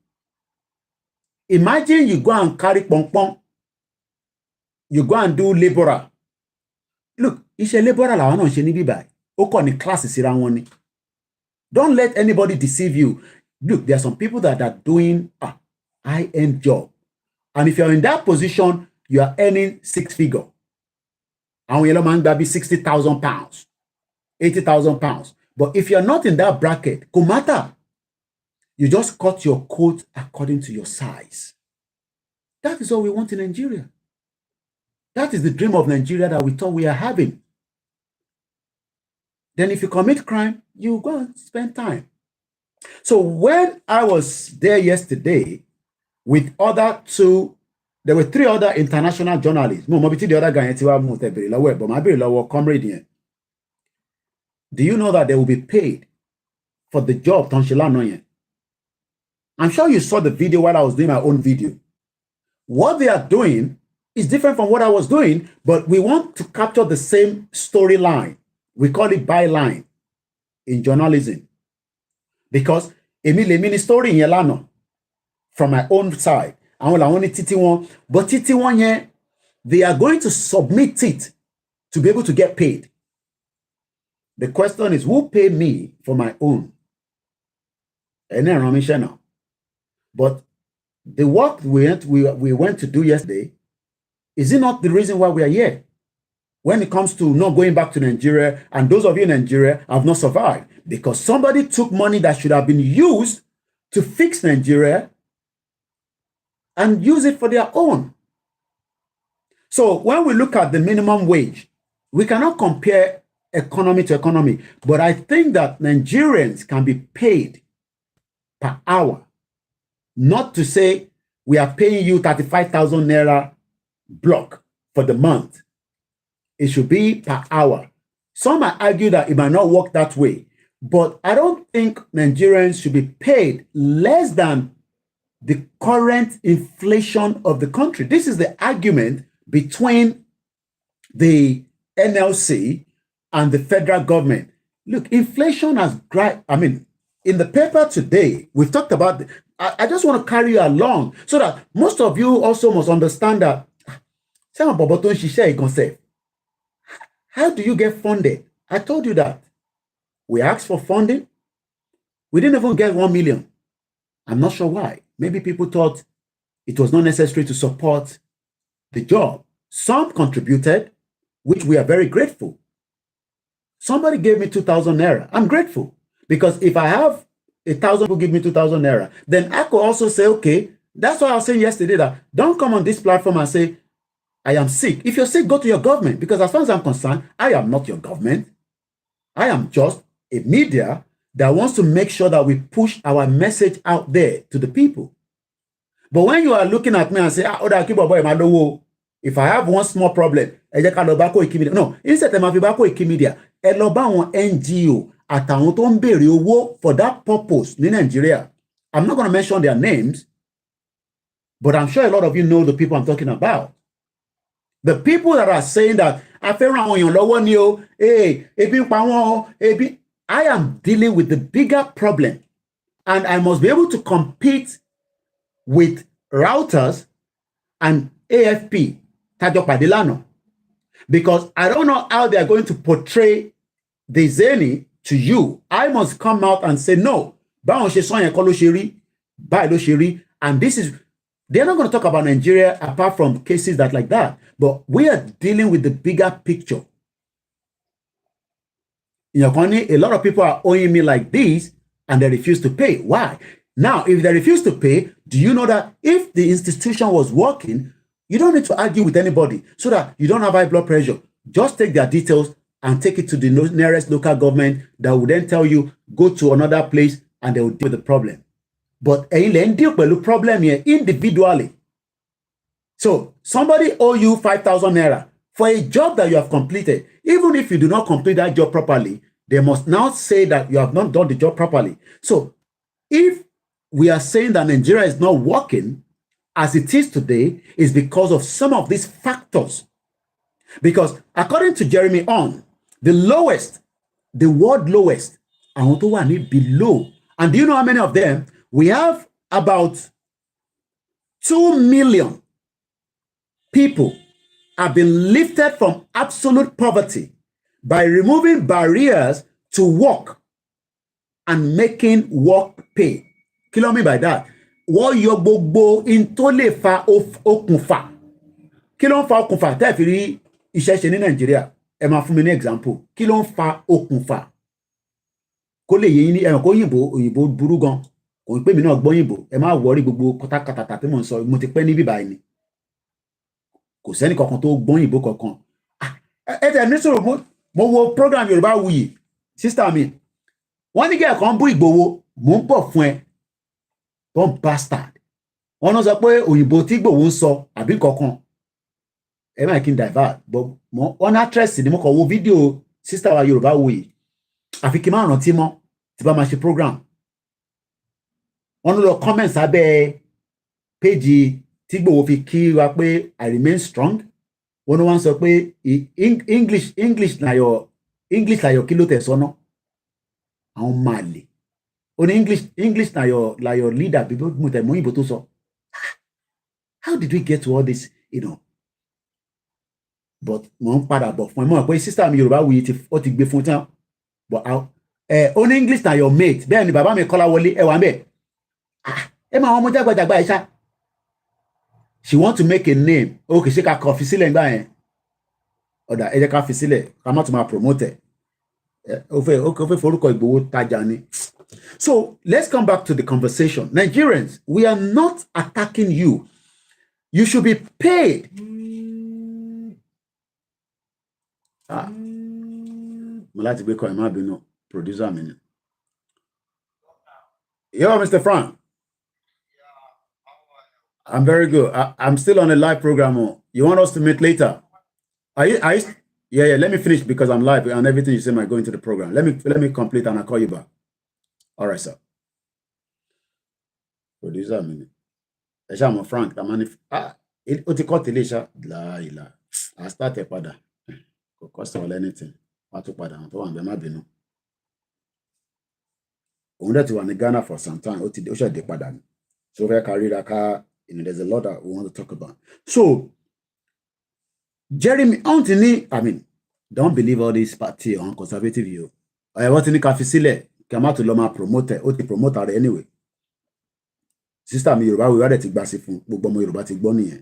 Imagine you go and carry pọnpọ́n, you go and do laborer. Look, iṣẹ́ laborer làwọn náà ṣe ní bíbá. Ó kọ́ ní class síra wọn ni. Don't let anybody deceive you. Look, there are some people that are doing a high-end job. And if you're in that position, you are earning 6 figure. And you're man be £60,000, £80,000. But if you're not in that bracket, no matter. You just cut your coat according to your size. That is all we want in Nigeria. That is the dream of Nigeria that we thought we are having. Then if you commit crime, you go and spend time. So when I was there yesterday with other two, there were 3 other international journalists. The other guy, but comrade. Do you know that they will be paid for the job? I'm sure you saw the video while I was doing my own video. What they are doing is different from what I was doing, but we want to capture the same storyline. We call it byline in journalism. Because Emile story in Yelano from my own side. But Titi1, they are going to submit it to be able to get paid. The question is, who paid me for my own? But the work we went to do yesterday, is it not the reason why we are here? When it comes to not going back to Nigeria, and those of you in Nigeria have not survived, because somebody took money that should have been used to fix Nigeria and use it for their own. So when we look at the minimum wage, we cannot compare economy to economy, but I think that Nigerians can be paid per hour. Not to say we are paying you 35,000 naira block for the month. It should be per hour. Some might argue that it might not work that way, But I don't think Nigerians should be paid less than the current inflation of the country. This is the argument between the NLC and the federal government. Look, inflation has, in the paper today, we've talked about, I just want to carry you along so that most of you also must understand that, how do you get funded? I told you that. We asked for funding. We didn't even get 1 million. I'm not sure why. Maybe people thought it was not necessary to support the job. Some contributed, which we are very grateful. Somebody gave me 2,000 naira. I'm grateful because if I have 1,000 people give me 2,000 naira, then I could also say, okay, that's what I was saying yesterday, that don't come on this platform and say, I am sick. If you're sick, go to your government, because as far as I'm concerned, I am not your government. I am just a media that wants to make sure that we push our message out there to the people. But when you are looking at me and say, if I have one small problem, no, instead of media, NGO for that purpose in Nigeria. I'm not going to mention their names, but I'm sure a lot of you know the people I'm talking about. The people that are saying that I am dealing with the bigger problem, and I must be able to compete with routers and AFP, Tajo Padilano, because I don't know how they are going to portray Diezani to you. I must come out and say, no, and this is, they're not going to talk about Nigeria apart from cases that like that, but we are dealing with the bigger picture. In your country, a lot of people are owing me like this and they refuse to pay. Why? Now, if they refuse to pay, do you know that if the institution was working, you don't need to argue with anybody so that you don't have high blood pressure. Just take their details and take it to the nearest local government that will then tell you, go to another place and they will deal with the problem. But they deal with the problem here individually. So somebody owe you 5,000 naira for a job that you have completed. Even if you do not complete that job properly, they must now say that you have not done the job properly. So if we are saying that Nigeria is not working as it is today, is because of some of these factors. Because according to Jeremy On, the lowest, the world lowest, I want to need below. And do you know how many of them? We have about 2 million people have been lifted from absolute poverty by removing barriers to work and making work pay. Kí ló mean by that? Wọ́n yọ gbogbo in tó lè fa okùnfà. Kí ló ń fa okùnfà tẹ́ fi rí iṣẹ́ ṣe ní Nàìjíríà? Ẹ máa fún mi ní example. Kí ló ń fa okùnfà? Kó lè yé yín ní ẹ̀rọ kó òyìnbó burú gan. Kò ń pè mí náà gbọ́ òyìnbó. Ẹ má wọrí gbogbo kọ́tàkàtà tí mò ń sọ. Mo ti pẹ́ níbí báyìí ni. Kò sẹ́ni kankan tó gbọ́ òyìnbó kankan. Ẹ tẹ̀ ní sọ̀rọ̀ mo wo program Yorùbáwùyí. Sister mi, wọ́n ní kí ẹ̀kan bú Ìgbòho, mò ń bọ̀ fún ẹ. Don't bastard. Wọ́n náà sọ pé òyìnbó tí Ìgbòho ń sọ àbí kankan. Ẹ máa kí n divert. But wọ́n actress ni mo kàn wo fídíò sister wa Yorùbáwùyí. Àfi kí n máa rántí mọ́ tí bá máa ṣe program. Wọ́n lọ comment sábẹ́ péjì tí Ìgbòho fi kí wa pé I remain strong. Wọ́n wá ń sọ pé English na your kí ló tẹ̀ sọ́nà. Àwọn máa lè. On English na your leader, people òyìnbó tó sọ. How did we get to all this, you know? But mo ń padà bọ̀ fún ẹ mọ̀ pé sister mi Yorùbáwùyí ó ti gbé fún tán. But on English na your mate. Bẹ́ẹ̀ ni bàbá mi Kọ́láwọlé ẹ wà ń bẹ̀. Ẹ máa wọn mú jágbàjàgbà ẹ ṣá. She want to make a name. Okay, ṣé ká kọ fi sílẹ̀ ńgbà yẹn. Ọ̀dà ẹ jẹ́ ká fi sílẹ̀ ká má tún máa promote ẹ̀. Ó fẹ́ forúkọ Ìgbòho tajà ni. So let's come back to the conversation. Nigerians, we are not attacking you. You should be paid. Producer minute. Yo, Mr. Frank. I'm very good. I'm still on a live program. You want us to meet later? Are you Yeah, let me finish because I'm live and everything you say might go into the program. Let me complete and I'll call you back. All right, sir. Producer mi. Ẹ ṣá mọ̀ Frank ta máa ní ó ti kọ́ tẹ́lẹ̀ ṣá láìla. I start ẹ̀ padà. Kò cost all anything. Wọ́n á tún padà àwọn tó wà ń bẹ má bínú. Òun dẹ̀ ti wà ní Ghana for some time. Ó ṣẹ̀dẹ̀ padà ni. So fẹ́ ká ríra ká, there's a lot that we want to talk about. So Jeremy, don't believe all this party on conservative view. I want to ká fi sílẹ̀ kí a má tún lọ máa promote ẹ̀, ó ti promote rẹ̀ anyway. Sister mi Yorùbá wíwá dẹ̀ ti gbà sí fún gbogbo ọmọ Yorùbá ti gbọ́ nìyẹn.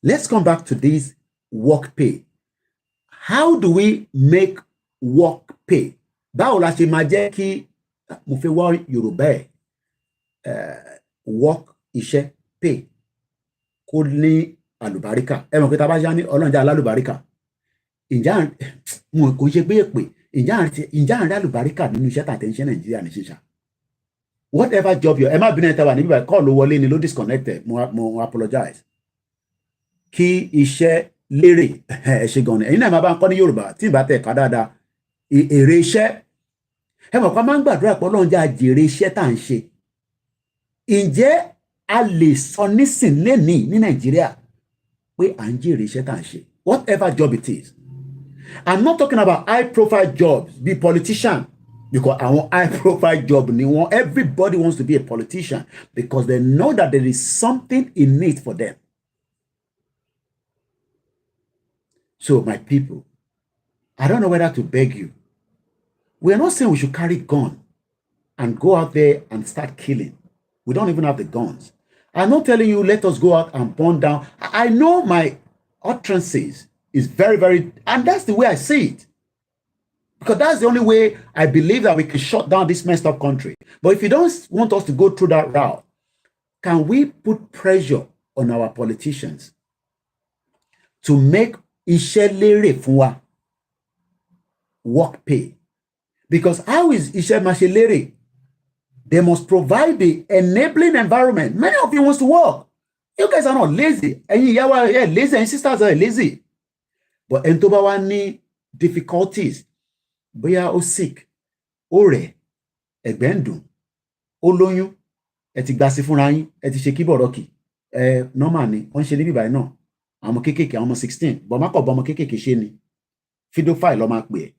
Let's come back to this work pay. How do we make work pay? Báwo la ṣe máa jẹ́ kí mo fẹ́ wá Yorùbá work iṣẹ́ pay kó ní àlùbáríkà. Ẹ mọ̀ pé tá bá ṣá ní ọlọ́njà alálùbáríkà. Ǹjẹ́ mo kò ṣe pé èpè ǹjẹ́ àárín àlùbáríkà nínú iṣẹ́ tàtẹ̀ńṣẹ́ Nàìjíríà ní ṣíṣà. Whatever job you're, ẹ má bínú ẹ tẹ́wà níbí báyìí call ló wọlé ni ló disconnected mo apologize. Kí iṣẹ́ lérè ẹ ṣe gan ni ẹ̀yin náà máa bá ń kọ́ ní Yorùbá tí ìbá tẹ̀ ká dáadáa èrè iṣẹ́ ẹ mọ̀ pé a máa ń gbàdúrà pé Ọlọ́run jẹ́ àjèrè iṣẹ́ tá à ń ṣe. Ǹjẹ́ a lè sọ nísìn lénìí ní Nàìjíríà pé à ń jèrè iṣẹ́ tá à ń ṣe whatever job it is. I'm not talking about high profile jobs be politician. Because our high profile job, everybody wants to be a politician because they know that there is something in it for them. So my people, I don't know whether to beg you. We are not saying we should carry gun and go out there and start killing. We don't even have the guns. I'm not telling you, let us go out and burn down. I know my utterances is very, very, and that's the way I see it. Because that's the only way I believe that we can shut down this messed up country. But if you don't want us to go through that route, can we put pressure on our politicians to make iṣẹ́ lérè fún wa work pay? Because how is iṣẹ́ máa ṣe lérè? They must provide the enabling environment. Many of you wants to work. You guys are not lazy. Ẹ̀yin ìyá wa lazy, and sisters are lazy. But ẹni tó bá wá ní difficulties, bóyá ó sick, ó rẹ̀, ẹ̀gbẹ́ ń dùn, ó lóyún, ẹ ti gbà sí fúnra yín, ẹ ti ṣe kíbọ̀rọ̀kì, normal ni, wọ́n ń ṣe níbí báyìí náà, àwọn ọmọ kéékèèké, àwọn ọmọ 16, bọ̀ má kọ̀ bọ́ ọmọ kéékèèké ṣe ni, fídófáì lọ́ máa pè é,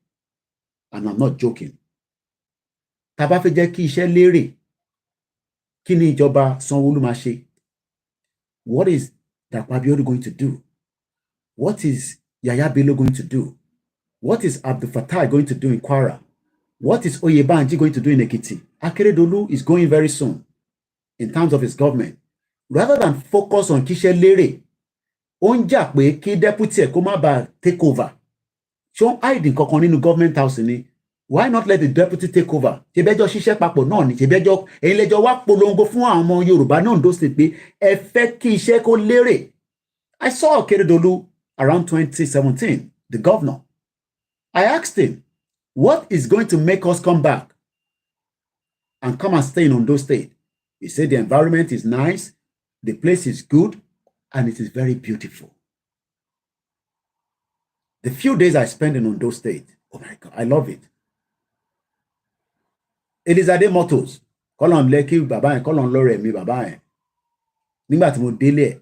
and I'm not joking. Tá a bá fẹ́ jẹ́ kí iṣẹ́ lérè, kí ni ìjọba Sanwó-Olú máa ṣe? What is Dapo Abiodun going to do? What is Yaya Bello going to do? What is Abdul Fattah going to do in Kwara? What is Oyebanji going to do in Ekiti? Akeredolu is going very soon in terms of his government. Rather than focus on kíṣẹ́ lérè, ó ń jà pé kí deputy ẹ̀ kó má bàa take over. Ṣé ó ń hide nǹkankan nínú government house ni? Why not let the deputy take over? Ṣebẹ́jọ́ ṣiṣẹ́ papọ̀ náà ni, ṣebẹ́jọ́ ẹ̀yin lẹ́jọ́ wá polongo fún àwọn ọmọ Yorùbá náà Ondo State pé ẹ fẹ́ kí iṣẹ́ kó lérè. I saw Akeredolu around 2017, the governor. I asked him, what is going to make us come back and come and stay in Ondo State? He said the environment is nice, the place is good, and it is very beautiful. The few days I spent in Ondo State, oh my God, I love it. Elizade Motors, Kolon Leki Baba, Kolon Lore mi Baba. Nígbà tí mo délé,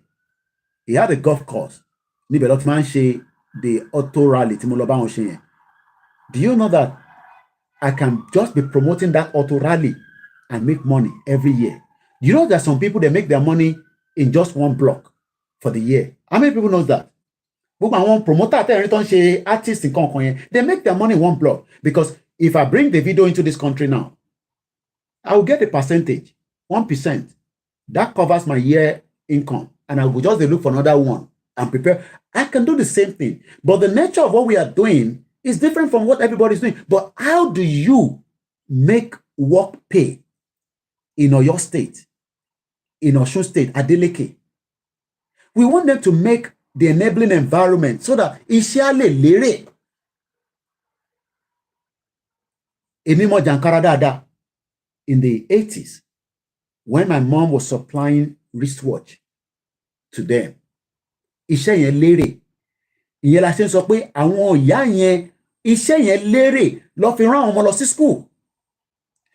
he had a golf course. Níbẹ̀ ló ti máa ń ṣe the auto rally tí mo lọ bá wọn ṣe yẹn. Do you know that I can just be promoting that auto rally and make money every year? You know there are some people that make their money in just one block for the year. How many people knows that? Gbogbo àwọn promoter àtẹ̀rín tó ń ṣe artist nǹkan kan yẹn, they make their money in one block. Because if I bring the video into this country now, I will get a percentage, 1%. That covers my year income. And I will just look for another one and prepare. I can do the same thing. But the nature of what we are doing is different from what everybody's doing. But how do you make work pay in Oyo State, in Osun State, Adeleke? We want them to make the enabling environment so that iṣẹ́ lè lérè. Èmi mọ̀ jàǹkárá dáadáa. In the 80s, when my mom was supplying wristwatch to them, iṣẹ́ yẹn lérè. ìyẹn la ṣe ń sọ pé àwọn ìyá yẹn iṣẹ́ yẹn lérè lọ fi rán àwọn ọmọ lọ sí school.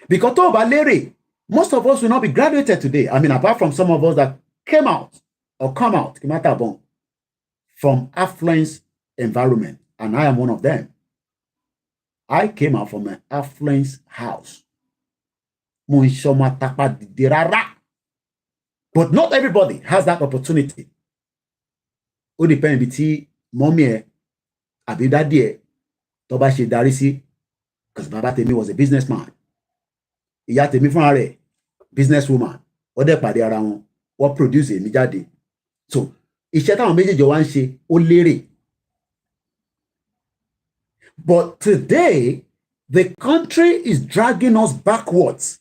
Because tó bá lérè, most of us will not be graduated today. I mean, apart from some of us that came out or come out, from affluent environment, and I am one of them. I came out from an affluent house. But not everybody has that opportunity. Ó depend bí mommy ẹ àbí daddy ẹ tó bá ṣe darí sí, because bàbá tèmi was a businessman. Ìyá tèmi fúnra rẹ̀ businesswoman. Ó dẹ̀ pàdé ara wọn, wọ́n produce èmi jáde. So iṣẹ́ táwọn méjèèjì wá ń ṣe ó lérè. But today, the country is dragging us backwards.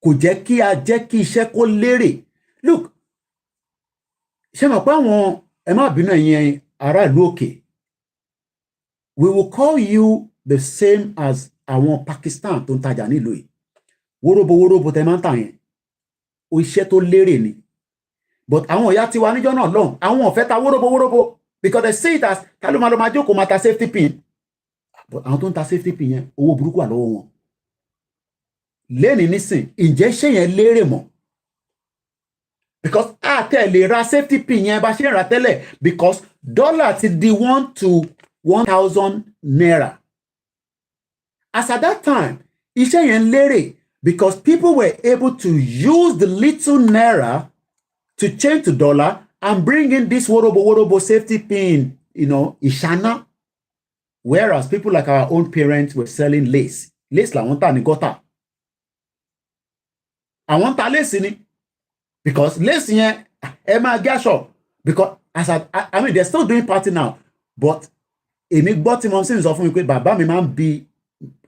Kò jẹ́ kí a jẹ́ kí iṣẹ́ kó lérè. Look, ṣé mọ̀ pé àwọn ẹ má bínú ẹ̀yin ará ìlú òkè, we will call you the same as àwọn Pakistan tó ń tajà nílùú yìí. Wóróbo tẹ máa ń tà yẹn, o iṣẹ́ tó lérè ni. But àwọn ìyá tiwa níjọ́ náà lọ́hùn, àwọn ò fẹ́ ta wóróbo because they say it as ta ló máa lọ máa jókòó máa ta safety pin. But àwọn tó ń ta safety pin yẹn, owó burúkú wà lọ́wọ́ wọn. Lẹ́ni nísìn, ǹjẹ́ iṣẹ́ yẹn lérè mọ́? Because lè ra safety pin yẹn bá ṣe ń ra tẹ́lẹ̀, because dollar ti di 1 to 1,000 naira. As at that time, iṣẹ́ yẹn lérè because people were able to use the little naira to change to dollar and bring in this worobo safety pin, ìṣáná. Whereas people like our own parents were selling lace. Lace làwọn tà ní gọ́tà. Àwọn tà lace ni. Because lace yẹn, ẹ máa gé aṣọ. Because I mean, they're still doing party now. But èmi gbọ́ tí mo sì ń sọ fún mi pé bàbá mi máa ń bi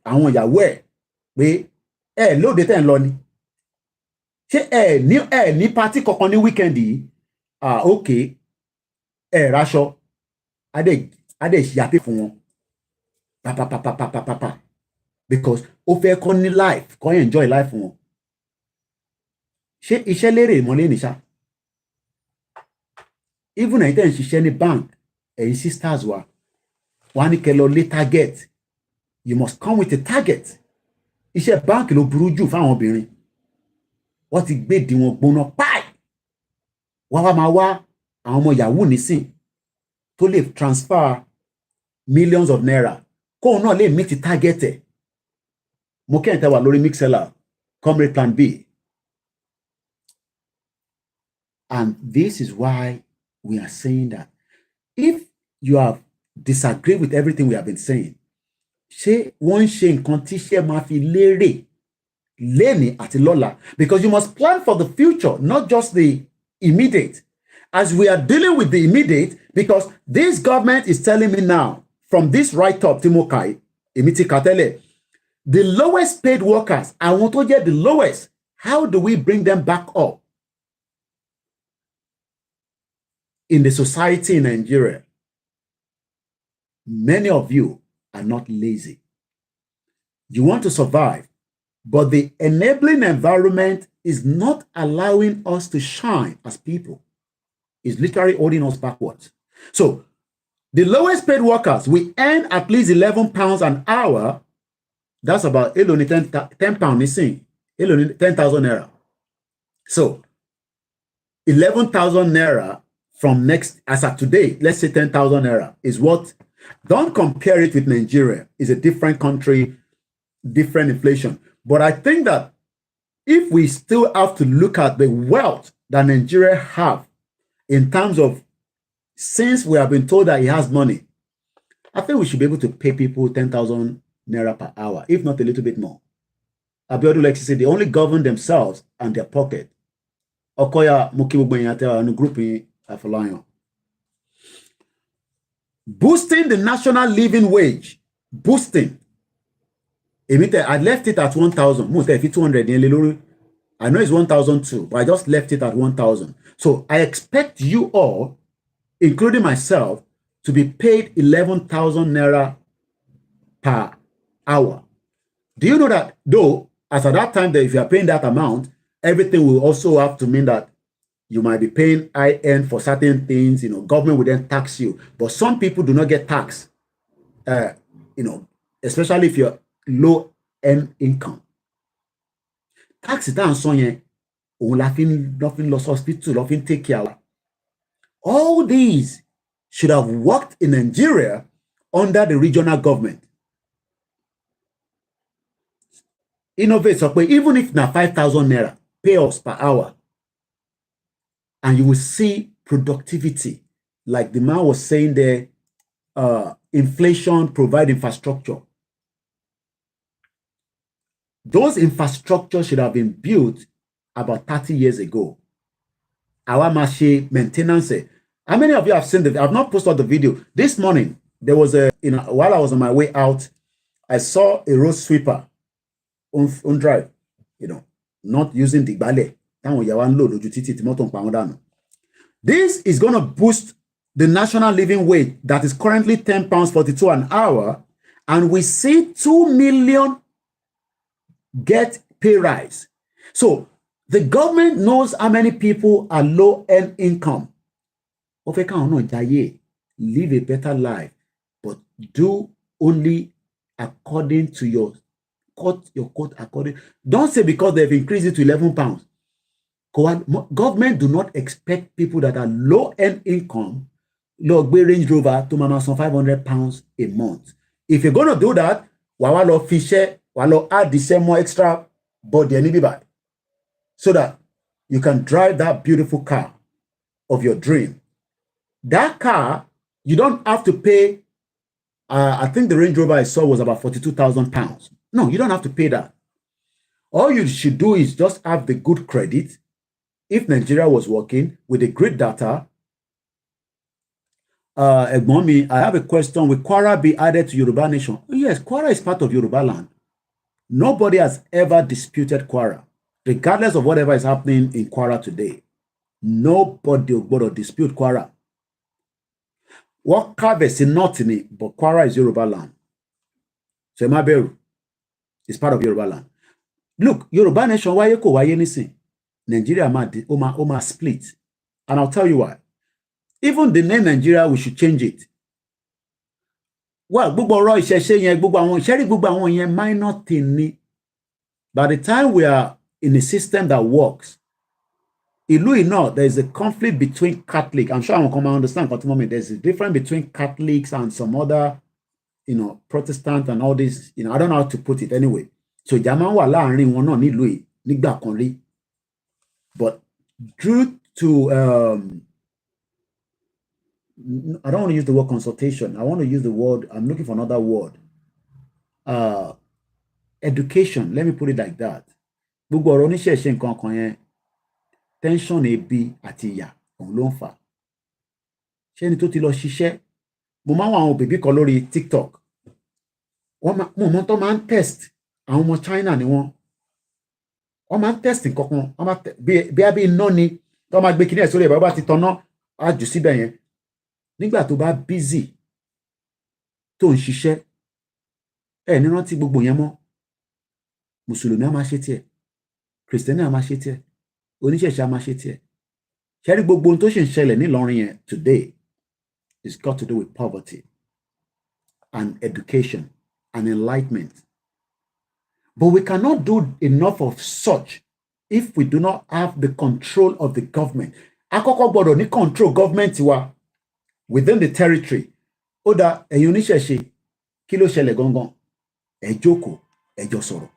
àwọn ìyàwó ẹ̀ pé lóde tẹ́ ń lọ ni. Ṣé ẹ ní party kankan ní weekend yìí? Okay. Raṣọ. Adé ṣìyàpé fún wọn. Pa. Because ó fẹ́ kọ́ ní life, kọ́ enjoy life fún wọn. Ṣé iṣẹ́ lérè ìmọ̀lẹ́ nìṣá? Even ẹ̀yin tẹ́ ń ṣiṣẹ́ ní bank, ẹ̀yin sisters wa, wọ́n á ní kẹ́ lọ lé target. You must come with a target. Iṣẹ́ bank ló burú jù fáwọn obìnrin. Wọ́n ti gbé di wọn gbóná páì. Wọ́n wá máa wá àwọn ọmọ yahoo nísìn tó lè transfer millions of naira. Kóun náà lè meet target ẹ̀. Mo kẹ́yìn tẹ́ wà lórí Mixlr, Comrade Plan B. And this is why we are saying that if you have disagreed with everything we have been saying, ṣé wọ́n ń ṣe nǹkan tí ṣe máa fi lérè lẹ́ni àti lọ́la? Because you must plan for the future, not just the immediate. As we are dealing with the immediate, because this government is telling me now, from this write-up, Timokai, Emiti Katele, the lowest paid workers, I want to get the lowest. How do we bring them back up in the society in Nigeria? Many of you are not lazy. You want to survive, but the enabling environment is not allowing us to shine as people. It's literally holding us backwards. So the lowest paid workers, we earn at least 11 pounds an hour. That's about 10 pounds missing, 10,000 naira. So 11,000 naira from next, as of today, let's say 10,000 naira is what. Don't compare it with Nigeria. It's a different country, different inflation. But I think that if we still have to look at the wealth that Nigeria have in terms of, since we have been told that he has money, I think we should be able to pay people 10,000 naira per hour, if not a little bit more. Abiodun likes to say they only govern themselves and their pocket. Okoya Mukibugbanyate and group in Afolayan. Boosting the national living wage. Boosting. I left it at 1,000. Most if it's 200. I know it's 1,002, but I just left it at 1,000. So I expect you all, including myself, to be paid 11,000 naira per hour. Do you know that though, as at that time, that if you are paying that amount, everything will also have to mean that You might be paying high end for certain things, government will then tax you. But some people do not get taxed, especially if you're low end income. Tax is down son yẹn, òun la fi ń lọ hospital, la fi ń take care. All these should have worked in Nigeria under the regional government. Innovate sọ pé even if na 5,000 naira, pay us per hour. And you will see productivity. Like the man was saying there, inflation provide infrastructure. Those infrastructure should have been built about 30 years ago. Our mache maintenance. How many of you have seen the? I've not posted the video. This morning, there was while I was on my way out, I saw a road sweeper on drive, not using the ballet. This is going to boost the national living wage that is currently £10.42 an hour, and we see 2 million get pay rise. So the government knows how many people are low-end income. Live a better life, but do only according to your quote according. Don't say because they've increased it to £11. Government do not expect people that are low-end income, Range Rover to mama some £500 a month. If you're going to do that, walo fisher, walo add the same more extra body any buy, so that you can drive that beautiful car of your dream. That car, you don't have to pay. I think the Range Rover I saw was about £42,000. No, you don't have to pay that. All you should do is just have the good credit. If Nigeria was working with the great data, Egbomi, I have a question. Will Kwara be added to Yoruba Nation? Yes, Kwara is part of Yoruba land. Nobody has ever disputed Kwara, regardless of whatever is happening in Kwara today. Nobody will dispute Kwara. What Kabe is not in it, but Kwara is Yoruba land. So Maberu is part of Yoruba land. Look, Yoruba Nation, why you go? Why anything? Nigeria ma split. And I'll tell you why. Even the name Nigeria, we should change it. Well, minor thing. By the time we are in a system that works, there is a conflict between Catholic. I'm sure I'm going to understand at the moment. There's a difference between Catholics and some other, Protestant and all this. I don't know how to put it anyway. So but due to I don't want to use the word consultation. I want to use the word, I'm looking for another word. Education. Let me put it like that. Tension ebi àti ìyà òun ló ń fà. Ṣé ni tó ti lọ ṣiṣẹ́? Mo máa ń wá àwọn bèbí kan lórí TikTok. Mo mọ̀ tó máa ń test àwọn ọmọ China ni wọ́n. Wọ́n máa ń test nǹkan kan. Bí iná ni tó máa gbé kíní ẹ̀ sórí ẹ̀ bá ti tanná á jù síbẹ̀ yẹn. Nígbà tó bá busy tó ń ṣiṣẹ́ ẹ̀ ní rántí gbogbo yẹn mọ́. Mùsùlùmí á máa ṣe tiẹ̀. Kìrìsìtẹ́nì á máa ṣe tiẹ̀. Oníṣẹ̀ṣe á máa ṣe tiẹ̀. Ṣé rí gbogbo ohun tó ṣì ń ṣẹlẹ̀ nílọrin yẹn today is got to do with poverty and education and enlightenment. But we cannot do enough of such if we do not have the control of the government. Àkọ́kọ́ gbọ́dọ̀ ní control government wa within the territory. Ó dá ẹ̀yin oníṣẹ̀ṣe kí ló ṣẹlẹ̀ gangan? Ẹ jókòó, ẹ jọ sọ̀rọ̀.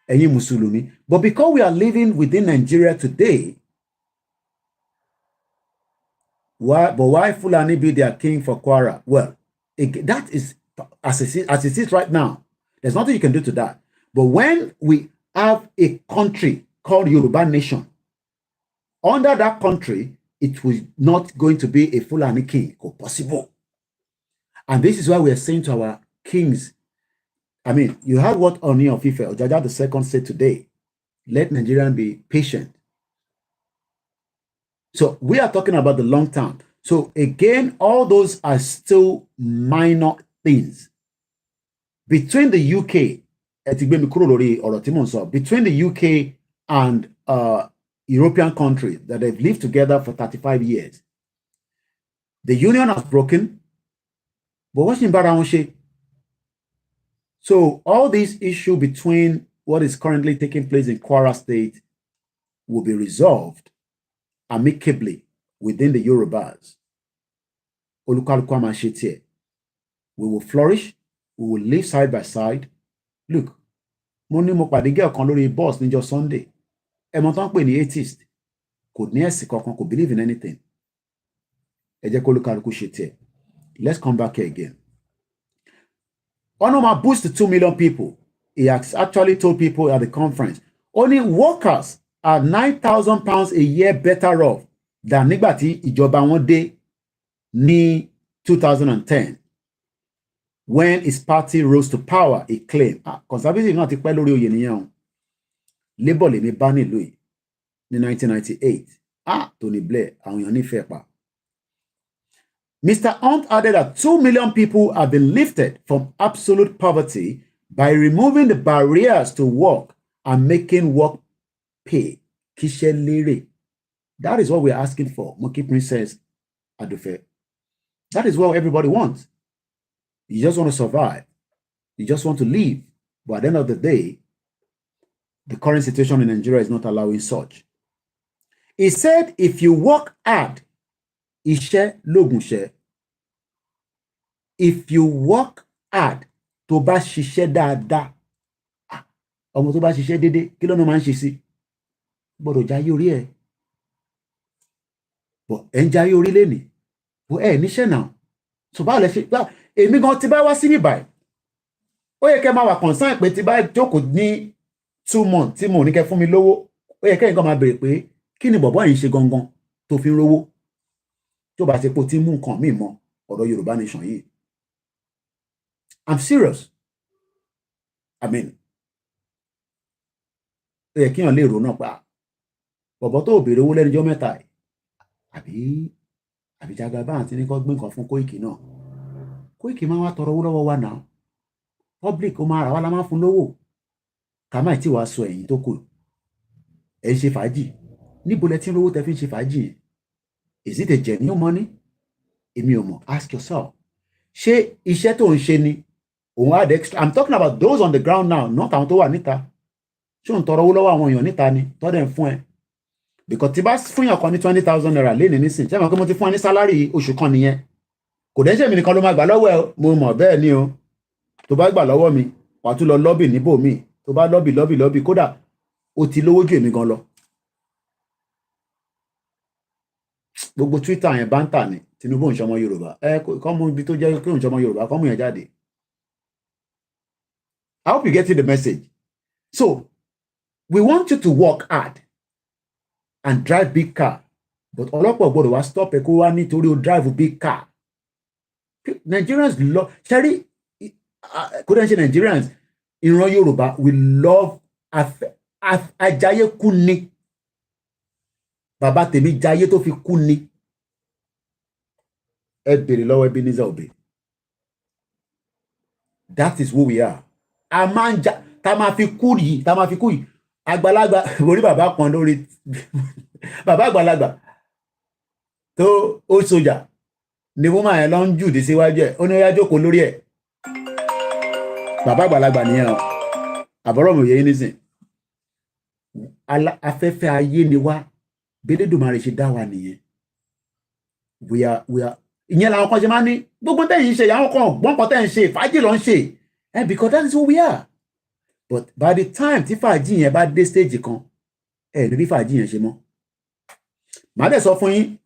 Ẹ̀yin Mùsùlùmí. But because we are living within Nigeria today, why Fulani be their king for Kwara? Well, that is as it is right now. There's nothing you can do to that. But when we have a country called Yoruba Nation, under that country, it was not going to be a Fulani king or possible. And this is why we are saying to our kings, I mean, you heard what Oni of Ife, Ojaja II said today. Let Nigerians be patient. So we are talking about the long term. So again, all those are still minor things. Between the UK, between the UK and European countries that they've lived together for 35 years. The union has broken, but what's in Barawonshe? So all this issue between what is currently taking place in Kwara State will be resolved amicably within the Yorubas. We will flourish. We will live side by side. Look, mo ní mo pàdé girl kan lórí bus níjọ́ Sunday. Ẹmọ tán pè ní atheist. Kò ní ẹ̀sìn kankan, kò believe in anything. Ẹ jẹ́ kó olúkálùkù ṣe tiẹ̀. Let's come back here again. Onoma boost to 2 million people. He has actually told people at the conference, only workers are £9,000 a year better off than nígbà tí ìjọba wọn dé ní 2010. When his party rose to power, he claimed, conservative náà ti pẹ́ lórí oyè nìyẹn o. Labour lèmi bá nílùú yìí ní 1998. Tony Blair, àwọn èèyàn nífẹ̀ẹ́ pa. Mr. Hunt added that 2 million people have been lifted from absolute poverty by removing the barriers to work and making work pay. Kishe lere. That is what we're asking for, Monkey Princess Adufe. That is what everybody wants. You just want to survive. You just want to live. But at the end of the day, the current situation in Nigeria is not allowing such. He said, if you work hard, Ishe logunse. If you work hard, tó bá ṣiṣẹ́ dáadáa. Ọmọ tó bá ṣiṣẹ́ dédé, kí ló máa ń ṣe sí? Gbọ́dọ̀ jayé orí ẹ̀. But ẹ̀ ń jayé orí lénìí. But ẹ̀ níṣẹ́ náà. So báwo lẹ ṣe bá èmi gan ti bá wá sí níbàyí. Ó yẹ kẹ́ máa wà concern pé ti bá jókòó ní 2 months tí mo ní kẹ́ fún mi lówó. Ó yẹ kẹ́yìn kan máa béèrè pé kí ni bọ̀bọ́ yìí ṣe gangan tó fi ń rówó. Tó bá ṣe pé o ti mú nǹkan míì mọ́ ọ̀rọ̀ Yorùbá nation yìí. I'm serious. I mean, ó yẹ kíyàn lè rò náà pa bọ̀bọ́ tó béèrè owó lẹ́nujọ́ mẹ́ta àbí Jagaban ti ní kó gbé nǹkan fún Koiki náà. Koiki máa wá tọrọ owó lọ́wọ́ wa náà. Public ó máa rà wá la máa fún lówó. Ká má tí wàá sọ ẹ̀yìn tó kù. Ẹ ń ṣe fàájì. Níbo lẹ ti ń rówó tẹ fi ń ṣe fàájì? Is it a genuine money? Èmi ò mọ̀. Ask yourself. Ṣé iṣẹ́ tó ń ṣe ni òun add extra? I'm talking about those on the ground now, not àwọn tó wà níta. Ṣé òun tọrọ owó lọ́wọ́ àwọn èèyàn níta ni tọ́dẹ̀ ń fún ẹ? Because tí bá fún yàn kan ní 20,000 naira lénìí nísìn, ṣé mo kí mo ti fún ẹ ní sálárì oṣù kan nìyẹn? Kò dẹ́ ṣe mi nìkan ló máa gbà lọ́wọ́ ẹ, mo mọ̀ bẹ́ẹ̀ ni o. Tó bá gbà lọ́wọ́ mi, wàá tún lọ lọ́bì níbò míì. Tó bá lọ́bì kódà ó ti lówó ju èmi gan lọ. Gbogbo Twitter yẹn bá ń tà ní Tinubu ń ṣọmọ Yorùbá. Kọ́ mú ibi tó jẹ́ kí ń ṣọmọ Yorùbá, kọ́ mú yẹn jáde. I hope you get the message. So, we want you to work hard and drive big car. But ọlọ́pọ̀ gbọ́dọ̀ wá stop ẹ kó wá nítorí o drive big car. Nigerians love, Sherry, kò dẹ́ ṣe Nigerians, ìran Yorùbá, we love ajáyé kú ni. Bàbá tèmi jáyé tó fi kú ni. Ẹ bèrè lọ́wọ́ Ebenezer Obey. That is who we are. A máa ń jà, tá máa fi kú yìí. Àgbàlagbà, orí bàbá kan lórí, bàbá àgbàlagbà tó ó sójà ni wọ́n máa yẹn lọ ń jùdí síwájú ẹ̀, ó ní ó yá jókòó lórí ẹ̀. Bàbá àgbàlagbà nìyẹn o. Àbọ̀rọ̀ mi ò yẹ yín nísìn. Afẹ́fẹ́ ayé ni wá. Bẹ́lẹ́dùmarè ṣe dá wa nìyẹn. We are ìyẹn làwọn kan ṣe máa ní gbogbo tẹ́yìn ń ṣe àwọn kan gbọ́n kan tẹ́yìn ń ṣe fàájì ló ń ṣe. Because that is who we are. But by the time tí fàájì yẹn bá dé stage kan, ní rí fàájì yẹn ṣe mọ́. Màá dẹ̀ sọ fún yín,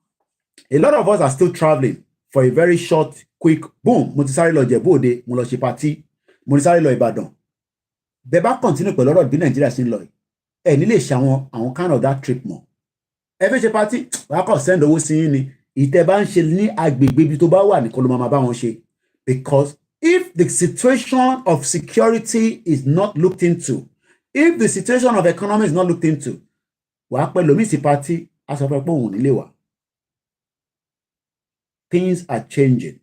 a lot of us are still traveling for a very short, quick, boom, mo ti sáré lọ Ìjẹ̀bú Òde, mo lọ ṣe party, mo ti sáré lọ Ìbàdàn. Bẹ́ẹ̀ bá continue pẹ̀lú ọ̀rọ̀ bí Nàìjíríà ṣe ń lọ, ní lè ṣe àwọn kind of that trip mọ́. Ẹ fẹ́ ṣe party, wàá kàn send owó sí yín ni. Ìtẹ́ bá ń ṣe ní agbègbè ibi tó bá wà nìkan ló máa bá wọn ṣe. Because if the situation of security is not looked into, if the situation of economy is not looked into, wàá pẹ́ lómi sí party, a sọ fẹ́ pé òun nílé wa. Things are changing.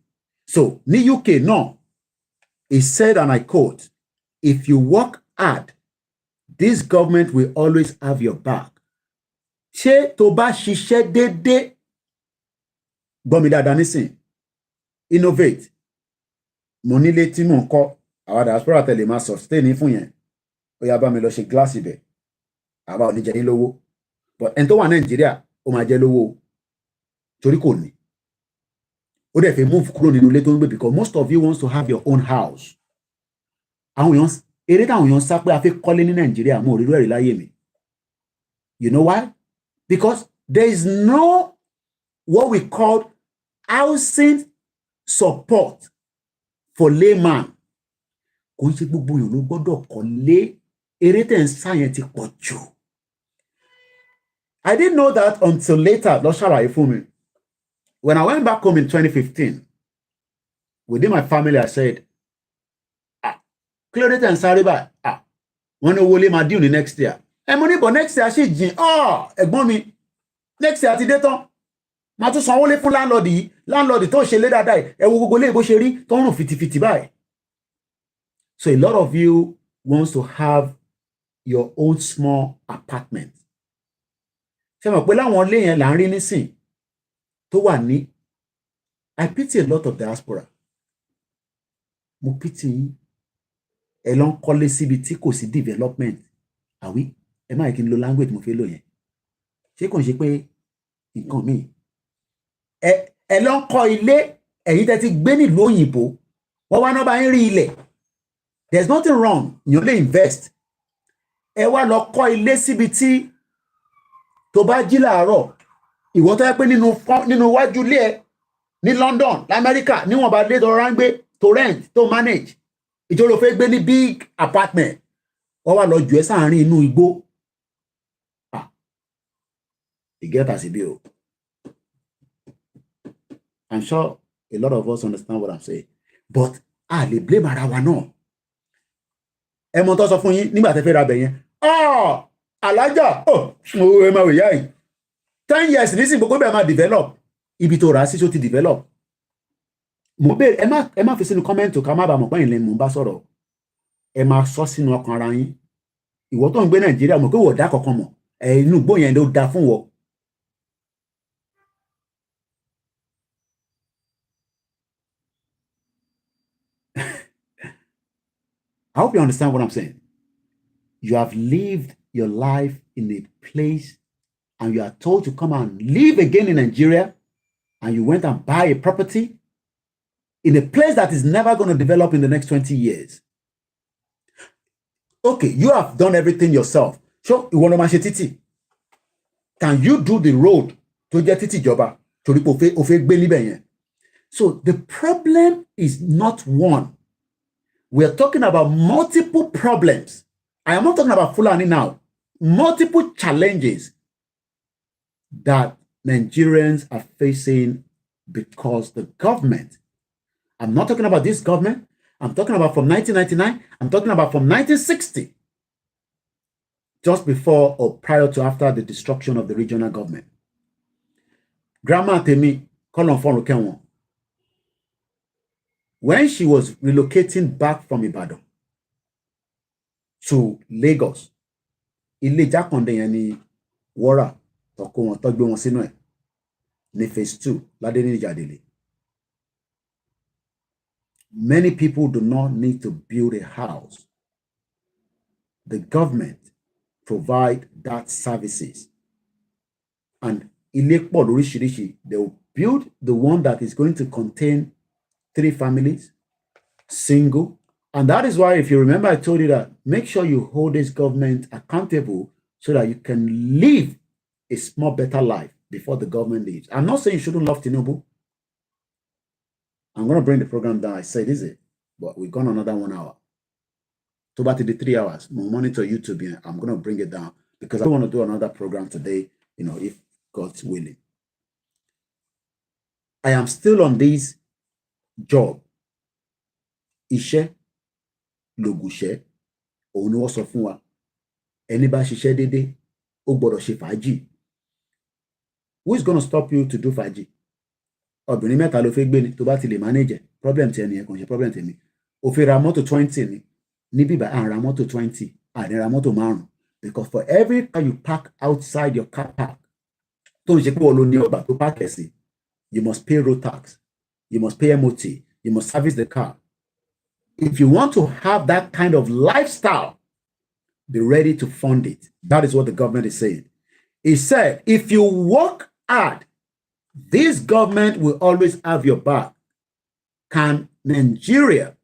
So, ní UK náà, he said, and I quote, if you work hard, this government will always have your back. ṣé tó bá ṣiṣẹ́ déédéé gbọ́ mi dáadáa nísìn innovate mo nílé tí mò ń kọ́ àwa diaspora tẹ̀lé máa sustain fún yẹn ó yá bá mi lọ ṣe gíláàsì bẹ̀ àwa ò ní jẹ ní lówó but ẹni tó wà Nàìjíríà ó máa jẹ lówó torí kò ní ó dẹ̀ fẹ́ move kúrò nínú ilé tó ń gbé because most of you wants to have your own house àwọn èèyàn eré táwọn èèyàn sá pé a fẹ́ kọ́lé ní Nàìjíríà mo ò rí rẹ́rìí láyé mi you know why because there is no what we call housing support for layman kò ń ṣe gbogbo èèyàn ló gbọ́dọ̀ kọ́lé eré tẹ̀ ń sá yẹn ti pọ̀ jù. I didn't know that until later lọ ṣàlàyé fún mi. When I went back home in 2015 within my family I said kí ló dé tẹ̀ ń sáré báyìí wọ́n ní owó lé máa due ní next year mo ní bọ̀ next year ṣì jìn ẹ̀gbọ́n mi next year ti dé tán máa tún sanwó lé fún láńlọ́ọ̀dì tó ṣe lé dáadáa ẹ wo gbogbo lé bó ṣe rí tó ń rùn fìtìfìtì báyìí. So a lot of you wants to have your own small apartment. Ṣé mọ̀ pé láwọn ilé yẹn là ń rí nísìn tó wà ní I pity a lot of diaspora. Mo pity yín ẹ lọ ń kọ́lé síbi tí kò sí development àwí ẹ má yẹ kí n lo language mo fẹ́ lò yẹn ṣé kò ń ṣe pé nǹkan míì ẹ lọ ń kọ́ ilé ẹ̀yin tẹ́ ti gbé nílùú òyìnbó wọ́n wá náà bá ń rí ilẹ̀ there's nothing wrong yàn lè invest ẹ wá lọ kọ́ ilé síbi tí tó bá jí làárọ̀ ìwọ tó yẹ pé nínú iwájú ilé ẹ ní London lamẹ́ríkà níwọ̀n bá lé tó rán gbé tó rent tó manage ìjọba fẹ́ gbé ní big apartment wọ́n wá lọ jù ẹ́ sáàárín inú igbó ìgẹ́ta sí bí o. I'm sure a lot of us understand what I'm saying but a lè blame ara wa náà ẹ mọ tó sọ fún yín nígbà tẹ́ fẹ́ ra bẹ̀ yẹn alájà ẹ máa wèyá yìí 10 years nísìnyí gbogbo bẹ́ẹ̀ máa develop ibi tó rà á sí tó ti develop mo bèèrè ẹ má fi sínú kọ́mẹ́ǹtì ká má bàa mọ̀ pẹ́yìn lẹ́nu mo bá sọ̀rọ̀ ẹ máa sọ sínú ọkàn ara yín ìwọ tó ń gbé Nàìjíríà mọ̀ pé wò dá kankan mọ̀ inú igbó yẹn ló da fún wọ. I hope you understand what I'm saying. You have lived your life in a place and you are told to come and live again in Nigeria and you went and buy a property in a place that is never going to develop in the next 20 years. Okay, you have done everything yourself. So, you want to manage títì. Can you do the road to get títì ìjọba? So, the problem is not one. We are talking about multiple problems. I am not talking about Fulani now. Multiple challenges that Nigerians are facing because the government, I'm not talking about this government, I'm talking about from 1999, I'm talking about from 1960, just before or prior to after the destruction of the regional government. Grandma Temi, when she was relocating back from Ibadan to Lagos, ilé Jákàndé yẹn ni wọ́rà tọ́kọ wọn tó gbé wọn sínú ẹ̀ ní phase 2 Ládéníjàdélé. Many people do not need to build a house. The government provide that services. And ilé pọ̀ lóríṣiríṣi, they will build the one that is going to contain 3 families, single. And that is why, if you remember, I told you that make sure you hold this government accountable so that you can live a small, better life before the government leaves. I'm not saying you shouldn't love Tinubu. I'm going to bring the program down. I said, is it? But we've gone another 1 hour. So about the 3 hours, we'll monitor YouTube here. I'm going to bring it down because I don't want to do another program today, if God's willing. I am still on this job. Iṣẹ́ lògùṣẹ́, òun ni wọ́n sọ fún wa. Ẹni bá ṣiṣẹ́ dédé, ó gbọ́dọ̀ ṣe fàájì. Who is going to stop you to do fàájì? Obìnrin mẹ́ta ló fẹ́ gbé ni, tó bá ti lè manage. Problem ti ẹni yẹn kò ṣe problem tèmi. Ó fẹ́ ra mọ́tò 20 ni. Níbí bá ra mọ́tò 20, ra mọ́tò 5. Because for every car you park outside your car park, tó ń ṣe pé wọ́n ló ní ọgbà tó pààkì sí, you must pay road tax, you must pay MOT, you must service the car. If you want to have that kind of lifestyle, be ready to fund it. That is what the government is saying. He said, if you work hard, this government will always have your back. Can Nigeria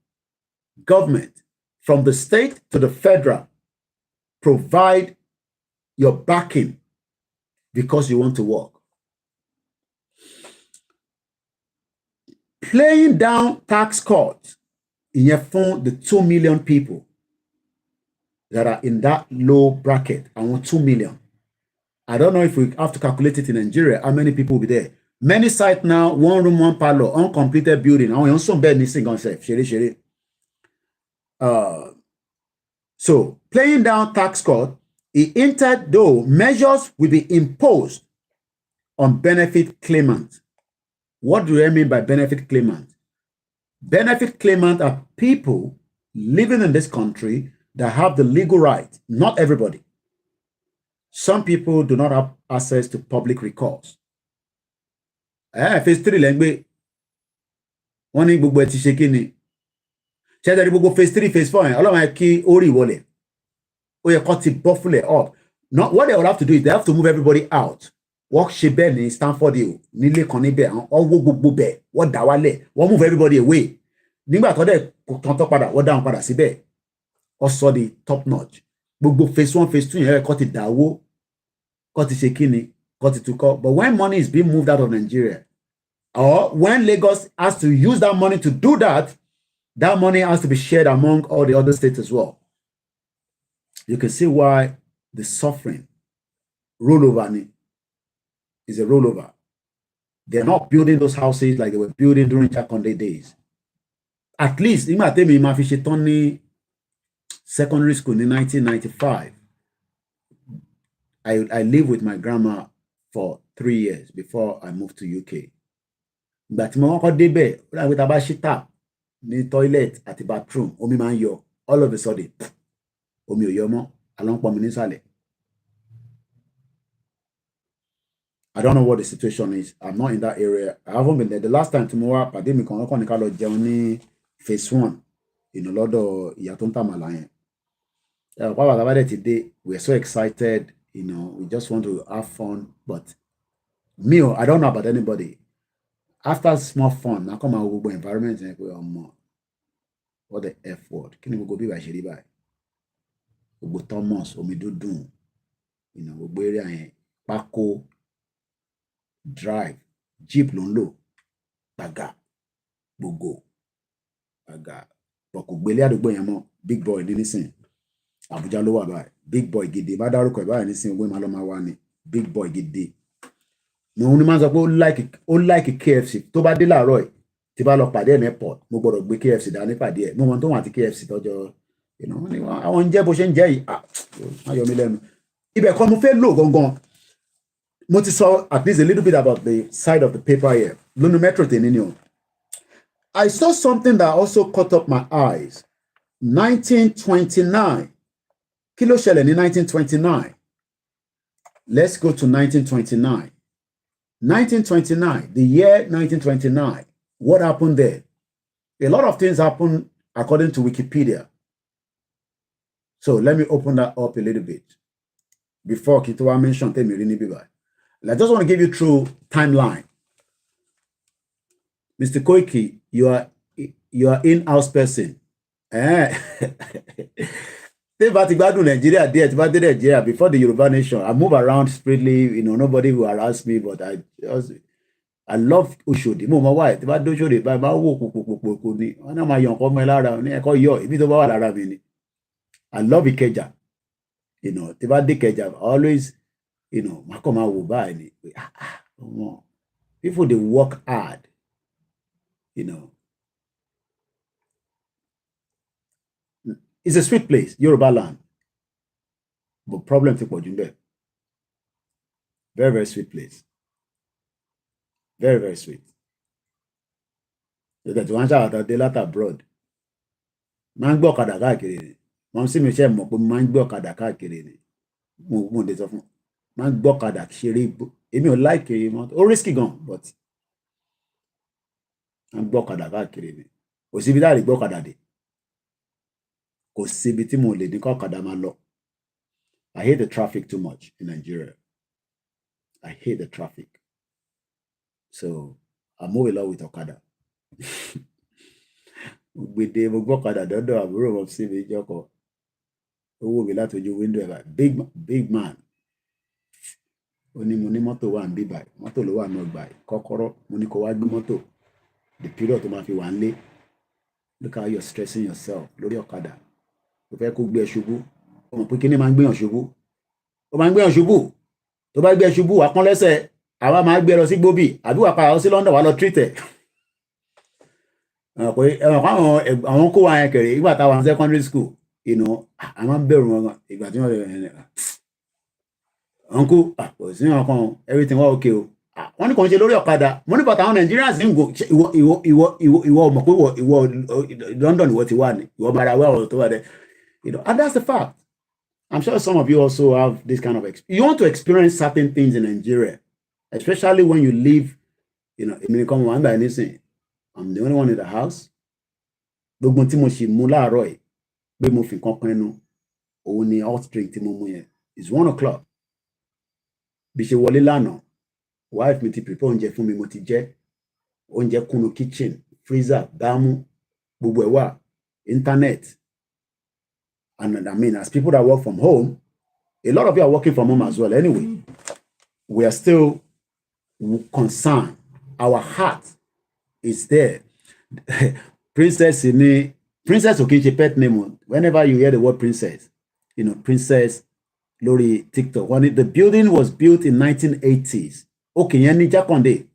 government, from the state to the federal, provide your backing because you want to work? Playing down tax cuts for the 2 million people that are in that low bracket. I want 2 million. I don't know if we have to calculate it in Nigeria, how many people will be there. Many sites now, 1 room, 1 parlor, uncompleted building. So, playing down tax cut, he hinted though measures will be imposed on benefit claimants. What do I mean by benefit claimant? Benefit claimant are people living in this country that have the legal right. Not everybody. Some people do not have access to public recourse. Phase 3 lengbe. Wọ́n ní gbogbo ẹ ti ṣe kíni. Ṣé ẹ gbogbo phase 3, phase 4 yẹn Ọlọ́run kí orí ìwọlẹ̀. Ó yẹ kó ti buffle up. Not what they will have to do is they have to move everybody out. Work ṣe bẹ́ẹ̀ ní Stanford Hill, nílé kan níbẹ̀, ọwọ́ gbogbo bẹ̀, wọ́n dá wálẹ̀, wọ́n move everybody away. Nígbà tó dẹ̀ kan tó padà, wọ́n dá wọn padà síbẹ̀. Also the top notch. Gbogbo phase 1, phase 2 yẹn kó ti dáwó, kó ti ṣe kíni, kó ti tukọ̀. But when money is being moved out of Nigeria, or when Lagos has to use that money to do that, that money has to be shared among all the other states as well. You can see why the suffering rollover is a rollover. They're not building those houses like they were building during Jakonde days. At least, in my secondary school in 1995, I lived with my grandma for 3 years before I moved to UK. But my uncle debe, with a bashita, the toilet at the bathroom, omi man yo, all of a sudden, omi yomo, along Pominisale. I don't know what the situation is. I'm not in that area. I haven't been there. The last time tomorrow, I did me call journey phase 1 in a lot of Yatonta Malayan. Today, we're so excited, we just want to have fun. But me, I don't know about anybody. After small fun, I come out with environment and go more. What the F word? Can you go be by Sheriba? We go Thomas, or me do, we go area Paco. Drive, Jeep Lonlo, Baga, Bogo, Baga, Bokubelia de Boyamo, big boy, anything. Abuja lower by, big boy gidi, Badaruko by anything, we Maloma Wani, big boy gidi. No only man's like a KFC, Toba de la Roy, Tibalo Pade airport, no board of KFC, Danny Pade, no one don't want the KFC, Tojo, I want Jeboshen Jay, I am if I come fair low, gone. Notice at least a little bit about the side of the paper here. I saw something that also caught up my eyes. 1929. Kilo Shellen in 1929. Let's go to 1929. 1929, the year 1929. What happened there? A lot of things happened according to Wikipedia. So let me open that up a little bit. Before Kitowa mentioned Temirini Bibai. I just want to give you true timeline. Mr. Koiki, you are in-house person. Before the Yoruba Nation, I move around freely. Nobody will harass me, but I love Oshodi. Mama, why? If I do Oshodi, I love Ikeja. If I did Ikeja, always. Makoma will buy it. People they work hard, It's a sweet place, Yoruba land. But problem for Jumbe. Very, very sweet place. Very, very sweet. So that one shot at the latter abroad. Man go kadaka kiri. Mom see me share mo man go kadaka kiri. Mo de so fun. Man gbọ́kadà ṣeré èmi ò like mọ́tò ó risky gan but wọ́n gbọ́ ọ̀kadà káàkiri ni kò síbi dáàrí gbọ́ ọ̀kadà dé kò síbi tí mo lè ní kọ́ ọ̀kadà máa lọ. I hate the traffic too much in Nigeria. I hate the traffic. So I move a lot with ọ̀kadà. Gbèdé mo gbọ́ ọ̀kadà dọ́dọ̀ àbúrò wọn sí mi jọ́kọ̀ owó mi láti ojú window ẹ̀ big man. Ó ní mo ní mọ́tò wà ń bí báyìí mọ́tò ló wà ní ọgbà yìí kọ́kọ́rọ́ mo ní kó wá gbé mọ́tò the period tó máa fi wà ń lé. Look how you're stressing yourself lórí ọ̀kadà. Ó fẹ́ kó gbé ẹ ṣubú. Ó mọ̀ pé kíní máa ń gbéyàn ṣubú. Ó máa ń gbéyàn ṣubú. Tó bá gbé ẹ ṣubú wà pọ́n lẹ́sẹ̀. Àwa máa gbé ẹ lọ sí gbóbì àbí wà padà lọ sí London wà lọ treat ẹ̀. Àwọn kó wa yẹn kẹrẹ ìgbà táwa ní secondary school a máa ń bẹ̀rù wọn ìgbà tí wọ́n lè uncle kò sí ọkàn everything wà okay o. Wọ́n ní kò ń ṣe lórí ọ̀kadà mo ní bàtà àwọn Nigerians ń gò ìwọ mọ̀ pé ìwọ London ìwọ ti wà ní ìwọ bára wẹ́ ọ̀rọ̀ tó wà dẹ̀ and that's the fact. I'm sure some of you also have this kind of experience. You want to experience certain things in Nigeria, especially when you live, èmi nìkan wà ń bá anything. I'm the only one in the house. Gbogbo tí mo ṣì mú láàárọ̀ yìí pé mo fi nǹkan kan ẹnu òun ni hot drink tí mo mú yẹn. It's 1 o'clock. Bí ṣe wọlé lánàá wife mi ti prepare oúnjẹ fún mi mo ti jẹ oúnjẹ kúnnú kitchen freezer bámú gbogbo ẹ̀ wà internet and I mean as people that work from home a lot of you are working from home as well anyway we are still concerned our heart is there. Princess Okinche pet name whenever you hear the word princess princess lórí TikTok the building was built in 1980s. Okay, yẹn ní Jákàndé.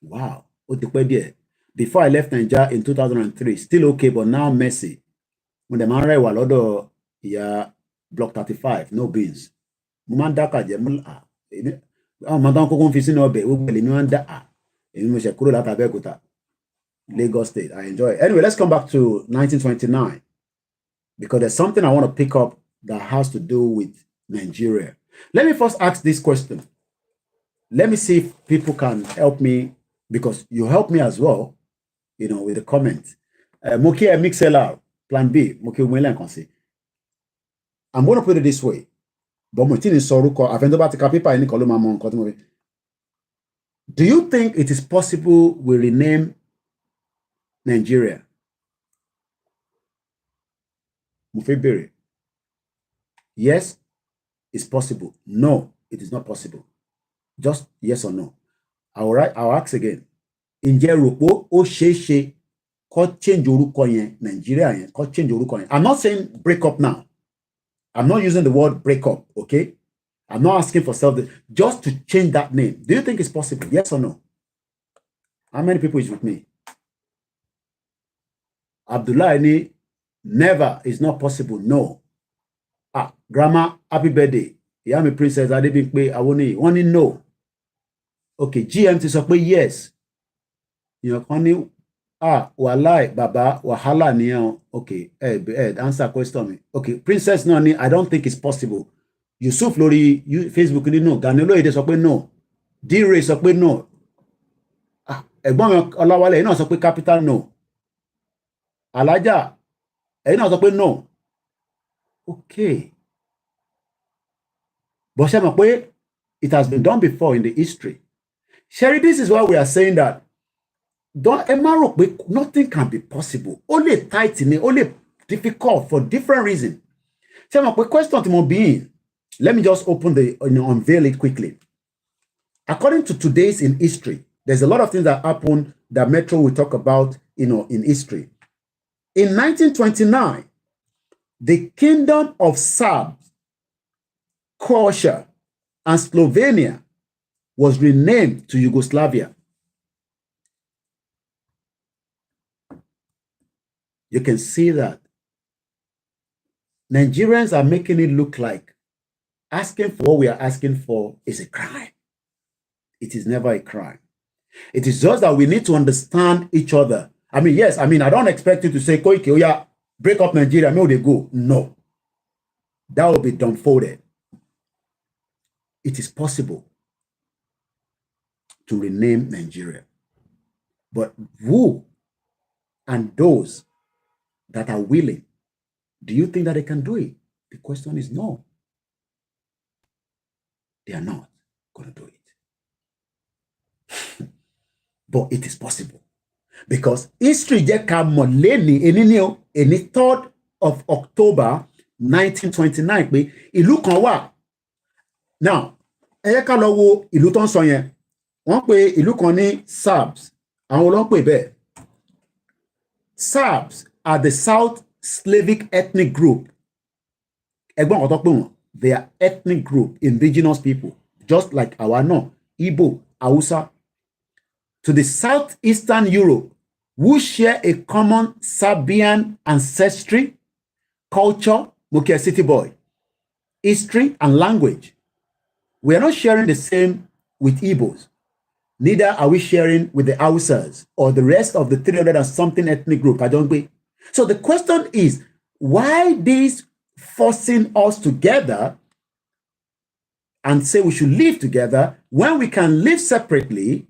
Wow, ó ti pẹ́ díẹ̀. Before I left Nigeria in 2003, still okay, but now messy. Mo dẹ̀ máa ń rẹwà lọ́dọ̀ ìyá block 35, no beans. Mo máa ń dákà jẹ́ àwọn ọmọ tó ń kókó ń fi sínú ọbẹ̀ gbogbo èlé mi máa ń dá èmi mo ṣe kúrò láti Abẹ́òkúta, Lagos State. I enjoy it. Anyway, let's come back to 1929 because there's something I want to pick up that has to do with Nigeria. Let me first ask this question. Let me see if people can help me because you help me as well, with the comments. Moki MixLR, Plan B, Moki Umela Konsi. I'm going to put it this way. Do you think it is possible we rename Nigeria? Mufebere. Yes, it's possible. No, it is not possible. Just yes or no. I'll ask again. Ǹjẹ́ rò pé ó ṣeé ṣe kó change orúkọ yẹn Nigeria yẹn kó change orúkọ yẹn? I'm not saying break up now. I'm not using the word break up, okay? I'm not asking for just to change that name. Do you think it's possible? Yes or no? How many people is with me? Abdullah ni never is not possible. No. Grandma, happy birthday. Ìyá mi Princess Adébímpé Awoni. Wọ́n ní no. Okay, GM ti sọ pé yes. Kan ní wàláì bàbá wàhálà nìyẹn. Okay, answer question me. Okay, Princess náà ni I don't think it's possible. Yusuf lórí Facebook ní no. Gani Olóyèdè sọ pé no. D-Ray sọ pé no. Ẹ̀gbọ́n mi Ọláwálé ẹ̀yin náà sọ pé capital no. Alájà ẹ̀yin náà sọ pé no. Okay. But ṣé mọ̀ pé it has been done before in the history. Sherry, this is why we are saying that nothing can be possible. Only tight in it, only difficult for different reasons. Ṣé mọ̀ pé question tí mo bí let me just open unveil it quickly. According to today's in history, there's a lot of things that happened that Metro will talk about, in history. In 1929, the Kingdom of Serbs, Croatia, and Slovenia was renamed to Yugoslavia. You can see that. Nigerians are making it look like asking for what we are asking for is a crime. It is never a crime. It is just that we need to understand each other. I mean, yes, I don't expect you to say, Koike, oh yeah, break up Nigeria, may they go. No. That will be dumbfounded. It is possible. to rename Nigeria. But who and those that are willing, do you think that they can do it? The question is no. They are not going to do it. But it is possible. Because history just come on lately, in the 3rd of October 1929, pé ìlú kan wà. Now, ẹ yẹ ká lọ wo ìlú tó ń sọ yẹn. Wọ́n pè ìlú kan ní Serbs. Àwọn ló ń pè bẹ́ẹ̀. Serbs are the South Slavic ethnic group. Ẹgbọ́n ọ̀tọ́ pé wọ́n. They are ethnic group, indigenous people, just like our no, Igbo, Hausa, to the southeastern Europe, who share a common Serbian ancestry, culture, Mukia City Boy, history, and language. We are not sharing the same with Igbos. Neither are we sharing with the Hausas or the rest of the 300 and something ethnic group. So the question is, why this forcing us together and say we should live together when we can live separately,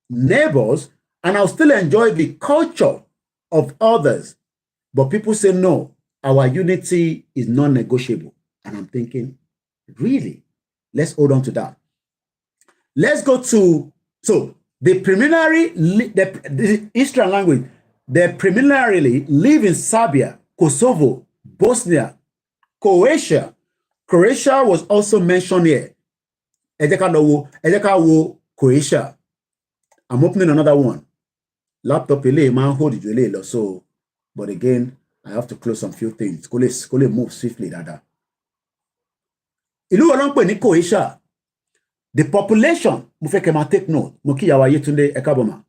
neighbors, and I'll still enjoy the culture of others. But people say, no, our unity is non-negotiable. And I'm thinking, really? Let's hold on to that. Let's go to, so the preliminary, the history and language, they preliminarily live in Serbia, Kosovo, Bosnia, Croatia. Croatia was also mentioned here. Ejeka Croatia. I'm opening another one. Laptop hold it so, but again, I have to close some few things. Kole move swiftly, dada. Ìlú olóńpè ní Croatia. The population, Mufekema take note. Mukiyawa Yetunde Ekaboma.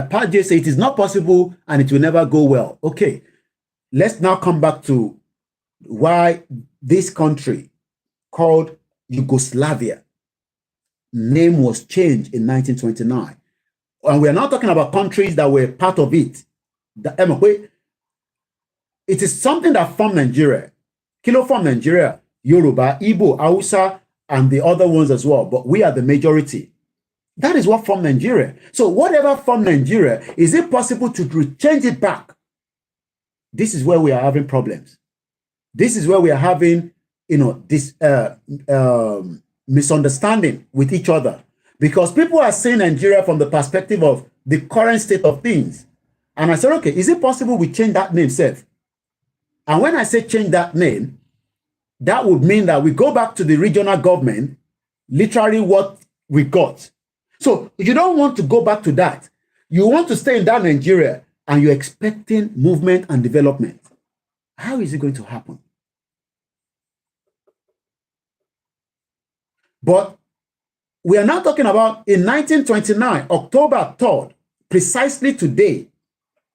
Page say it is not possible and it will never go well. Okay, let's now come back to why this country called Yugoslavia name was changed in 1929. And we are not talking about countries that were part of it. It is something that formed Nigeria. Kilo formed Nigeria, Yoruba, Igbo, Hausa, and the other ones as well. But we are the majority. That is what formed Nigeria. So whatever formed Nigeria, is it possible to change it back? This is where we are having problems. This is where we are having, this misunderstanding with each other. Because people are seeing Nigeria from the perspective of the current state of things. And I said, okay, is it possible we change that name, Seth? And when I say change that name, that would mean that we go back to the regional government, literally what we got. So you don't want to go back to that. You want to stay in that Nigeria and you're expecting movement and development. How is it going to happen? But we are now talking about in 1929, October 3rd, precisely today,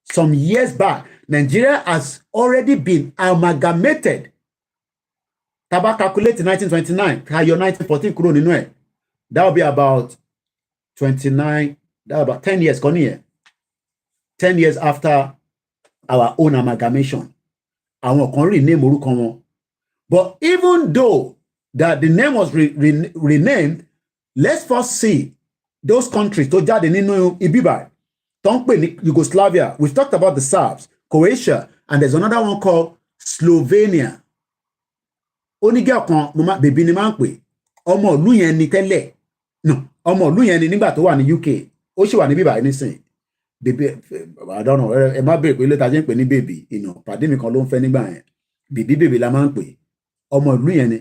some years back, Nigeria has already been amalgamated. Taba calculate in 1929, your 1914 kuro nínú ẹ̀. That will be about 29, that about 10 years, 10 years after our own amalgamation. Àwọn kan rename orúkọ wọn. But even though that the name was renamed, let's first see those countries tó jáde nínú ibibai. Tó ń pè ní Yugoslavia. We've talked about the Serbs, Croatia, and there's another one called Slovenia. Onígẹ̀ kan bèbí ni máa ń pè. Ọmọ ìlú yẹn ni tẹ́lẹ̀. No, ọmọ ìlú yẹn ni nígbà tó wà ní UK. Ó sì wà ní bíbá nísìn. Bèbí, I don't know. Ẹ má bèrè pé létà jẹ́ ń pè ní bèbí. Pàdé mi kan ló ń fẹ́ nígbà yẹn. Bèbí la máa ń pè. Ọmọ ìlú yẹn ni.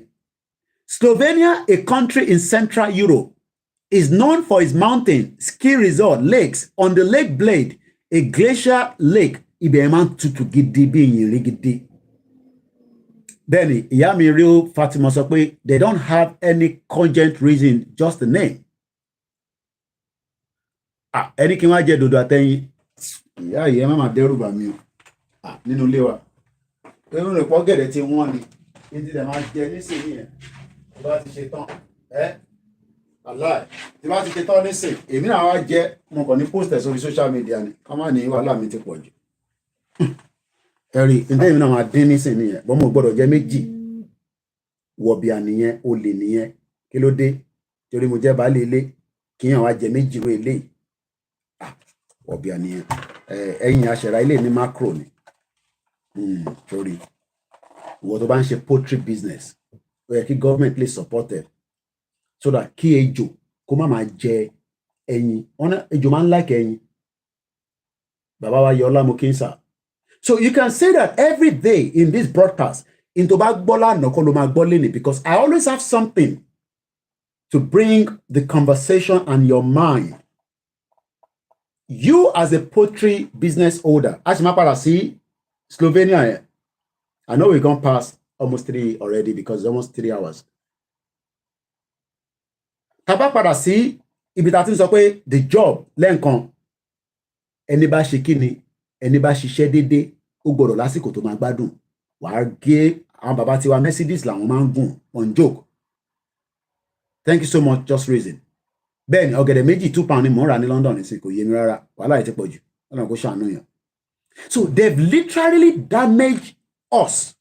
Slovenia, a country in Central Europe, is known for its mountain, ski resort, lakes. On the Lake Blade, a glacier lake, ibẹ̀ máa ń tutù gidi bí ìyìnrìn gidi. Then, ìyá mi real Fatima sọ pé they don't have any cogent reason, just the name. Ẹni kí wọ́n á jẹ dòdò àtẹ̀yìn. Ìyá yìí ẹ má máa dẹ́rù bà mí o. Nínú ilé wa. Ẹnu rẹ̀ pọ̀ gẹ̀dẹ̀ tí wọ́n ni. Ìdí rẹ̀ máa jẹ nísìnyí yẹn. Tí bá ti ṣe tán. Aláì. Tí bá ti ṣe tán nísìnyí. Èmi náà wá jẹ́ mo kàn ní post ẹ̀ sórí social media ni. Ká má ní wàhálà mi ti pọ̀ jù. Ẹ̀rí ǹdẹ́ èmi náà máa dín nísìnyí yẹn. Bọ́n mo gbọ́dọ̀ jẹ méjì. Wọ̀bìà nìyẹn, olè nìyẹn. Kí ló dé? Torí mo jẹ́ baálé ilé. kíyàn wá jẹ méjì ro eléyìí ọ̀bì àníyàn ẹ̀yìn àṣẹ̀rà ilé ní macro ni torí ìwọ tó bá ń ṣe poultry business ó yẹ kí government lè support ẹ so that kí ejò kó má máa jẹ ẹyin ejò máa ń like ẹyin bàbá wa yọ ọlámú kínsà. So you can say that every day in this broadcast into bá gbọ́ lánàá kọ́ ló máa gbọ́ lénìí because I always have something to bring the conversation and your mind. You as a poultry business owner, as máa padà sí Slovenia, I know we're gone past almost 3 already because it's almost 3 hours. Tàbá padà sí ibi tá a ti ń sọ pé the job lẹ́ǹkan ẹni bá ṣe kíni ẹni bá ṣiṣẹ́ déédéé ó gbọ́dọ̀ lásìkò tó máa gbádùn wàá gé àwọn bàbá tiwa Mercedes làwọn máa ń gùn on joke. Thank you so much, just reason. Bẹ́ẹ̀ni ọ̀gẹ̀dẹ̀ méjì £2 ni mò ń rà ní London nísìnyí kò yé mi rárá wàhálà yìí ti pọ̀ jù ọ̀nà kò ṣàánú yàn. So they've literally damaged us,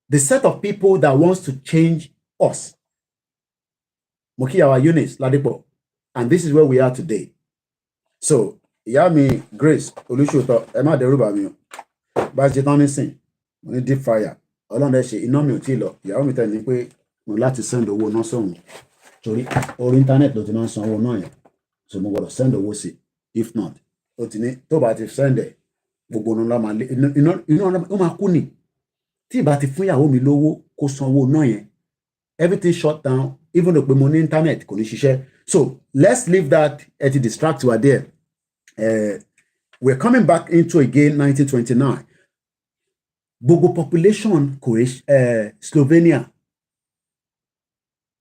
the set of people that wants to change us. Mokiyawa Eunice Ladipo, and this is where we are today. So ìyá mi Grace Olúṣòótọ́ ẹ má dẹ́rù bà mí o bá ṣe tán nísìn mo ní deep fire Ọlọ́run ẹ ṣe iná mi ò tí ì lọ ìyàwó mi tẹ̀ ní pé mo láti send owó náà sóhun torí orí internet ló ti máa ń san owó náà yẹn so mo gbọ́dọ̀ send owó sí if not ó ti ní tó bá ti send ẹ̀ gbogbo ọ̀nà máa lé iná ó máa kú ni tí ìbá ti fún ìyàwó mi lówó kó san owó náà yẹn everything shut down even though pé mo ní internet kò ní ṣiṣẹ́. So let's leave that to distract you are there. We're coming back into again 1929. Gbogbo population Slovenia.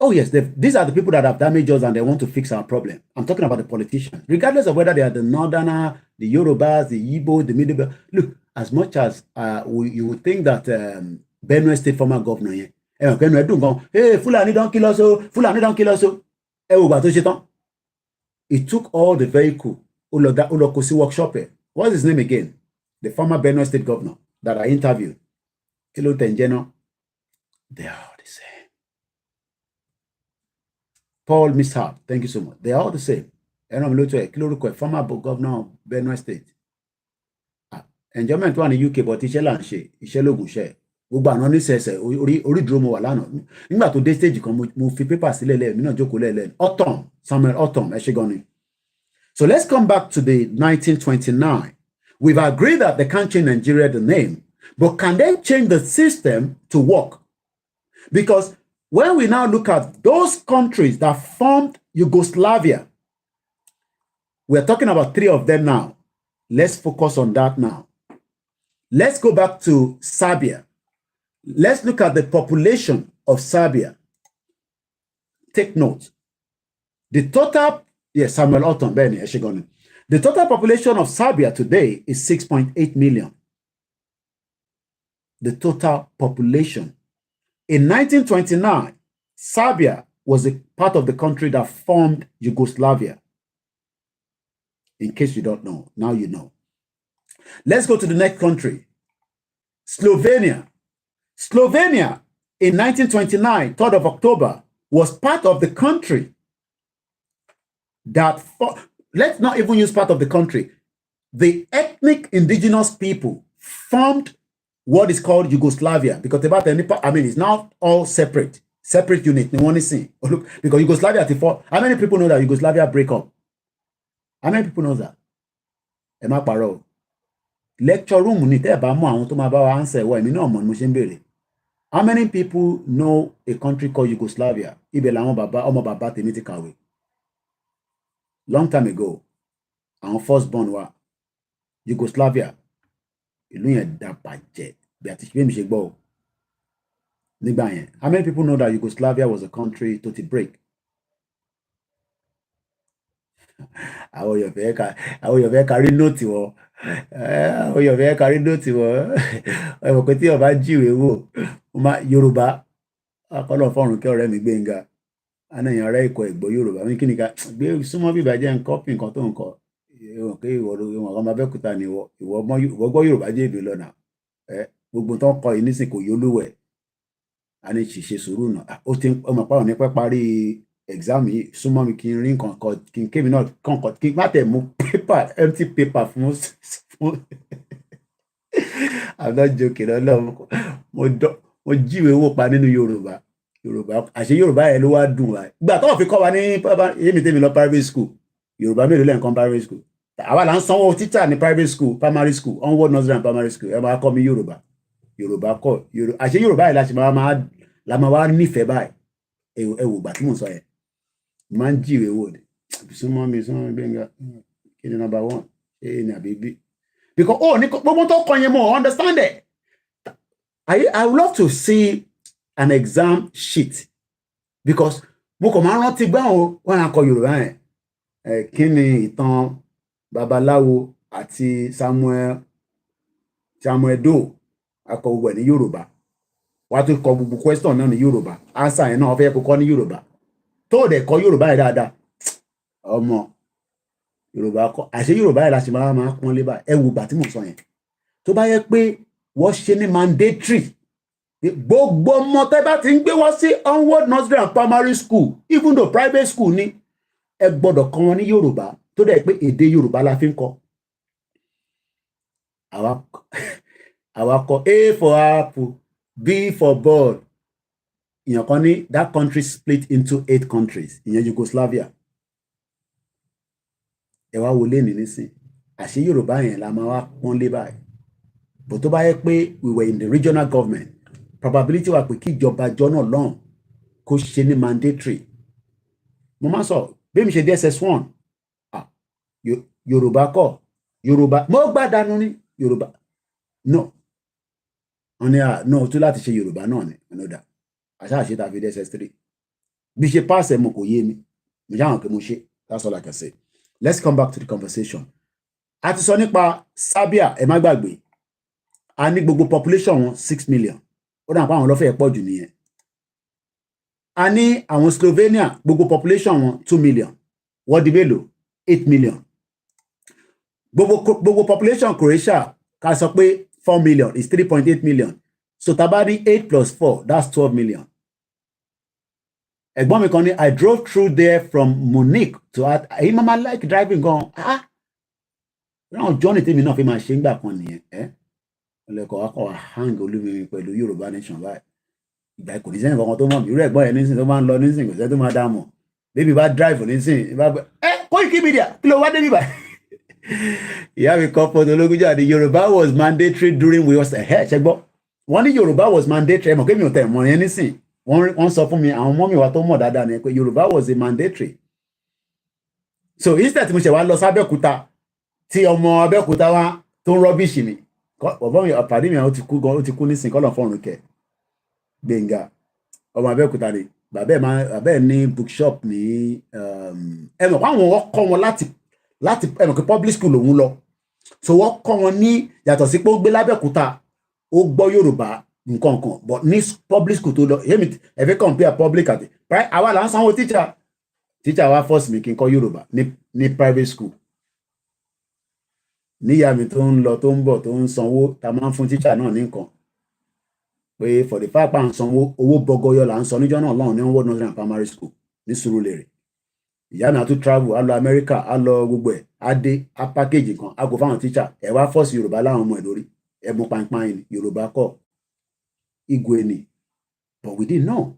Oh yes, these are the people that have damaged us and they want to fix our problem. I'm talking about the politicians, regardless of whether they are the Northerner, the Yorubas, the Igbo, the Middle. Look, as much as you would think that Benue State former governor here, hey, Fulani don't kill us, Fulani don't kill us. He took all the vehicle. Ulokosi workshop. What's his name again? The former Benue State governor that I interviewed. Kilo Tenjeno. They are all the same. Paul Mishap, thank you so much. They are all the same. Former governor of Benue State. Enjoyment one in UK, but iṣẹ́ lógun ṣe. Gbogbo àná ní sẹ̀sẹ̀ orí dúró mo wà lánàá. Nígbà tó dé stage kan mo fi paper sílẹ̀ lẹ́ẹ̀ mi náà jókòó lẹ́ẹ̀ Autumn, Samuel Autumn, ẹ ṣé gan ni. So let's come back to the 1929. We've agreed that they can't change Nigeria the name, but can they change the system to work? Because when we now look at those countries that formed Yugoslavia, we're talking about 3 of them now. Let's focus on that now. Let's go back to Serbia. Let's look at the population of Serbia. Take note. The total, yes, Samuel Autumn, Benny, Eshigoni. The total population of Serbia today is 6.8 million. The total population. In 1929, Serbia was a part of the country that formed Yugoslavia. In case you don't know, now you know. Let's go to the next country. Slovenia. Slovenia, in 1929, 3rd of October, was part of the country that, let's not even use part of the country. The ethnic indigenous people formed what is called Yugoslavia, because about it's now all separate unit. Look, because Yugoslavia, how many people know that Yugoslavia break up? How many people know that? Emma Paro. Lecture room ni tẹ́ bá mọ̀ àwọn tó máa bá wa answer wa èmi náà mọ̀ mo ṣe ń béèrè. How many people know a country called Yugoslavia? Ibẹ̀ làwọn bàbá ọmọ bàbá tèmi ti kàwé. Long time ago, our firstborn wa Yugoslavia. Ìlú yẹn dá bàjẹ́ bí àti ṣe mi ṣe gbọ́ o. Nígbà yẹn, how many people know that Yugoslavia was a country tó ti break? Àwọn Yorùbá kárí nóòtì wọ. Àwọn Yorùbá kárí nóòtì wọ. Ẹ̀wọ̀n pé tí ọba jíwèé wò, Yorùbá akọ́lọ̀ fọ́run kí ọ̀rẹ́ mi Gbénga. Anáyàn ará ikọ̀ ẹ̀gbọ́ Yorùbá. Mi kí ni ká gbé súnmọ́ bíbá jẹ́ nǹkan pín nǹkan tó ń kọ. Ìwọ̀n ọmọ Abẹ́òkúta ni ìwọ gbọ́ Yorùbá jẹ́ èbè lọ́nà. Gbogbo tó ń kọ yìí nísìn kò yó lówẹ̀. A ní ṣìṣe sùúrù náà. Ó mọ̀ pàrọ̀ ní pẹ́ parí exam yìí súnmọ́ mi kí n rí nǹkan kan kí n kémi náà kọ̀ọ̀kan kí n má tẹ̀ mú paper empty paper fún I'm not joking ọlọ́run mo jíwèé wò pa nínú Yorùbá àṣé Yorùbá yẹn ló wá dùn wá ìgbà tó fi kọ́ wa ní èmi tèmi lọ private school Yorùbá mélòó lẹ́ǹkan private school àwa là ń sanwó teacher ní private school primary school onward nursery and primary school ẹ máa kọ́ mi Yorùbá kọ́ àṣé Yorùbá yẹn la máa wá nífẹ̀ẹ́ báyìí ẹ wò gbà tí mò ń sọ yẹn máa ń jíwèé wò ni súnmọ́ mi Gbénga kí ni number 1 ṣé ní àbí bí because ní gbogbo tó kọ yẹn mo understand it I would love to see an exam sheet because mo kàn máa ń rántí gbáwọn wọn á kọ Yorùbá yẹn kí ni ìtàn babaláwo àti Samuel Doe akọ gbogbo ẹ̀ ní Yorùbá wàá tún kọ gbogbo question náà ní Yorùbá answer yẹn náà fẹ́ kó kọ́ ní Yorùbá tó dẹ̀ kọ Yorùbá yẹn dáadáa ọmọ Yorùbá kọ àṣẹ Yorùbá yẹn la ṣe máa pọ́n lé báyìí ẹ wò gbà tí mò ń sọ yẹn tó bá yẹ pé wọ́n ṣe ní mandatory gbogbo ọmọ tẹ́ bá ti ń gbé wá sí onward nursery and primary school even though private school ni ẹ gbọ́dọ̀ kọ́ wọn ní Yorùbá tó dẹ̀ pé èdè Yorùbá la fi ń kọ́ àwa kọ A for apple B for ball ìyàn kan ní that country split into 8 countries ìyẹn Yugoslavia ẹ wá wọlé nísìn àṣé Yorùbá yẹn la máa wá pọ́n lé báyìí bó tó bá yẹ pé we were in the regional government probability wà pé kí ìjọba jọ náà lọ́hùn kó ṣe ní mandatory mo máa sọ bí mi ṣe DSS1 Yorùbá kọ́ Yorùbá mo gbàdánù ní Yorùbá no wọn ní no tó láti ṣe Yorùbá náà ni ọ̀nàdà àṣà àṣetà fi DSS3 bí ṣe pàṣẹ mo kò yé mi mo jáwọn pé mo ṣe that's all I can say. Let's come back to the conversation. A ti sọ nípa Serbia ẹ má gbàgbé a ní gbogbo population wọn 6 million ó dà pé àwọn lọ́fẹ̀ẹ́ pọ̀ jù nìyẹn. A ní àwọn Slovenia gbogbo population wọn 2 million wọ́n di mélòó 8 million. Gbogbo population Croatia ká sọ pé 4 million is 3.8 million so tá bá ní 8 plus 4 that's 12 million. Ẹ̀gbọ́n mi kan ní I drove through there from Munich to èyí máa like driving gan ráwọn journey tèmi náà fi máa ṣe ń gbà kan nìyẹn ọlẹ́kọ̀ọ́ akọ̀ hang olúmi pẹ̀lú Yorùbá nation báyìí ìgbà kò ní sẹ́yìn kankan tó mọ̀ mí irú ẹ̀gbọ́n yẹn nísìn tó máa ń lọ nísìn kò sẹ́ tó máa dá mọ̀ bébí bá drive nísìn Koiki Media kí ló wá débi báyìí ìyá mi kọ́ fọ́tò ológun jáde Yorùbá was mandatory during we was ṣẹgbọ́ wọ́n ní Yorùbá was mandatory ẹ̀mọ̀ kémi ò tẹ̀ mọ̀ yẹn nísìn wọ́n sọ fún mi àwọn mọ́mí wa tó mọ̀ dáadáa ni pé Yorùbá was a mandatory so instead tí mo ṣe wá lọ sábẹ́òkúta tí ọmọ Abẹ́òkúta wa tó ń rọ́bìṣì mi ọ̀bọ̀n mi àpàdé mi ó ti kú nísìn kọ́lọ̀ fọ́run kẹ Gbénga ọmọ Abẹ́òkúta ni bàbá ẹ̀ ní bookshop ní ẹ̀mọ̀ àwọn ọkọ̀ wọn láti ẹ̀mọ̀ kí public school òun lọ so wọ́n kọ́ wọn ní yàtọ̀ sí pé ó gbé lábẹ́òkúta ó gbọ́ Yorùbá nǹkan kan but ní public school tó lọ ẹ fẹ́ compare public àti àwa là ń sanwó teacher wa force mi kí n kọ́ Yorùbá ní private school níyà mi tó ń lọ tó ń bọ̀ tó ń sanwó ta máa ń fún teacher náà ní nǹkan pé for the fact pa ń sanwó owó bọgọyọ là ń sọ níjọ́ náà lọ́hùn ní onward nursery and primary school ní Surulere ìyá mi á tún travel á lọ America á lọ gbogbo ẹ̀ á dé á package kan á kó fáwọn teacher ẹ wá force Yorùbá láwọn ọmọ ẹ̀ lórí ẹ mú pàǹpàǹ ni Yorùbá kọ́ Igwe ni but we didn't know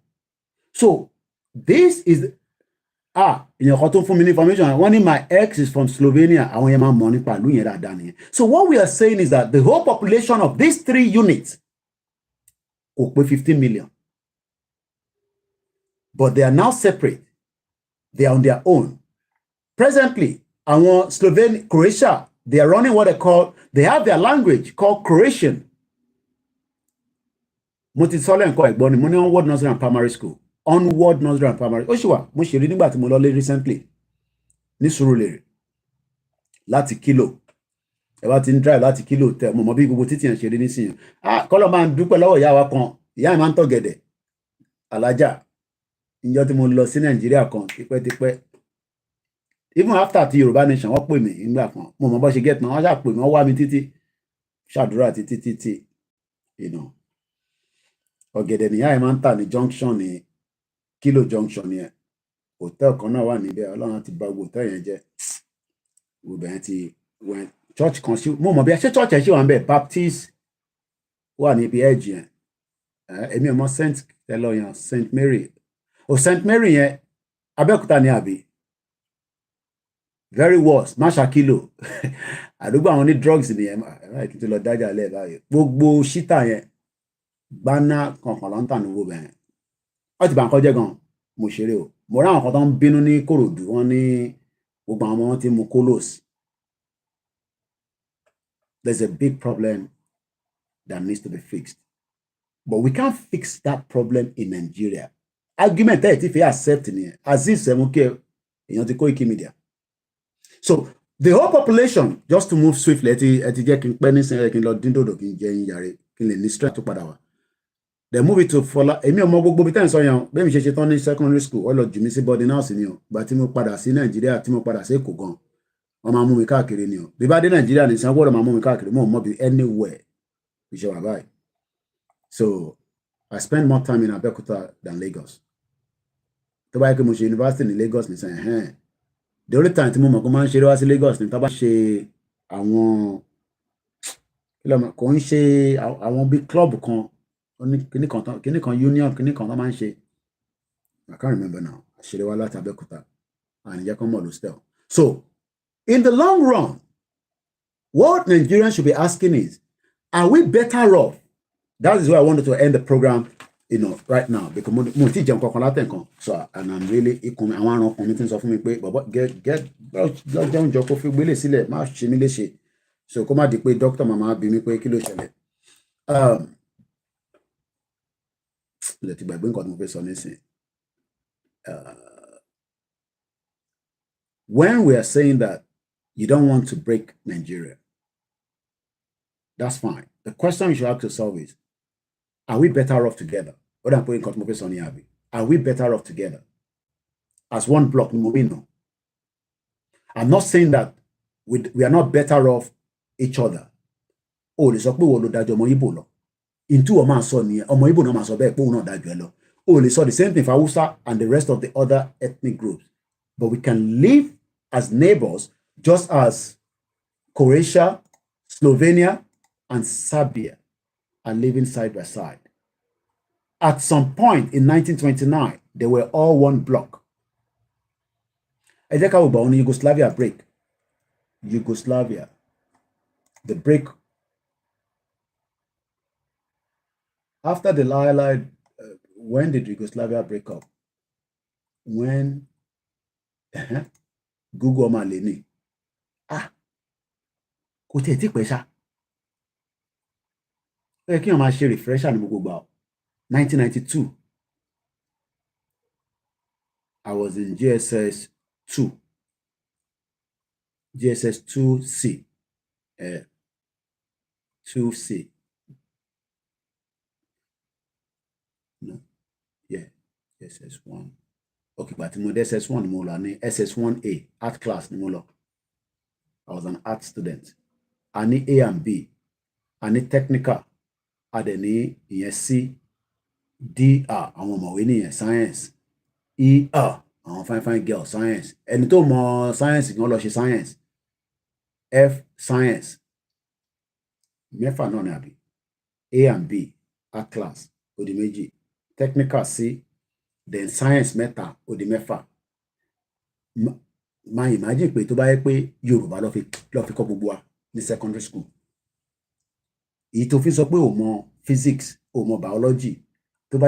so this is èèyàn kan tó fún mi ní information wọ́n ní my ex is from Slovenia àwọn yẹn máa mọ̀ nípa ìlú yẹn dáadáa nìyẹn so what we are saying is that the whole population of these 3 units kò pé 15 million but they are now separate they are on their own presently àwọn Croatia they are running what they have their language called Croatian mo ti sọ lẹ́ǹkan ẹ̀gbọ́n ni mo ní onward nursery and primary school onward nursery and primary ó sì wà mo ṣe rí nígbà tí mo lọ lé recently ní Surulere láti Kilo ẹ bá ti ń drive láti Kilo tẹ mo mọ bí gbogbo títì yẹn ṣe rí nísìnyí kọ́lọ́ máa ń dúpẹ́ lọ́wọ́ ìyá wa kan ìyá mi máa ń tọ̀ gẹ̀dẹ̀ alájà ìjọ tí mo lọ sí Nàìjíríà kan tipẹ́tipẹ́ even after ti Yorùbá nation wọ́n pè mí nígbà kan mo mọ bó ṣe get náà wọ́n ṣàpè mí wọ́n wá mi títí ṣàdúrà títí ọ̀gẹ̀dẹ̀ nìyá ẹ̀ máa ń tà ní junction ní Kilo junction yẹn hotel kan náà wà níbẹ̀ Ọlọ́run ti bà gbogbo hotel yẹn jẹ́ gbogbo yẹn ti went church kan sí mo mọ̀ bí ṣé church ẹ̀ ṣì wà ń bẹ̀ Baptist wà níbi edge yẹn èmi ò mọ̀ Saint Eloyan Saint Mary Saint Mary yẹn Abẹ́òkúta ni àbí very worse Máṣàkìlò àdúgbò àwọn ní drugs nìyẹn kí n tó lọ dájà lẹ́ẹ̀ báyìí gbogbo ṣítà yẹn gbaná kankan ló ń tà ní gbogbo yẹn wọ́n ti bá nǹkan jẹ́ gan mo ṣeré o mo rí àwọn kan tó ń bínú ní Kòròdú wọn ní gbogbo àwọn ọmọ wọn ti mu kolos. There's a big problem that needs to be fixed but we can't fix that problem in Nigeria argument ẹ̀ ti fi accept nìyẹn Azeez Semuke èèyàn ti Koiki Media so the whole population just to move swiftly ẹ ti jẹ́ kí n pẹ́ nísìnyí kí n lọ dín dòdò kí n jẹ yín yàrá kí n lè ní strength tó padà wá they move it to Fọlá èmi ò mọ gbogbo bí tẹ́ ń sọ yẹn bẹ́ẹ̀ mi ṣe tán ní secondary school wọ́n lọ jù mí sí boarding house ni o gbà tí mo padà sí Nàìjíríà tí mo padà sí Èkó gan wọ́n máa mú mi káàkiri ni o bí bá dé Nàìjíríà ní sanwó ọ̀rọ̀ máa mú mi káàkiri mo ò mọ bí anywhere fi ṣe wà báyìí so I spend more time in Abeokuta than Lagos tó bá yẹ kí mo ṣe university ní Lagos ní sẹ́yìn the only time tí mo mọ̀ kó máa ń ṣeré wá sí Lagos ní tá bá ṣe àwọn kò ń ṣe àwọn bíi club kan kíní kan union kíní kan tó máa ń ṣe I can't remember now àṣírí wa láti Abẹ́òkúta àníjẹ́ kan mọ̀ ló still so in the long run what Nigerians should be asking is are we better off that is why I wanted to end the program right now because mo ti jẹun kankan látẹ̀kan so and I'm really ikùn mi àwọn àrùn ọkùnrin mi ti ń sọ fún mi pé bàbá get lọ́jọ́ oúnjẹ kó fi gbélé sílẹ̀ má ṣe mí léṣe so kó má di pé dókítà màmá bí mi pé kí ló ṣẹlẹ̀ lè ti gbàgbé nǹkan tí mo fẹ́ sọ nísìn when we are saying that you don't want to break Nigeria that's fine the question you should ask yourself is are we better off together are we better off together as one block no I'm not saying that we are not better off each other o lè sọ pé wo ló dájọ́ ọmọ Ìgbò lọ into ọmọ àsọ nìyẹn ọmọ Ìgbò náà máa sọ bẹ́ẹ̀ pé òun náà dájọ́ ẹ lọ o lè sọ the same thing for Hausa and the rest of the other ethnic groups but we can live as neighbors just as Croatia, Slovenia and Serbia are living side by side. At some point in 1929 they were all one block. Ẹ jẹ́ ká wò bá wọn ní Yugoslavia break the break after the Allied when did Yugoslavia break up when Google ọmọ àlè ni kò tiẹ̀ tí pẹ́ ṣá ó yẹ kí wọ́n máa ṣe refresher ní gbogbo gbà 1992 I was in GSS 2C 2C no yeah SS1 okay but mo SS1 ni mo lọ ní SS1A art class ni mo lọ I was an art student a ní A and B a ní technical a dẹ̀ ní ìyẹn C DR àwọn ọ̀mọ̀wé nìyẹn science ER àwọn fine girl science ẹni tó mọ science gan lọ ṣe science F science mẹ́fà náà ni àbí A and B art class ó di méjì technical C then science mẹ́ta ó di mẹ́fà máa imagine pé tó bá yẹ pé Yorùbá lọ fi kọ́ gbogbo wa ní secondary school èyí tó fi sọ pé ò mọ physics ò mọ biology tó bá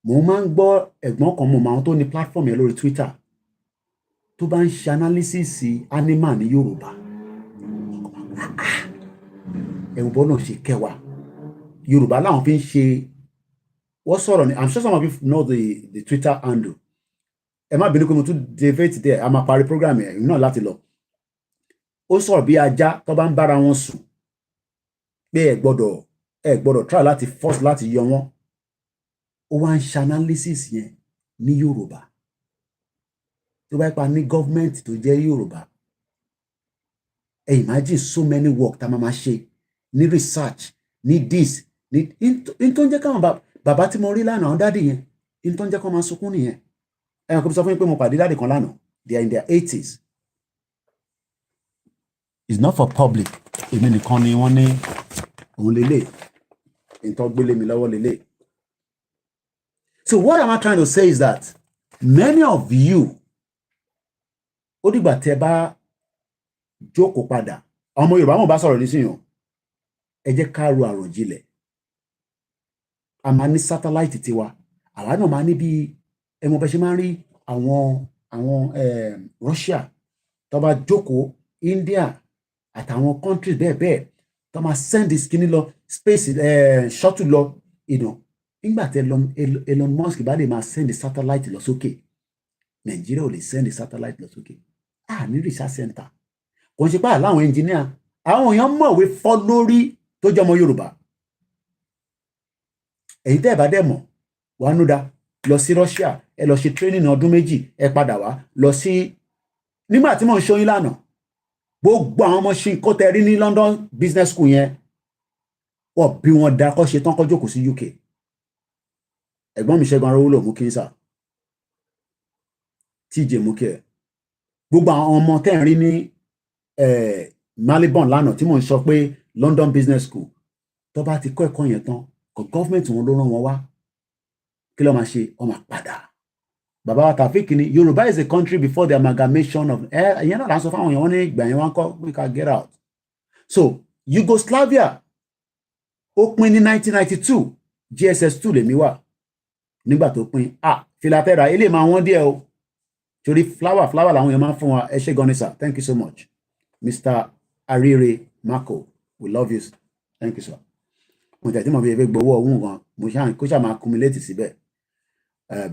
mo máa ń gbọ́ ẹ̀gbọ́n kan mo máa tó ní platform yẹn lórí Twitter tó bá ń ṣe analysis animal ní Yorùbá ẹ̀wùbọ́ náà ṣe kẹwàá Yorùbá láwọn fi ń ṣe wọ́n sọ̀rọ̀ ni I'm sure some of you know the Twitter handle ẹ má bínú pé mo tún deviate there a máa parí program yẹn náà láti lọ ó sọ̀rọ̀ bí ajá tó bá ń bára wọn sùn pé ẹ gbọ́dọ̀ try láti force láti yọ wọ́n ó wá ń ṣe analysis yẹn ní Yorùbá tó bá pa ní gọ́ọ̀mẹ̀ntì tó jẹ́ Yorùbá ẹ imagine so many work tá a máa ṣe ní research ní this ní tó ń jẹ́ káwọn bàbá tí mo rí lánàá dádì yẹn ní tó ń jẹ́ kó máa sunkún nìyẹn ẹ̀yàn kò sọ fún mi pé mo pàdé dáàdì kan lánàá, they are in their 80s. It's not for public. Èmi nìkan ni wọ́n ní òun lélẹ̀, ìtọ́ gbélé mi lọ́wọ́ lélẹ̀. So what am I trying to say is that many of you, ó dìgbà tẹ́ bá jókòó padà, ọmọ Yorùbá mọ̀ bá sọ̀rọ̀ nísìnyàn, ẹ jẹ́ ká ro àròjinlẹ̀. A máa ní sátáláìtì tiwa, àwa náà máa ní bí ẹmọ bẹ́ ṣe máa ń rí àwọn Russia tó bá jókòó, India àtàwọn countries bẹ́ẹ̀ bẹ́ẹ̀ tó máa send this kíní lọ space shuttle lọ, nígbà tí Elon Musk bá lè máa send satellite lọ sókè, Nàìjíríà ò lè send satellite lọ sókè. Ní research center kò ń ṣe pé àláwọn engineer, àwọn èèyàn mọ̀wé fọ́ lórí tó jẹ́ ọmọ Yorùbá. Èyí tẹ́ ẹ̀ bá dẹ̀ mọ̀ wá núdà lọ sí Russia, ẹ lọ ṣe training ọdún méjì, ẹ padà wá lọ sí, nígbà tí mò ń ṣóyún lánàá, gbogbo àwọn ọmọ ṣì ń kó tẹrí ní London Business School yẹn, wọ́n bí wọn dá kọ́ ṣe tán kọ́ jókòó sí UK. Ẹ̀gbọ́n mi Ṣẹ́gun Arówólò mú kí n sà, TJ mú kí ẹ, gbogbo àwọn ọmọ tẹ́ ń rí ní Malibon lánàá tí mò ń sọ pé London Business School, tó bá ti kọ́ ẹ̀kọ́ yẹn tán, kò gọ́ọ̀mẹ̀ntì wọn ló rán wọn wá, kí ló máa ṣe? Wọ́n máa padà. Bàbá wa Taofeek ni Yorùbá is a country before the amalgamation of ìyẹn náà là ń sọ fáwọn èèyàn, wọn ní ìgbà yẹn wọn kọ́ we can get out. So Yugoslavia ó pín ní 1992, GSS 2 lèmi wà nígbà tó pín. Filatera ilé máa wọ́n díẹ̀ o, torí flower làwọn èèyàn máa ń fún wa. Ẹ ṣé gan ni sir, thank you so much. Mr. Arire Marco, we love you, thank you sir. Mo tẹ̀ tí mo fi ẹgbẹ́ gbowó ọ̀hún gan, mo ṣáà kó ṣáà máa accumulate síbẹ̀,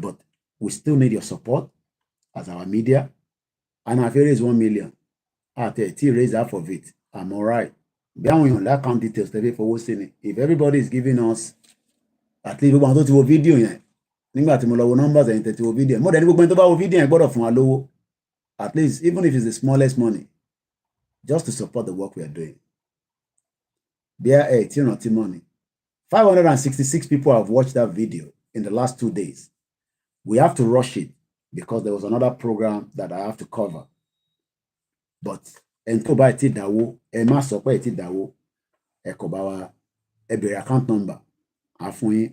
but we still need your support as our media. And if you raise 1 million, raise half of it, I'm all right. Bí àwọn èèyàn lá account details tẹ́lẹ̀ fowó sí ni, if everybody is giving us at least gbogbo àwọn tó ti wo fídíò yẹn, nígbà tí mo lọ wo numbers ẹ̀yìn tẹ̀ ti wo fídíò yẹn, mo dẹ̀ ní gbogbo ẹni tó bá wo fídíò yẹn gbọ́dọ̀ fún wa lówó, at least even if it's the smallest money, just to support the work we are doing. Bí tí ìrántí money, 566 people have watched that video in the last 2 days. We have to rush it because there was another program that I have to cover. But ẹni tó bá ti dáwó, ẹ má sọ pé ti dáwó, ẹ kò bá wa, ẹ bèrè account number, a fún yín,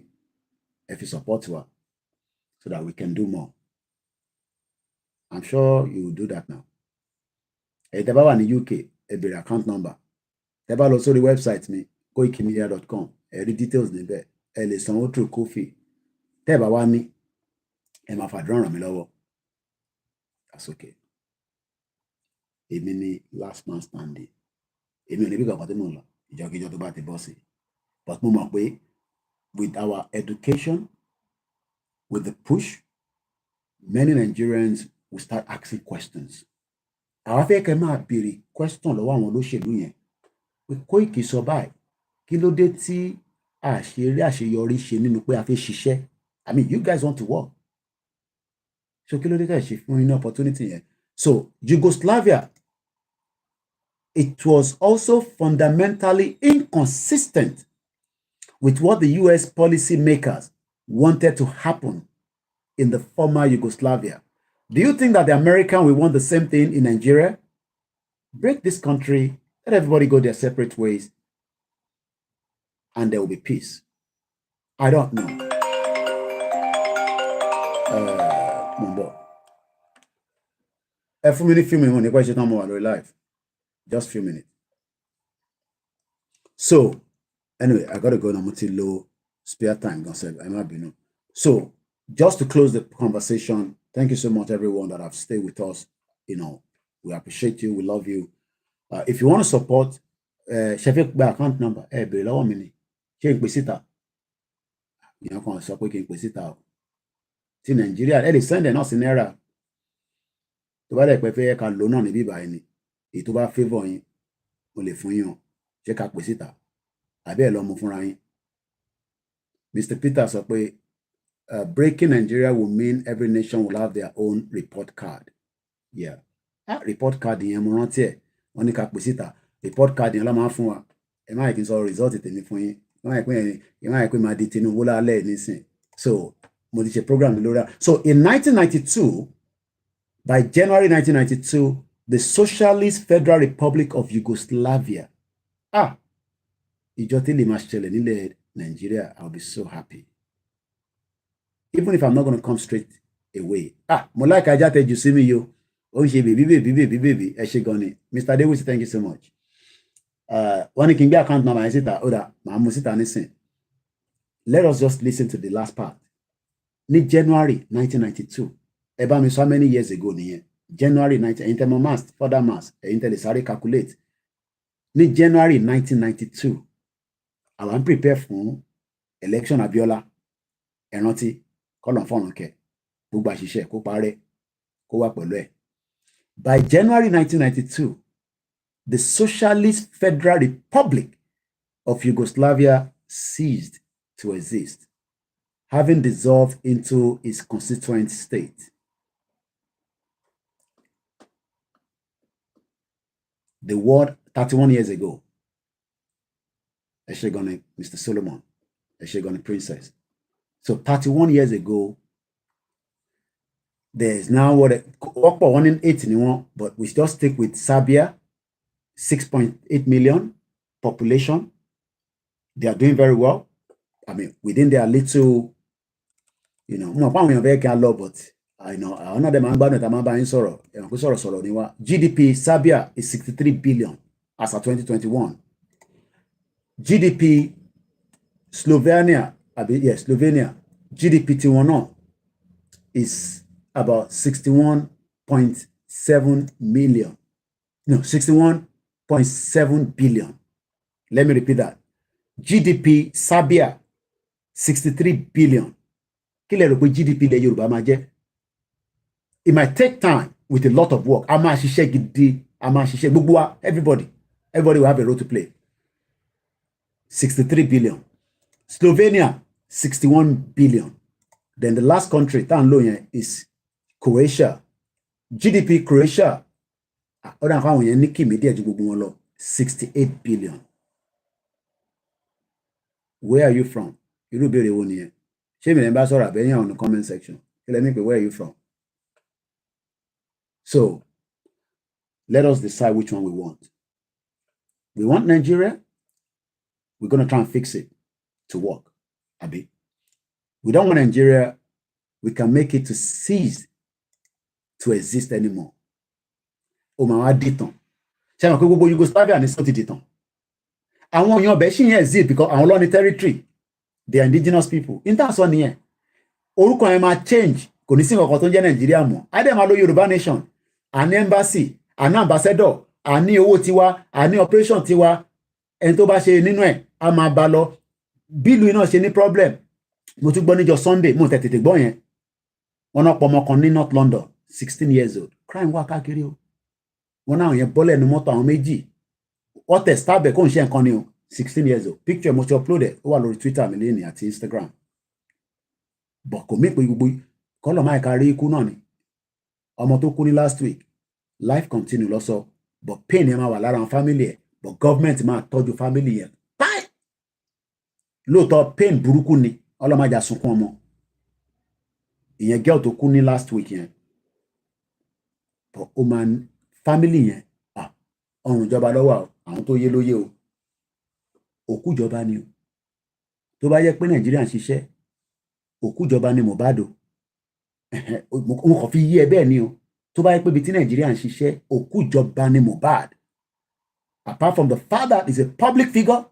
ẹ fi support wa so that we can do more. I'm sure you will do that now. Ẹ tẹ́ bá wà ní UK, ẹ bèrè account number. Tẹ́ bá lọ sórí website mi koikimedia.com, ẹ rí details níbẹ̀, ẹ lè sanwó through Kofi. Tẹ́ bá wá ní, ẹ máa fàdúrà ràn mí lọ́wọ́. That's okay. Èmi ni last man standing. Èmi ò ní bí kankan tí mo lọ, ìjọkíjọ tó bá ti bọ́ sí. But mo mọ̀ pé with our education, with the push, many Nigerians will start asking questions. Àwa fẹ́ kẹ́ máa béèrè question lọ́wọ́ àwọn olóṣèlú yẹn. Pé Koiki sọ báyìí, kí ló dé tí àṣeyọrí ṣe nínú pé a fẹ́ ṣiṣẹ́? I mean, you guys want to work. So kí ló dé tẹ́ ṣe fún yín ní opportunity yẹn? So Yugoslavia, it was also fundamentally inconsistent with what the US policymakers wanted to happen in the former Yugoslavia. Do you think that the American will want the same thing in Nigeria? Break this country, let everybody go their separate ways, and there will be peace. I don't know. Mumbo. A few minutes, when the question on live. Just a few minutes. So, anyway, I gotta go now. Low spare time. I might be no. So, just to close the conversation, thank you so much, everyone that have stayed with us. We appreciate you. We love you. If you want to support, Shafiq by account number, below me. Change pesita. You know, can support change pesita. See Nigeria, they send us in error. To buy like prefer can loan on the biba any. It to buy favor in. Only for you. Check out pesita. I be alone for yín. Mr. Peter sọ pé breaking Nigeria will mean every nation will have their own report card. Yeah. Report card yẹn mo rántí ẹ̀. Wọ́n ní ká pè síta. Report card yẹn la máa fún wa. Ẹ má yẹ kí n sọ result tèmi fún yín. Ẹ má yẹ pé máa di Tinubu lálẹ́ nísìn. So mo ti ṣe program lórí. So in 1992, by January 1992, the Socialist Federal Republic of Yugoslavia. Ìjọ tí lè máa ṣẹlẹ̀ nílẹ̀ Nigeria, I'll be so happy. Even if I'm not going to come straight away. Mo like ajá tẹ́jú sí mi yo. Ó ń ṣe baby. Ẹ ṣé gan ni. Mr. Dewis, thank you so much. Wọ́n ní kí n gbé account number yẹn síta. Ó dà, màá mú síta nísìn. Let us just listen to the last part. Ní January 1992. Ẹ bá mi sọ how many years ago nìyẹn? January 19, ẹ̀yin tẹ́ mọ̀ mass, further mass, ẹ̀yin tẹ́ lè sáré calculate. Ní January 1992, àwa ń prepare fún election Abiola. Ẹ rántí, kọ́lọ̀ fọ́run kẹ, gbogbo àṣìṣe kó parẹ́, kó wà pẹ̀lú ẹ̀. By January 1992, the Socialist Federal Republic of Yugoslavia ceased to exist, having dissolved into its constituent state. The word 31 years ago, Eshegoni, Mr. Solomon, Eshegoni Princess. So 31 years ago, there's now what 1 but we just stick with Serbia, 6.8 million population. They are doing very well. I mean, within their little, but I know them GDP Serbia is 63 billion as of 2021. GDP Slovenia, GDP Tijuana is about 61.7 million. No, 61.7 billion. Let me repeat that. GDP Serbia 63 billion. GDP de Yoruba máa jẹ́. It might take time with a lot of work. Everybody will have a role to play. 63 billion. Slovenia, 61 billion. Then the last country, is Croatia. GDP Croatia, 68 billion. Where are you from? You be the one here. Shame me ambassador on the comment section. Let me know where are you from. So let us decide which one we want. We want Nigeria. We're going to try and fix it to work. Abi. We don't want Nigeria. We can make it to cease to exist anymore. Omawa ditan. Ṣé mo gbogbo Yugoslavia ní so ti ditan. Àwọn èèyàn be ṣì exist because àwọn ló ní territory. They are indigenous people. In that one here. Orúkọ yẹn máa change. Kò ní sí nǹkan tó ń jẹ́ Nigeria mọ́. Ade máa lo Yorùbá nation. An embassy, an ambassador, ani owó tiwa, ani operation tiwa. Ẹni tó bá ṣe nínú ẹ̀ a máa bá lọ. Bílù iná ṣe ní problem. Mo tún gbọ́ níjọ́ Sunday, mo tètè gbọ́ yẹn. Wọ́n náà pọ̀ ọmọ kan ní North London, 16 years old. Crime wà káàkiri o. Wọ́n náà yẹn bọ́lẹ̀ ní mọ́tò àwọn méjì. Wọ́n tẹ̀ stabẹ̀ kó ń ṣe nǹkan ni o. 16 years old. Picture mo ti uploaded. Ó wà lórí Twitter mi lẹ́yìn àti Instagram. But kò mí pé gbogbo kọ́lọ̀ máa kárí ikú náà ni. Ọmọ tó kú ní last week. Life continue lọ́sọ̀. But pain yẹn máa wà lára àwọn family ẹ̀. But government máa tọ́jú family yẹn. Bye! Lóòótọ́ pain burúkú ni. Ọlọ́màjà sunkún ọmọ. Ìyẹn girl tó kú ní last week yẹn. But ó máa family yẹn. Ọrùn ìjọba lọ́wọ́ àwọn tó yé lóyè o. Òkú ìjọba ni o. Tó bá yẹ pé Nàìjíríà ń ṣiṣẹ́, òkú ìjọba ni Mohbad o. Mo kàn fi yí ẹ bẹ́ẹ̀ ni o. Tó bá yẹ pé ibi tí Nàìjíríà ń ṣiṣẹ́, òkú ìjọba ni Mohbad. Apart from the fact that he's a public figure,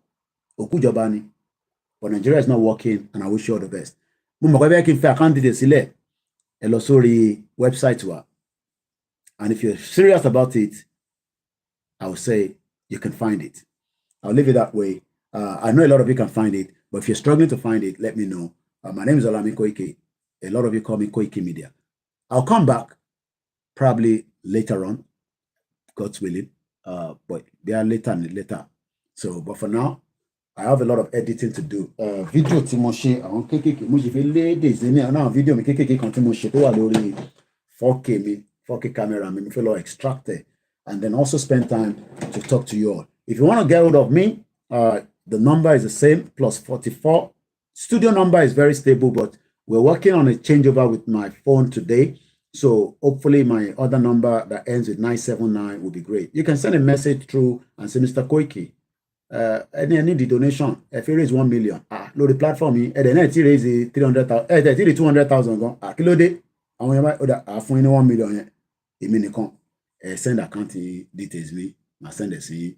òkú ìjọba ni. But Nigeria is not working, and I wish you all the best. Mo mọ̀ pé bẹ́ẹ̀ kí n fẹ́ account details sílẹ̀. Ẹ lọ sórí website wa. And if you're serious about it, I will say you can find it. I'll leave it that way. I know a lot of you can find it, but if you're struggling to find it, let me know. My name is Olami Koike. A lot of you call me Koike Media. I'll come back probably later on, God's willing. But they are later. So, but for now, I have a lot of editing to do. Video tí mo ṣe àwọn kékèké mo ṣe fi lé Diezani àwọn video mi kékèké kan tí mo ṣe tó wà lórí 4K mi 4K camera mi fẹ́ lọ extract it, and then also spend time to talk to you all. If you want to get hold of me, the number is the same, +44. Studio number is very stable, but We're working on a changeover with my phone today. So hopefully my other number that ends with 979 will be great. You can send a message through and say, Mr. Koiki, any the donation, if you raise 1 million, load the platform, and then if you raise 300,000, if you 200,000, kí ló dé? Àwọn yẹn bá fún yín ní 1 million yẹn, èmi nìkan, send account details me, I send it to you.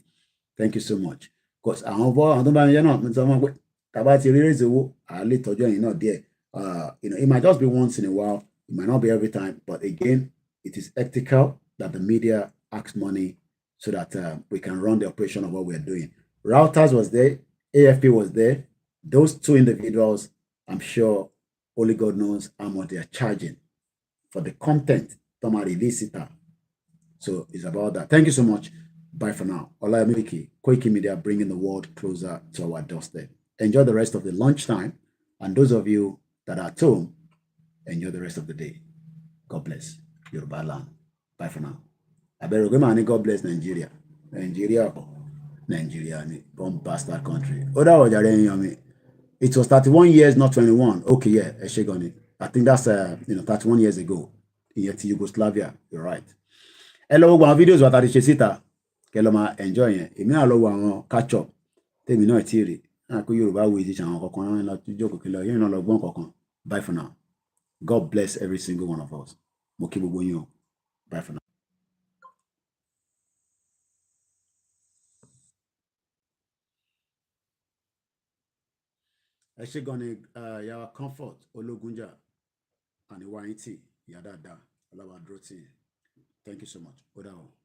Thank you so much. Because àwọn tó bá ń yẹ náà, mo sọ fún wọn pé tàbá ti raise owó, lè tọ́jú ẹ̀yin náà díẹ̀. It might just be once in a while, it might not be every time, but again, it is ethical that the media asks money so that we can run the operation of what we're doing. Routers was there, AFP was there. Those two individuals, I'm sure only God knows how much they are charging for the content. So it's about that. Thank you so much. Bye for now. Olayemiki, Koiki Media, bringing the world closer to our doorstep. Enjoy the rest of the lunchtime. And those of you that are at home, enjoy the rest of the day. God bless Yoruba land. Bye for now. God bless Nigeria. Nigeria, bomb bastard country. It was 31 years, not 21. Okay, yeah, I think that's 31 years ago in Yugoslavia. You're right. Hello, one videos what are the síta. Keloma enjoy it. Èmi náà lọ wo àwọn catch up. Tèmi náà ti rí. Ko Yorùbá wo ti àwọn kankan lọ tó jókòó kilo. Yẹn náà lọ gbọ́n kankan. Bye for now. God bless every single one of us. Mo kí gbogbo yín o. Bye for now. Ẹ ṣé gan ni yàrá comfort Ológunjà and ìwà yín tì ìyá dáadáa ọlọ́wà dúró tì. Thank you so much. Ó dà o.